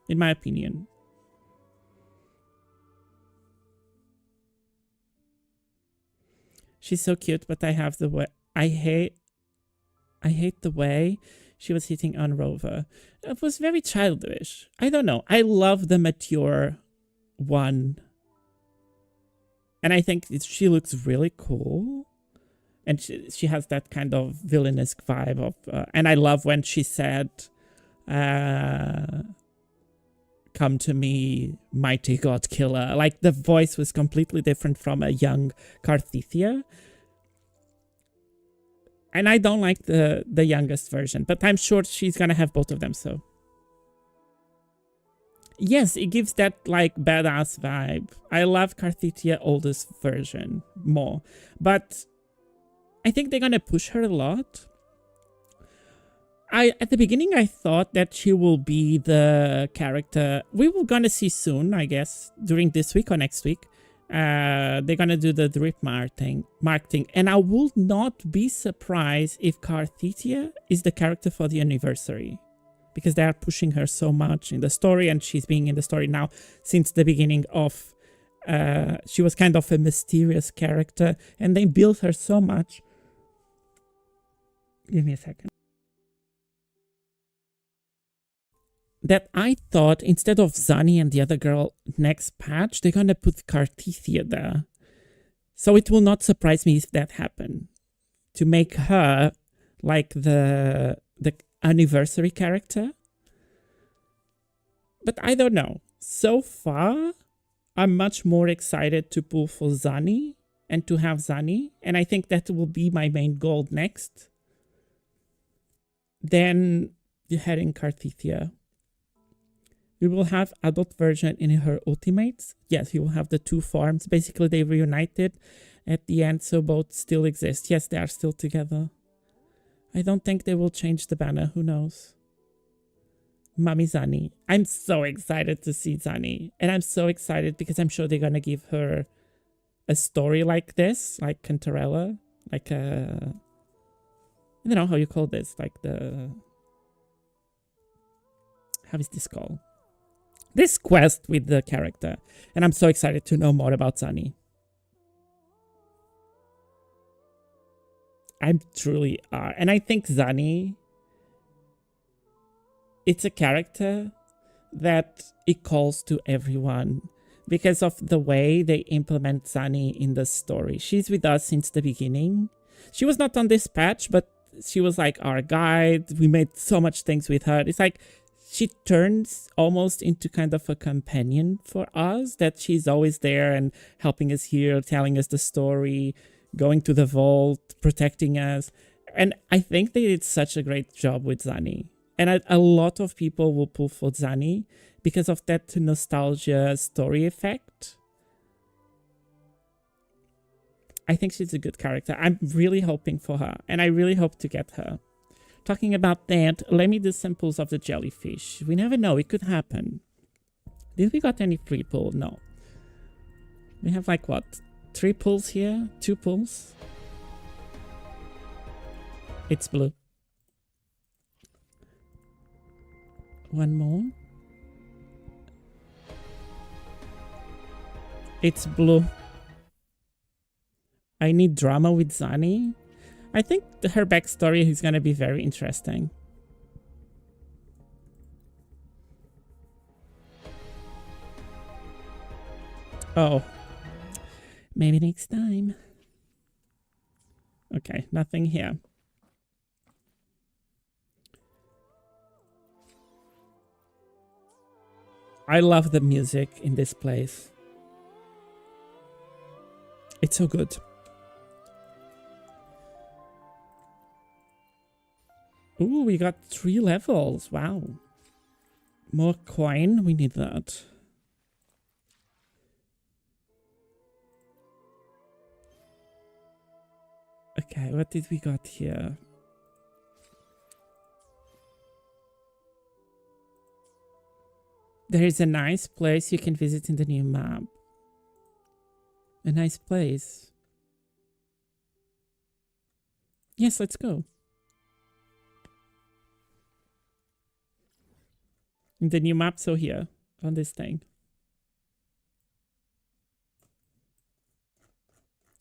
in my opinion. She's so cute, but I have the way I hate the way she was hitting on Rova. It was very childish. I don't know. I love the mature one. And I think she looks really cool. And she has that kind of villainous vibe of... and I love when she said, come to me, mighty god killer. Like, the voice was completely different from a young Carthysia. And I don't like the youngest version, but I'm sure she's gonna have both of them, so... Yes, it gives that, like, badass vibe. I love Carthysia oldest version more. But I think they're gonna push her a lot. At the beginning, I thought that she will be the character... We were gonna see soon, I guess, during this week or next week. They're gonna do the drip marketing, and I will not be surprised if Carthysia is the character for the anniversary, because they are pushing her so much in the story, and she's being in the story now since the beginning of... she was kind of a mysterious character, and they built her so much Give me a second. That I thought instead of Zani and the other girl next patch, they're gonna put Cartithia there. So it will not surprise me if that happened. To make her like the anniversary character. But I don't know. So far, I'm much more excited to pull for Zani and to have Zani. And I think that will be my main goal next. Then heading Cartithia. We will have adult version in her ultimates. Yes, we will have the two forms. Basically, they reunited at the end, so both still exist. Yes, they are still together. I don't think they will change the banner. Who knows? Mami Zani. I'm so excited to see Zani. And I'm so excited because I'm sure they're going to give her a story like this, like Cantarella. Like a... I don't know how you call this. Like the... How is this called? This quest with the character. And I'm so excited to know more about Zani. I truly are. And I think Zani, it's a character that it calls to everyone because of the way they implement Zani in the story. She's with us since the beginning. She was not on this patch, but she was like our guide. We made so much things with her. It's like she turns almost into kind of a companion for us, that she's always there and helping us here, telling us the story, going to the vault, protecting us. And I think they did such a great job with Zani. And a lot of people will pull for Zani because of that nostalgia story effect. I think she's a good character. I'm really hoping for her, and I really hope to get her. Talking about that, let me do samples of the jellyfish. We never know, it could happen. Did we got any free pull? No. We have like what? 3 pulls here? 2 pulls? It's blue. 1 more. It's blue. I need drama with Zani. I think her backstory is going to be very interesting. Oh. Maybe next time. Okay, nothing here. I love the music in this place. It's so good. Ooh, we got 3 levels. Wow. More coin. We need that. Okay, what did we got here? There is a nice place you can visit in the new map. A nice place. Yes, let's go. In the new map, so here, on this thing.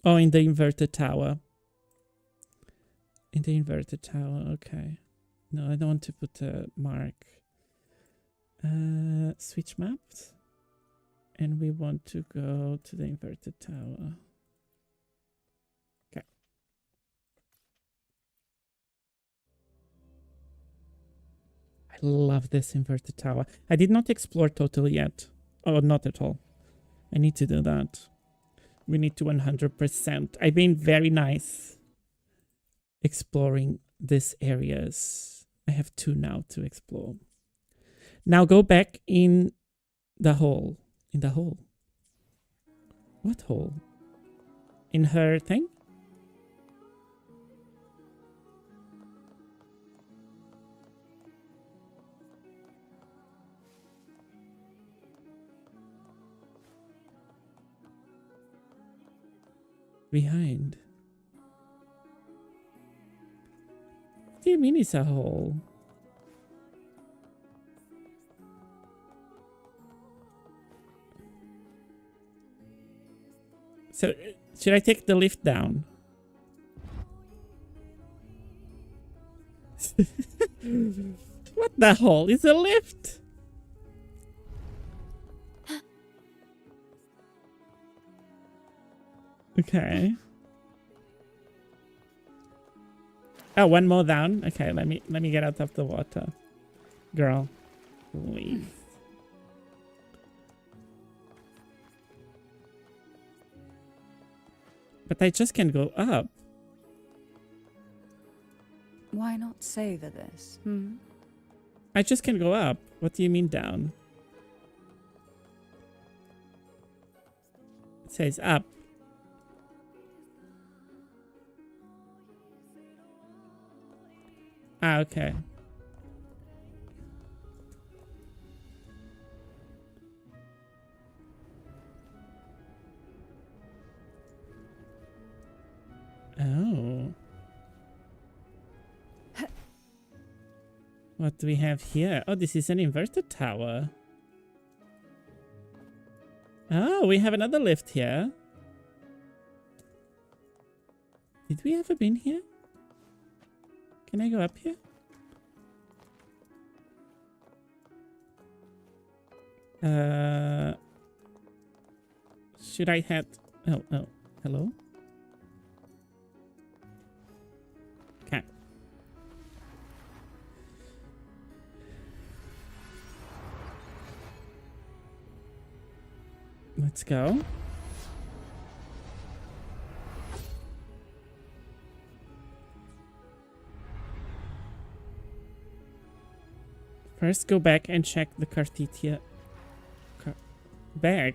Oh, in the inverted tower. In the inverted tower, okay. No, I don't want to put a mark. Switch maps. And we want to go to the inverted tower. Okay. I love this inverted tower. I did not explore totally yet. Oh, not at all. I need to do that. We need to 100%. I've been very nice exploring these areas. I have 2 now to explore. Now go back in the hole. In the hole. What hole? In her thing? Behind. What do you mean it's a hole? So, should I take the lift down? What the hell is a lift? Okay. Oh, one more down. Okay, let me get out of the water. Girl, please. But I just can't go up. Why not savor this? I just can't go up. What do you mean down? It says up. Ah, okay. Oh. What do we have here? Oh, this is an inverted tower. Oh, we have another lift here. Did we ever been here? Can I go up here? Should I head? Oh, hello? Okay. Let's go. First, go back and check the Cartitia. Back.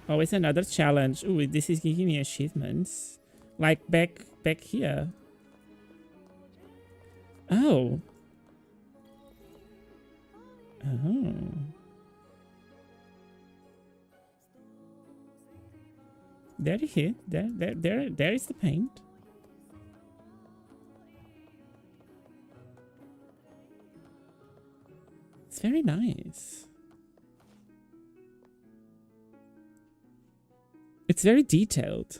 Always another challenge. Ooh, this is giving me achievements. Like back here. Oh. Oh. There it is. There is the paint. It's very nice. It's very detailed.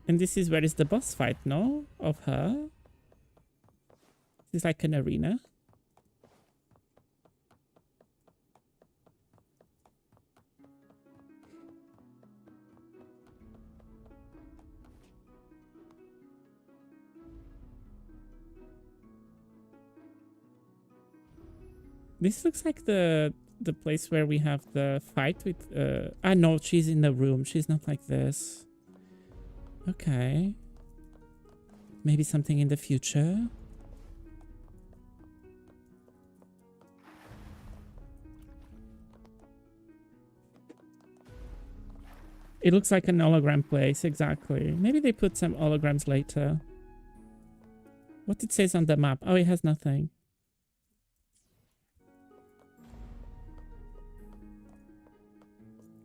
And this is where is the boss fight, no? Of her. This is like an arena. This looks like the place where we have the fight with no, she's in the room. She's not like this. Okay. Maybe something in the future. It looks like an hologram place, exactly. Maybe they put some holograms later. What it says on the map? Oh, it has nothing.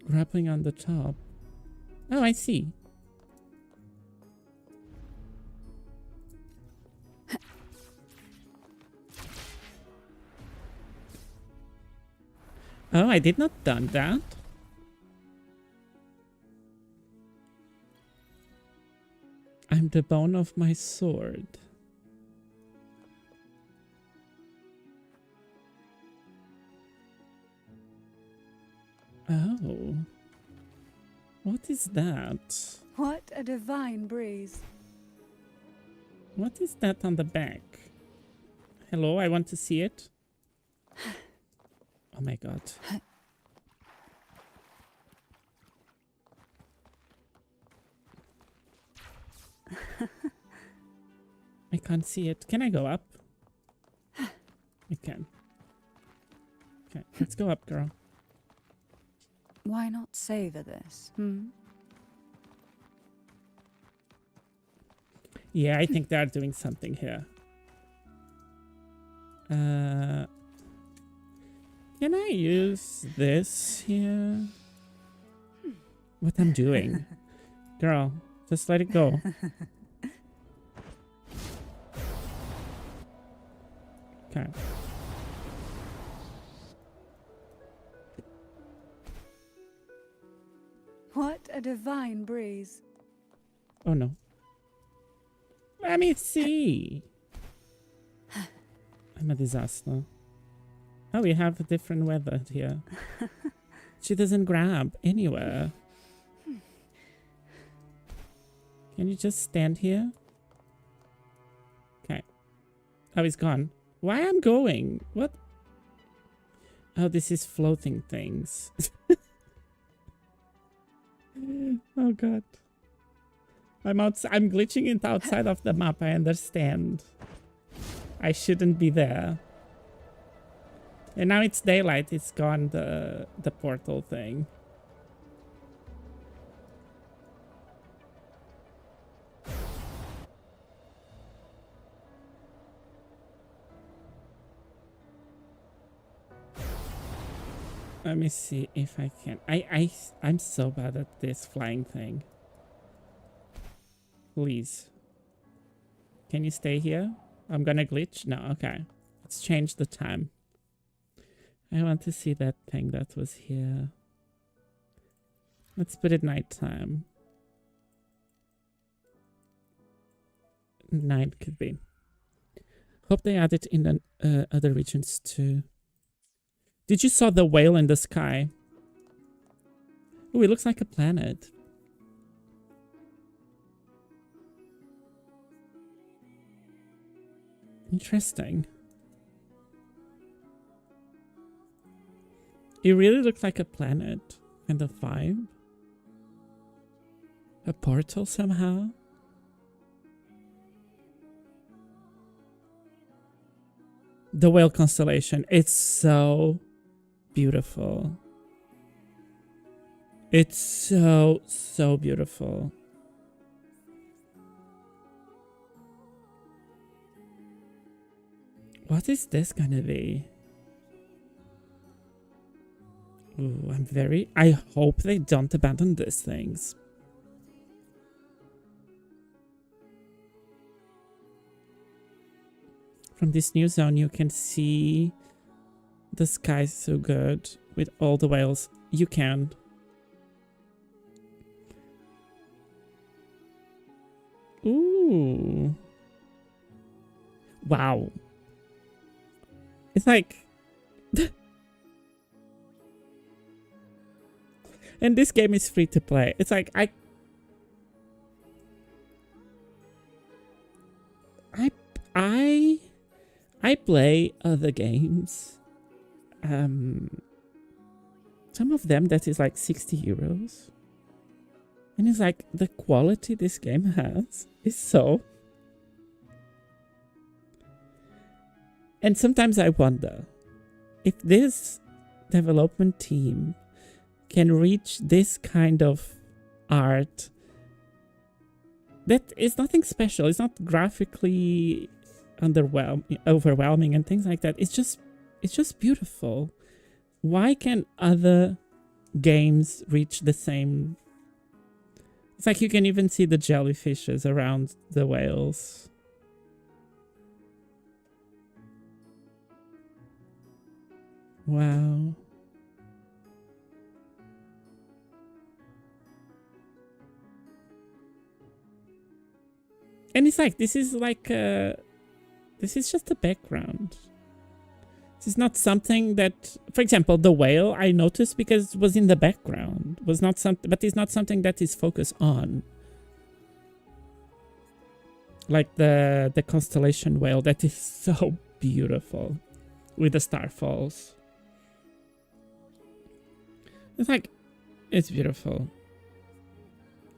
Grappling on the top. Oh, I see. Oh, I did not done that. I'm the bone of my sword. Oh. What is that? What a divine breeze. What is that on the back? Hello, I want to see it. Oh my god. I can't see it. Can I go up? I can. Okay, let's go up, girl. Why not savor this? Yeah, I think they're doing something here. Can I use this here? What I'm doing? Girl, just let it go. Okay. What a divine breeze. Oh no. Let me see. I'm a disaster. Oh, we have a different weather here. She doesn't grab anywhere. Can you just stand here? Okay. Oh, he's gone. Why I'm going? What? Oh, this is floating things. Oh god. I'm glitching it outside of the map, I understand. I shouldn't be there. And now it's daylight, it's gone, the portal thing. Let me see if I can. I'm so bad at this flying thing. Please. Can you stay here? I'm gonna glitch? No, okay. Let's change the time. I want to see that thing that was here. Let's put it nighttime. Night could be. Hope they add it in the other regions too. Did you saw the whale in the sky? Oh, it looks like a planet. Interesting. It really looks like a planet and a vibe. A portal somehow. The whale constellation. It's so beautiful. It's so beautiful. What is this gonna be? Ooh, I hope they don't abandon these things. From this new zone, you can see the sky so good with all the whales. You can. Ooh. Wow. It's like... And this game is free to play. It's like I play other games. Some of them that is like 60 euros. And it's like the quality this game has is so. And sometimes I wonder if this development team can reach this kind of art that is nothing special. It's not graphically overwhelming and things like that. It's just beautiful. Why can't other games reach the same? It's like you can even see the jellyfishes around the whales. Wow. And it's like, this is just a background. This is not something that, for example, the whale I noticed because it was in the background. Was not something, but it's not something that is focused on. Like the constellation whale that is so beautiful with the starfalls. It's like, it's beautiful.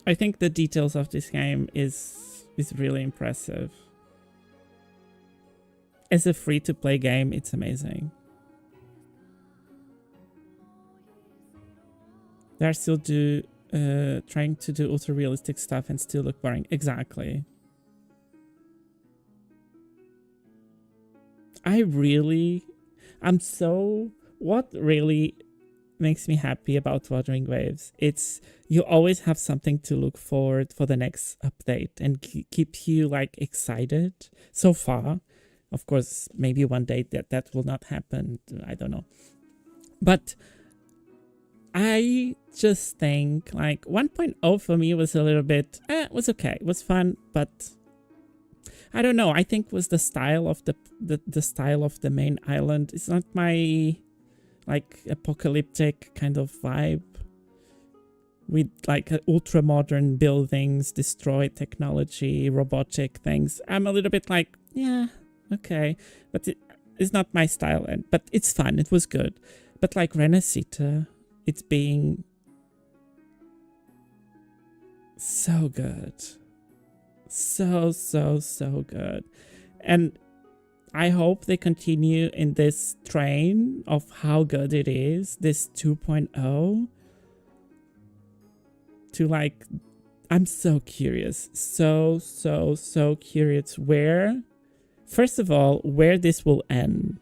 I think the details of this game is really impressive. As a free-to-play game, it's amazing. They're still trying to do ultra-realistic stuff and still look boring. Exactly. What really makes me happy about Wuthering Waves, it's you always have something to look forward for the next update and keep you like excited. So far, of course, maybe one day that will not happen. I don't know, but I just think like 1.0 for me was a little bit, it was okay, it was fun, but I don't know. I think was the style of the style of the main island. It's not my like apocalyptic kind of vibe with like ultra modern buildings, destroyed technology, robotic things. I'm a little bit like, yeah, okay, but it's not my style. But it's fun. It was good. But like Renacita, it's being so good. So good. And I hope they continue in this train of how good it is, this 2.0. To like, I'm so curious. So curious where, first of all, where this will end.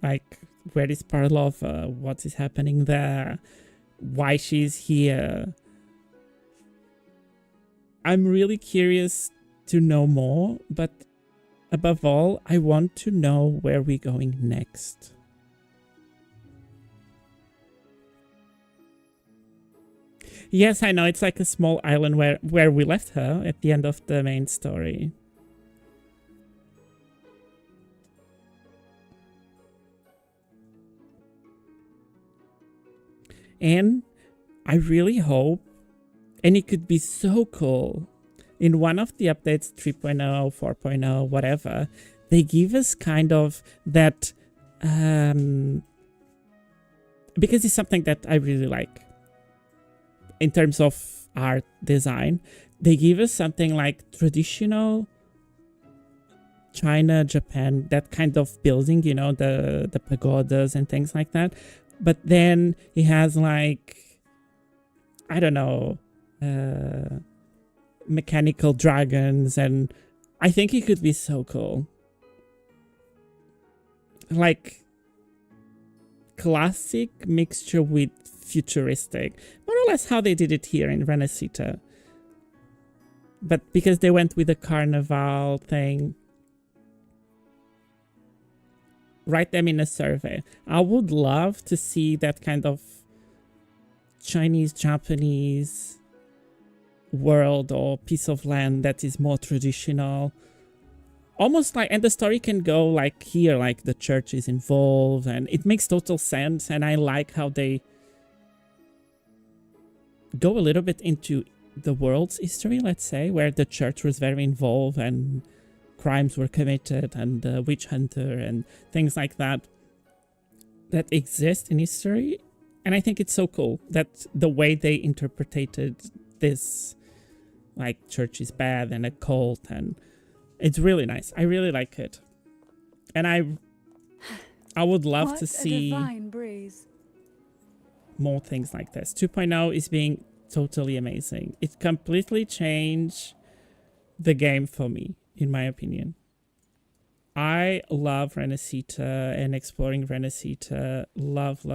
Like, where is Parlova? What is happening there? Why she's here? I'm really curious to know more, but above all, I want to know where we're going next. Yes, I know, it's like a small island where we left her at the end of the main story. And I really hope, and it could be so cool, in one of the updates, 3.0, 4.0, whatever, they give us kind of that, because it's something that I really like. In terms of art design, they give us something like traditional China, Japan, that kind of building, you know, the pagodas and things like that. But then it has like, I don't know, mechanical dragons, and I think it could be so cool. Like classic mixture with futuristic, more or less how they did it here in Renacita. But because they went with the carnival thing, write them in a survey. I would love to see that kind of Chinese, Japanese world or piece of land that is more traditional. Almost like, and the story can go like here, like the church is involved, and it makes total sense. And I like how they go a little bit into the world's history, let's say, where the church was very involved and crimes were committed and the witch hunter and things like that exist in history. And I think it's so cool that the way they interpreted this, like church is bad and a cult, and it's really nice. I really like it. And I would love to see more things like this. 2.0 is being totally amazing. It completely changed the game for me, in my opinion. I love Renacita and exploring Renacita. Love.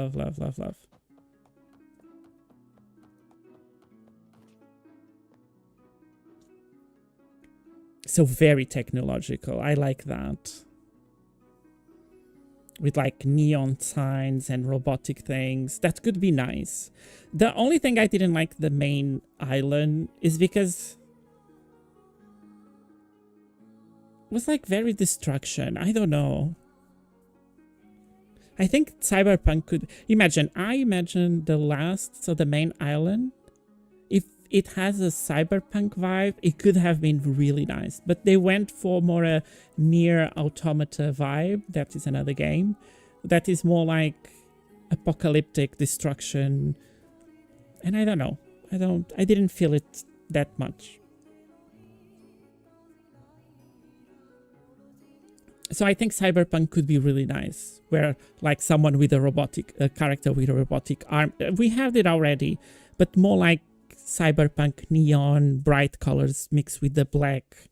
So very technological. I like that. With like neon signs and robotic things. That could be nice. The only thing I didn't like the main island is because it was like very destruction. I don't know. I think Cyberpunk could... I imagine the main island, if it has a cyberpunk vibe, it could have been really nice. But they went for more a near automata vibe. That is another game. That is more like apocalyptic destruction. And I don't know. I didn't feel it that much. So I think Cyberpunk could be really nice, where like someone with a character with a robotic arm. We have it already, but more like Cyberpunk neon, bright colors mixed with the black.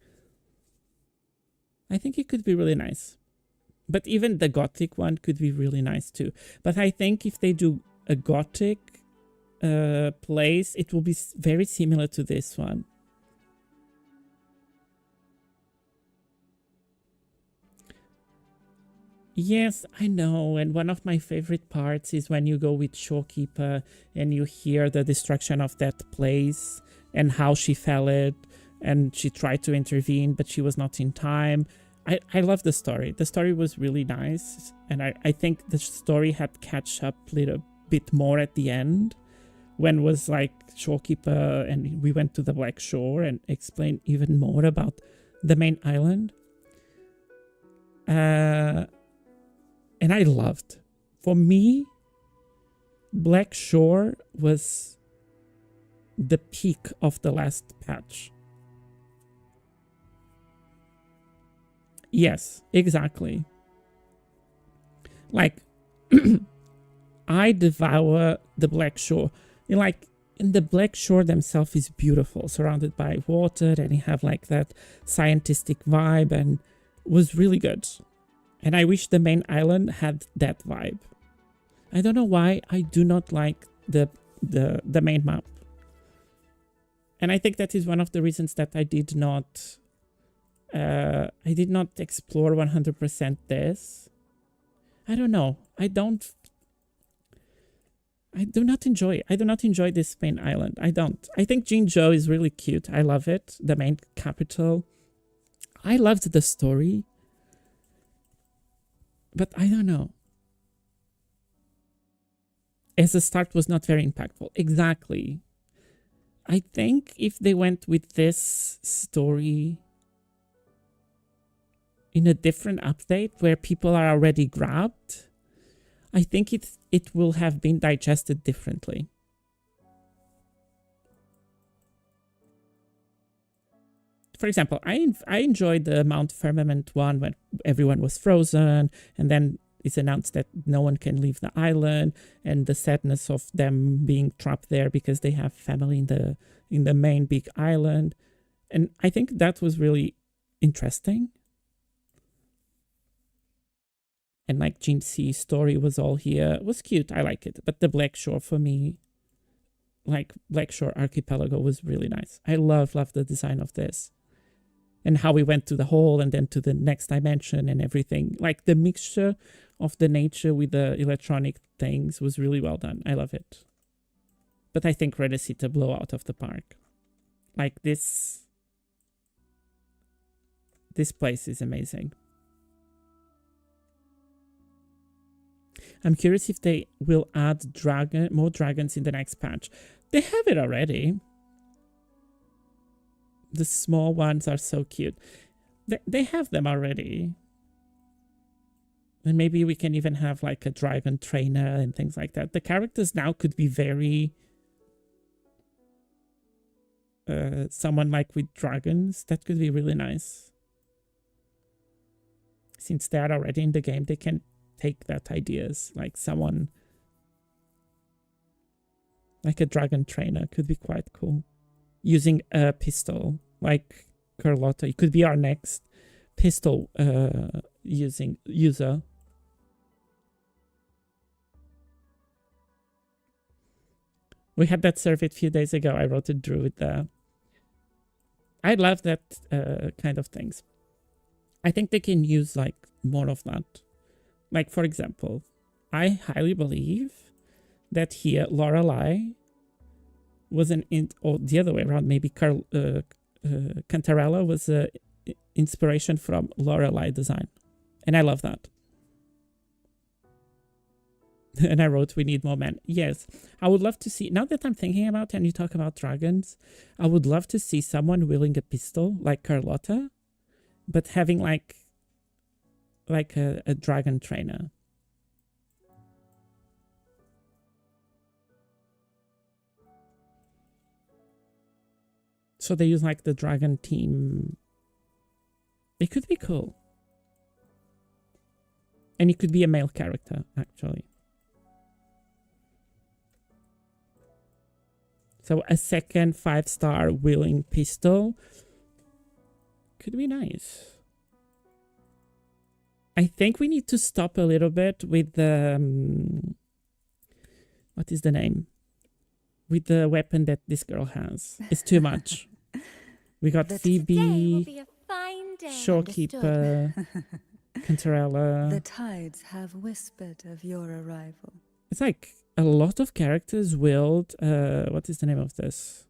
I think it could be really nice. But even the gothic one could be really nice too. But I think if they do a gothic place, it will be very similar to this one. Yes, I know, and one of my favorite parts is when you go with Showkeeper and you hear the destruction of that place and how she fell it. and she tried to intervene, but she was not in time. I love the story. The story was really nice, and I think the story had catch up a little bit more at the end, when was like Shorekeeper and we went to the Black Shore and explained even more about the main island. And I loved. For me, Black Shore was the peak of the last patch. Yes, exactly. Like, I devour the Black Shore. In the Black Shore themselves is beautiful, surrounded by water, and you have like that scientific vibe, and was really good. And I wish the main island had that vibe. I don't know why I do not like the main map. And I think that is one of the reasons that I did not explore 100% this. I don't know. I do not enjoy this main island. I don't. I think Jinzhou is really cute. I love it. The main capital. I loved the story. But I don't know. As a start was not very impactful. Exactly. I think if they went with this story in a different update where people are already grabbed, I think it will have been digested differently. For example, I enjoyed the Mount Firmament one when everyone was frozen, and then it's announced that no one can leave the island, and the sadness of them being trapped there because they have family in the main big island. And I think that was really interesting. And like Jinxi's story was all here. It was cute. I like it. But the Black Shore for me, like Black Shore Archipelago, was really nice. I love the design of this. And how we went to the hole and then to the next dimension and everything. Like the mixture of the nature with the electronic things was really well done. I love it. But I think Redecita blow out of the park. Like this place is amazing. I'm curious if they will add more dragons in the next patch. They have it already. The small ones are so cute. They have them already. And maybe we can even have like a dragon trainer and things like that. The characters now could be very... someone like with dragons. That could be really nice. Since they are already in the game, they can take that ideas. Like someone... like a dragon trainer could be quite cool. Using a pistol, like Carlotta. It could be our next pistol user. We had that survey a few days ago. I wrote a druid there. I love that kind of things. I think they can use like more of that. Like, for example, I highly believe that here Lorelei was or the other way around, maybe Cantarella was an inspiration from Lorelei design. And I love that. And I wrote, we need more men. Yes, I would love to see, now that I'm thinking about and you talk about dragons, I would love to see someone wielding a pistol like Carlotta, but having like a dragon trainer. So they use like the dragon team. It could be cool. And it could be a male character, actually. So a second 5-star wielding pistol could be nice. I think we need to stop a little bit with the... what is the name? With the weapon that this girl has. It's too much. We got Phoebe, Shorekeeper, Cantarella. The tides have whispered of your arrival. It's like a lot of characters wield... what is the name of this?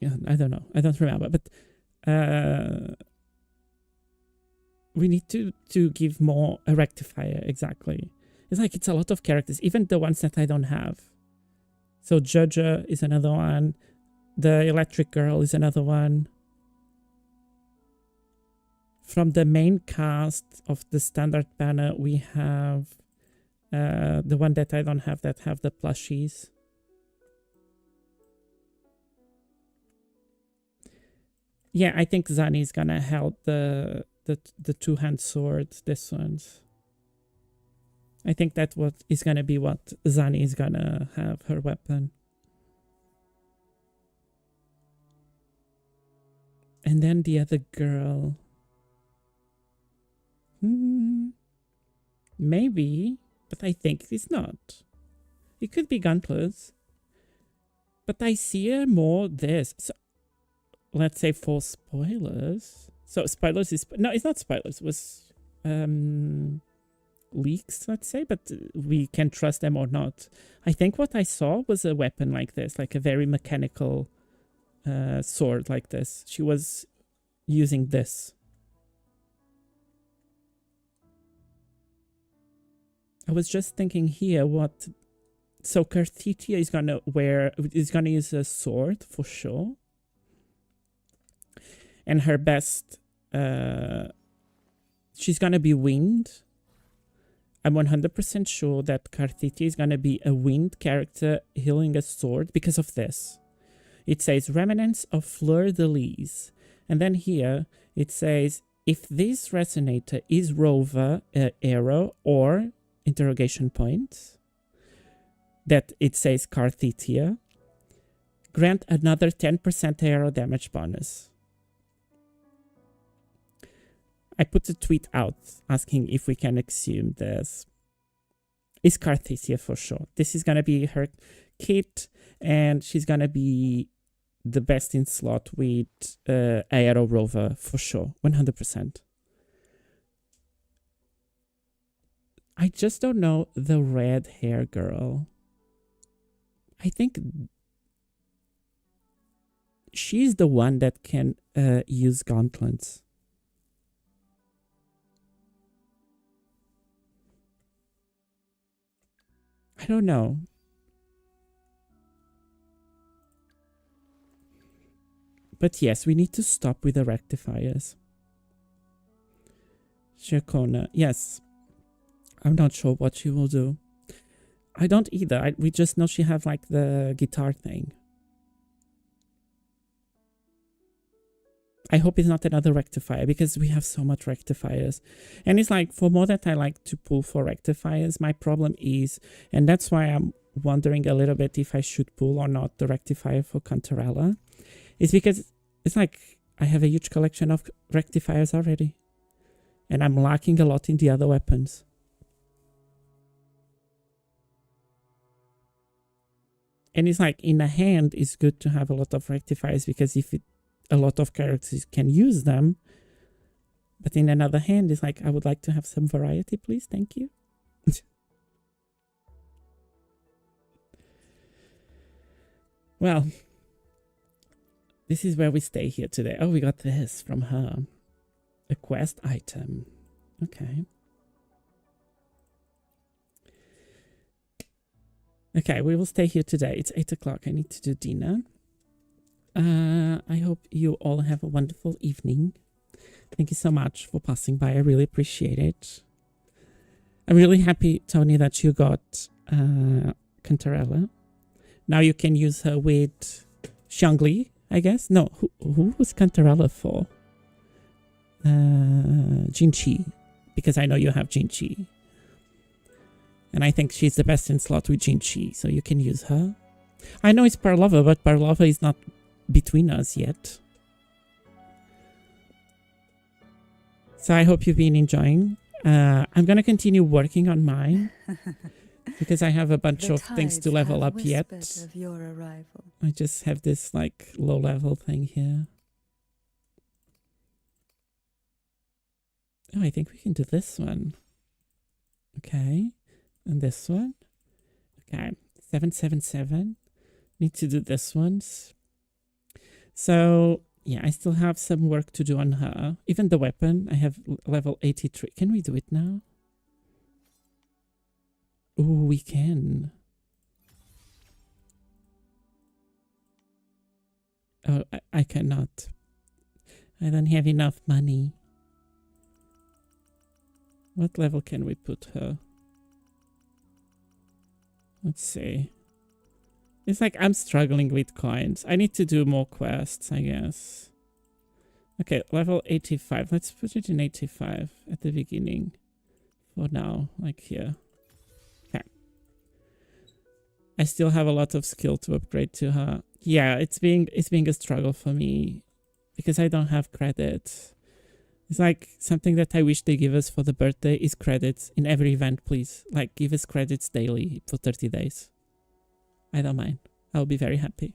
I don't know. I don't remember. But we need to give more a rectifier, exactly. It's like it's a lot of characters, even the ones that I don't have. So Jojo is another one. The electric girl is another one. From the main cast of the standard banner, we have the one that I don't have that have the plushies. Yeah, I think Zani is gonna help the two-hand sword, this one's. I think that what is gonna be what Zani is gonna have her weapon. And then the other girl. Maybe, but I think it's not. It could be Gauntlets. But I see her more this. So, let's say for spoilers. So spoilers is... No, it's not spoilers. It was leaks, let's say. But we can trust them or not. I think what I saw was a weapon like this. Like a very mechanical sword like this. She was using this. I was just thinking here what... So Carthitia is gonna use a sword for sure. And her best... she's gonna be wind. I'm 100% sure that Carthitia is gonna be a wind character healing a sword because of this. It says Remnants of Fleur-de-Lis. And then here it says if this resonator is rover, arrow, or interrogation point, that it says Carthitia, grant another 10% arrow damage bonus. I put a tweet out asking if we can assume this. It's Carthitia for sure. This is going to be her kit, and she's going to be the best in slot with Aero Rover for sure, 100%. I just don't know the red hair girl. I think she's the one that can use gauntlets. I don't know. But yes, we need to stop with the rectifiers. Shakona, yes. I'm not sure what she will do. I don't either. We just know she has like the guitar thing. I hope it's not another rectifier because we have so much rectifiers. And it's like, for more that I like to pull for rectifiers, my problem is, and that's why I'm wondering a little bit if I should pull or not the rectifier for Cantarella, is because it's like I have a huge collection of rectifiers already. And I'm lacking a lot in the other weapons. And it's like, in a hand, it's good to have a lot of rectifiers because if a lot of characters can use them. But in another hand, it's like, I would like to have some variety, please. Thank you. Well, this is where we stay here today. Oh, we got this from her. A quest item. Okay. Okay, we will stay here today. It's 8 o'clock. I need to do dinner. I hope you all have a wonderful evening. Thank you so much for passing by. I really appreciate it. I'm really happy, Tony, that you got Cantarella. Now you can use her with Xiangli, I guess. No, who was Cantarella for? Jinchi, because I know you have Jinchi. And I think she's the best in slot with Jinchi, so you can use her. I know it's Parlova, but Parlova is not between us yet. So I hope you've been enjoying. I'm going to continue working on mine because I have a bunch of things to level up yet. Of your arrival. I just have this like low level thing here. Oh, I think we can do this one. Okay. And this one. Okay. 777. Need to do this ones. So yeah, I still have some work to do on her. Even the weapon, I have level 83. Can we do it now? Oh, we can. Oh, I cannot. I don't have enough money. What level can we put her? Let's see. It's like I'm struggling with coins. I need to do more quests, I guess. Okay, level 85. Let's put it in 85 at the beginning. For now, like here. Okay. I still have a lot of skill to upgrade to her. Yeah, it's being a struggle for me because I don't have credits. It's like something that I wish they give us for the birthday is credits in every event, please. Like, give us credits daily for 30 days. I don't mind. I'll be very happy.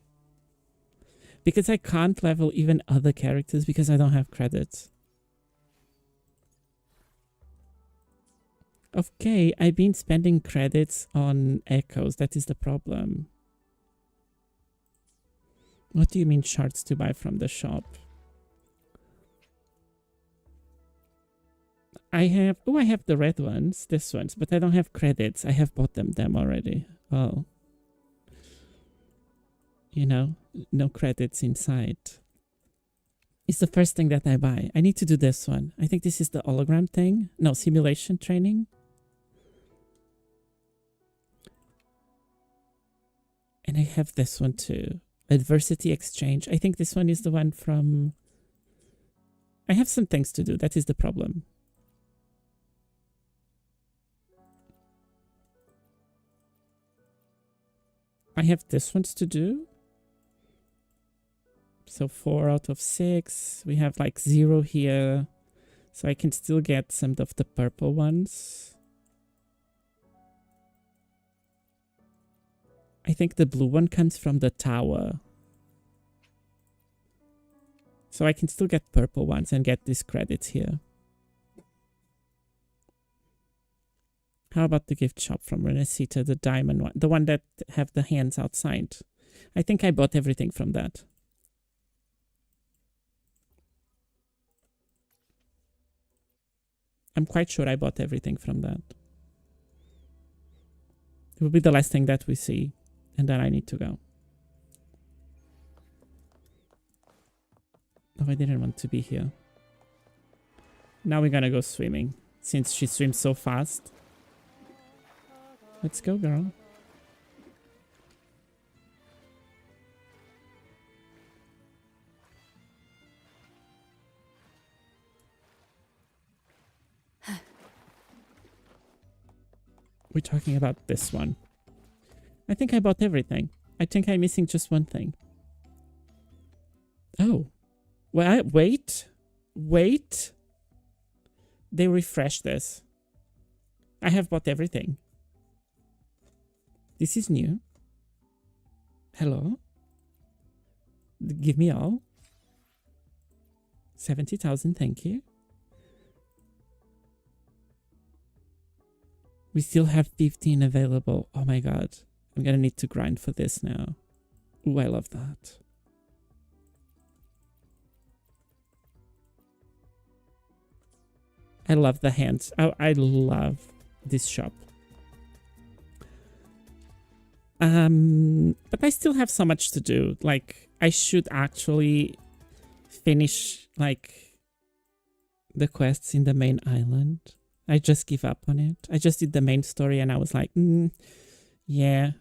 Because I can't level even other characters because I don't have credits. Okay, I've been spending credits on echoes. That is the problem. What do you mean shards to buy from the shop? I have the red ones, this ones, but I don't have credits. I have bought them already. Oh. You know, no credits inside. It's the first thing that I buy. I need to do this one. I think this is the hologram thing. No, simulation training. And I have this one too. Adversity exchange. I think this one is the one from... I have some things to do. That is the problem. I have this ones to do. So 4 out of 6. We have like 0 here. So I can still get some of the purple ones. I think the blue one comes from the tower. So I can still get purple ones and get these credits here. How about the gift shop from Renesita, the diamond one? The one that have the hands outside. I think I bought everything from that. I'm quite sure I bought everything from that. It will be the last thing that we see. And then I need to go. Oh, I didn't want to be here. Now we're gonna go swimming. Since she swims so fast. Let's go, girl. We're talking about this one. I think I bought everything. I think I'm missing just one thing. Oh. Well, wait. Wait. They refreshed this. I have bought everything. This is new. Hello? Give me all. 70,000, thank you. We still have 15 available. Oh my god. I'm gonna need to grind for this now. Ooh, I love that. I love the hands. Oh, I love this shop. But I still have so much to do. Like, I should actually finish, like, the quests in the main island. I just give up on it. I just did the main story and I was like, yeah,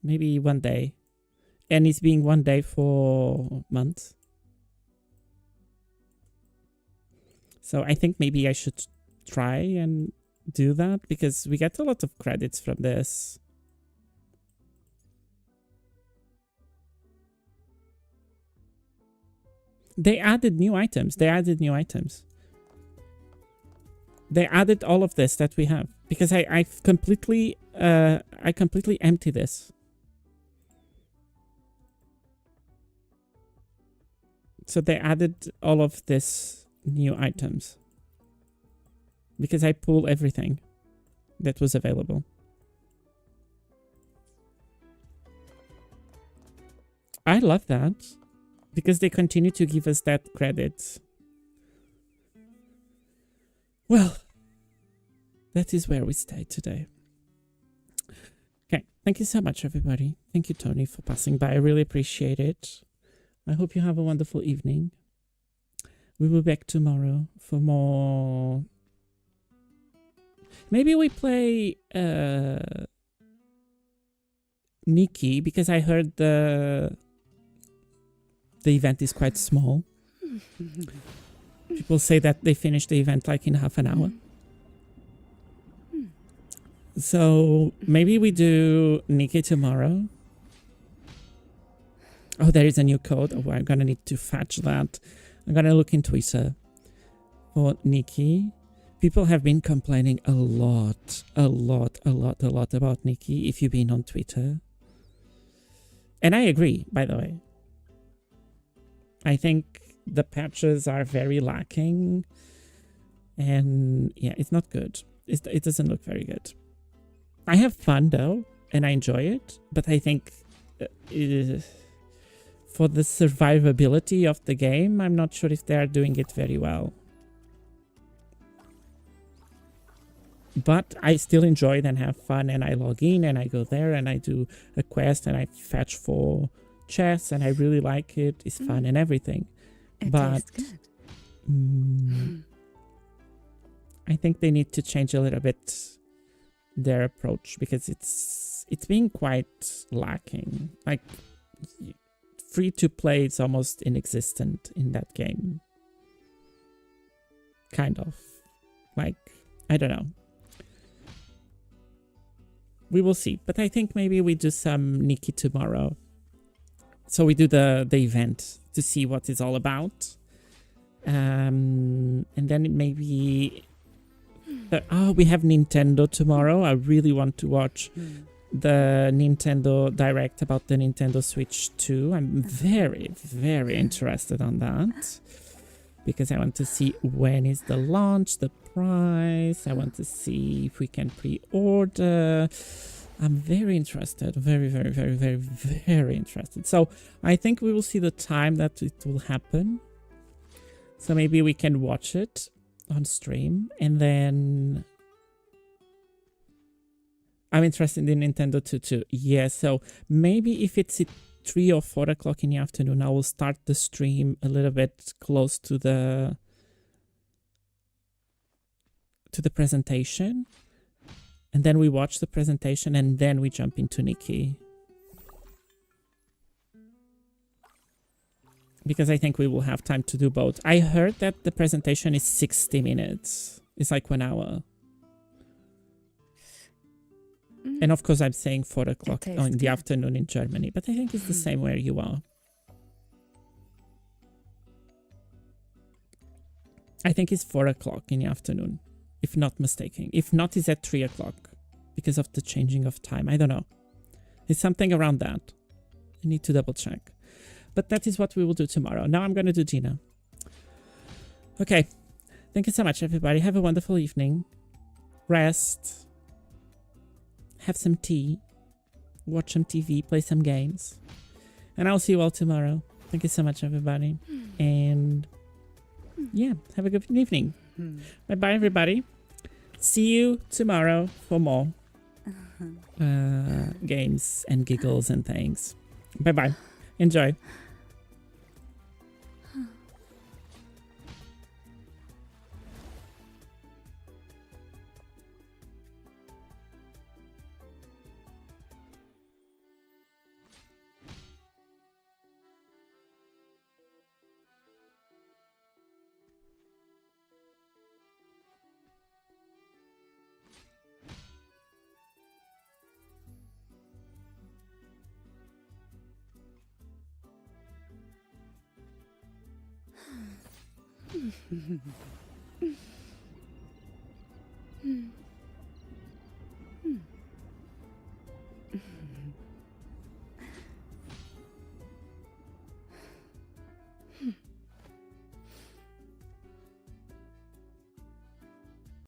maybe one day. And it's being one day for months. So I think maybe I should try and do that because we get a lot of credits from this. They added new items. They added new items. They added all of this that we have because I completely empty this. So they added all of this new items because I pulled everything that was available. I love that because they continue to give us that credit. Well, that is where we stay today. Okay, thank you so much, everybody. Thank you, Tony, for passing by. I really appreciate it. I hope you have a wonderful evening. We will be back tomorrow for more. Maybe we play Nikki, because I heard the event is quite small. People say that they finished the event like in half an hour. So maybe we do Nikki tomorrow. Oh, there is a new code. Oh, I'm gonna need to fetch that. I'm gonna look in Twitter for Nikki. People have been complaining a lot about Nikki if you've been on Twitter. And I agree, by the way. I think the patches are very lacking. And yeah, it's not good. It doesn't look very good. I have fun though, and I enjoy it. But I think for the survivability of the game, I'm not sure if they are doing it very well. But I still enjoy it and have fun, and I log in and I go there and I do a quest and I fetch for chests, and I really like it. It's fun and everything. It but tastes good. I think they need to change a little bit their approach, because it's being quite lacking. Like, free to play is almost inexistent in that game. Kind of. Like, I don't know. We will see. But I think maybe we do some Nikki tomorrow. So we do the event to see what it's all about. And then it maybe... we have Nintendo tomorrow. I really want to watch the Nintendo Direct about the Nintendo Switch 2. I'm very, very interested on that. Because I want to see when is the launch, the price. I want to see if we can pre-order. I'm very interested. Very, very, very, very, very interested. So I think we will see the time that it will happen. So maybe we can watch it on stream. And then I'm interested in Nintendo 2 too. Yeah, so maybe if it's at 3 or 4 o'clock in the afternoon, I will start the stream a little bit close to the presentation, and then we watch the presentation, and then we jump into Nikki, because I think we will have time to do both. I heard that the presentation is 60 minutes. It's like 1 hour. And of course, I'm saying 4 o'clock in the afternoon in Germany, but I think it's the same where you are. I think it's 4 o'clock in the afternoon, if not mistaken. If not, it's at 3 o'clock because of the changing of time. I don't know. It's something around that. I need to double check. But that is what we will do tomorrow. Now I'm going to do Gina. Okay. Thank you so much, everybody. Have a wonderful evening. Rest. Have some tea, watch some TV, play some games, and I'll see you all tomorrow. Thank you so much, everybody, and yeah, have a good evening. Bye-bye, everybody. See you tomorrow for more games and giggles and things. Bye-bye. Enjoy.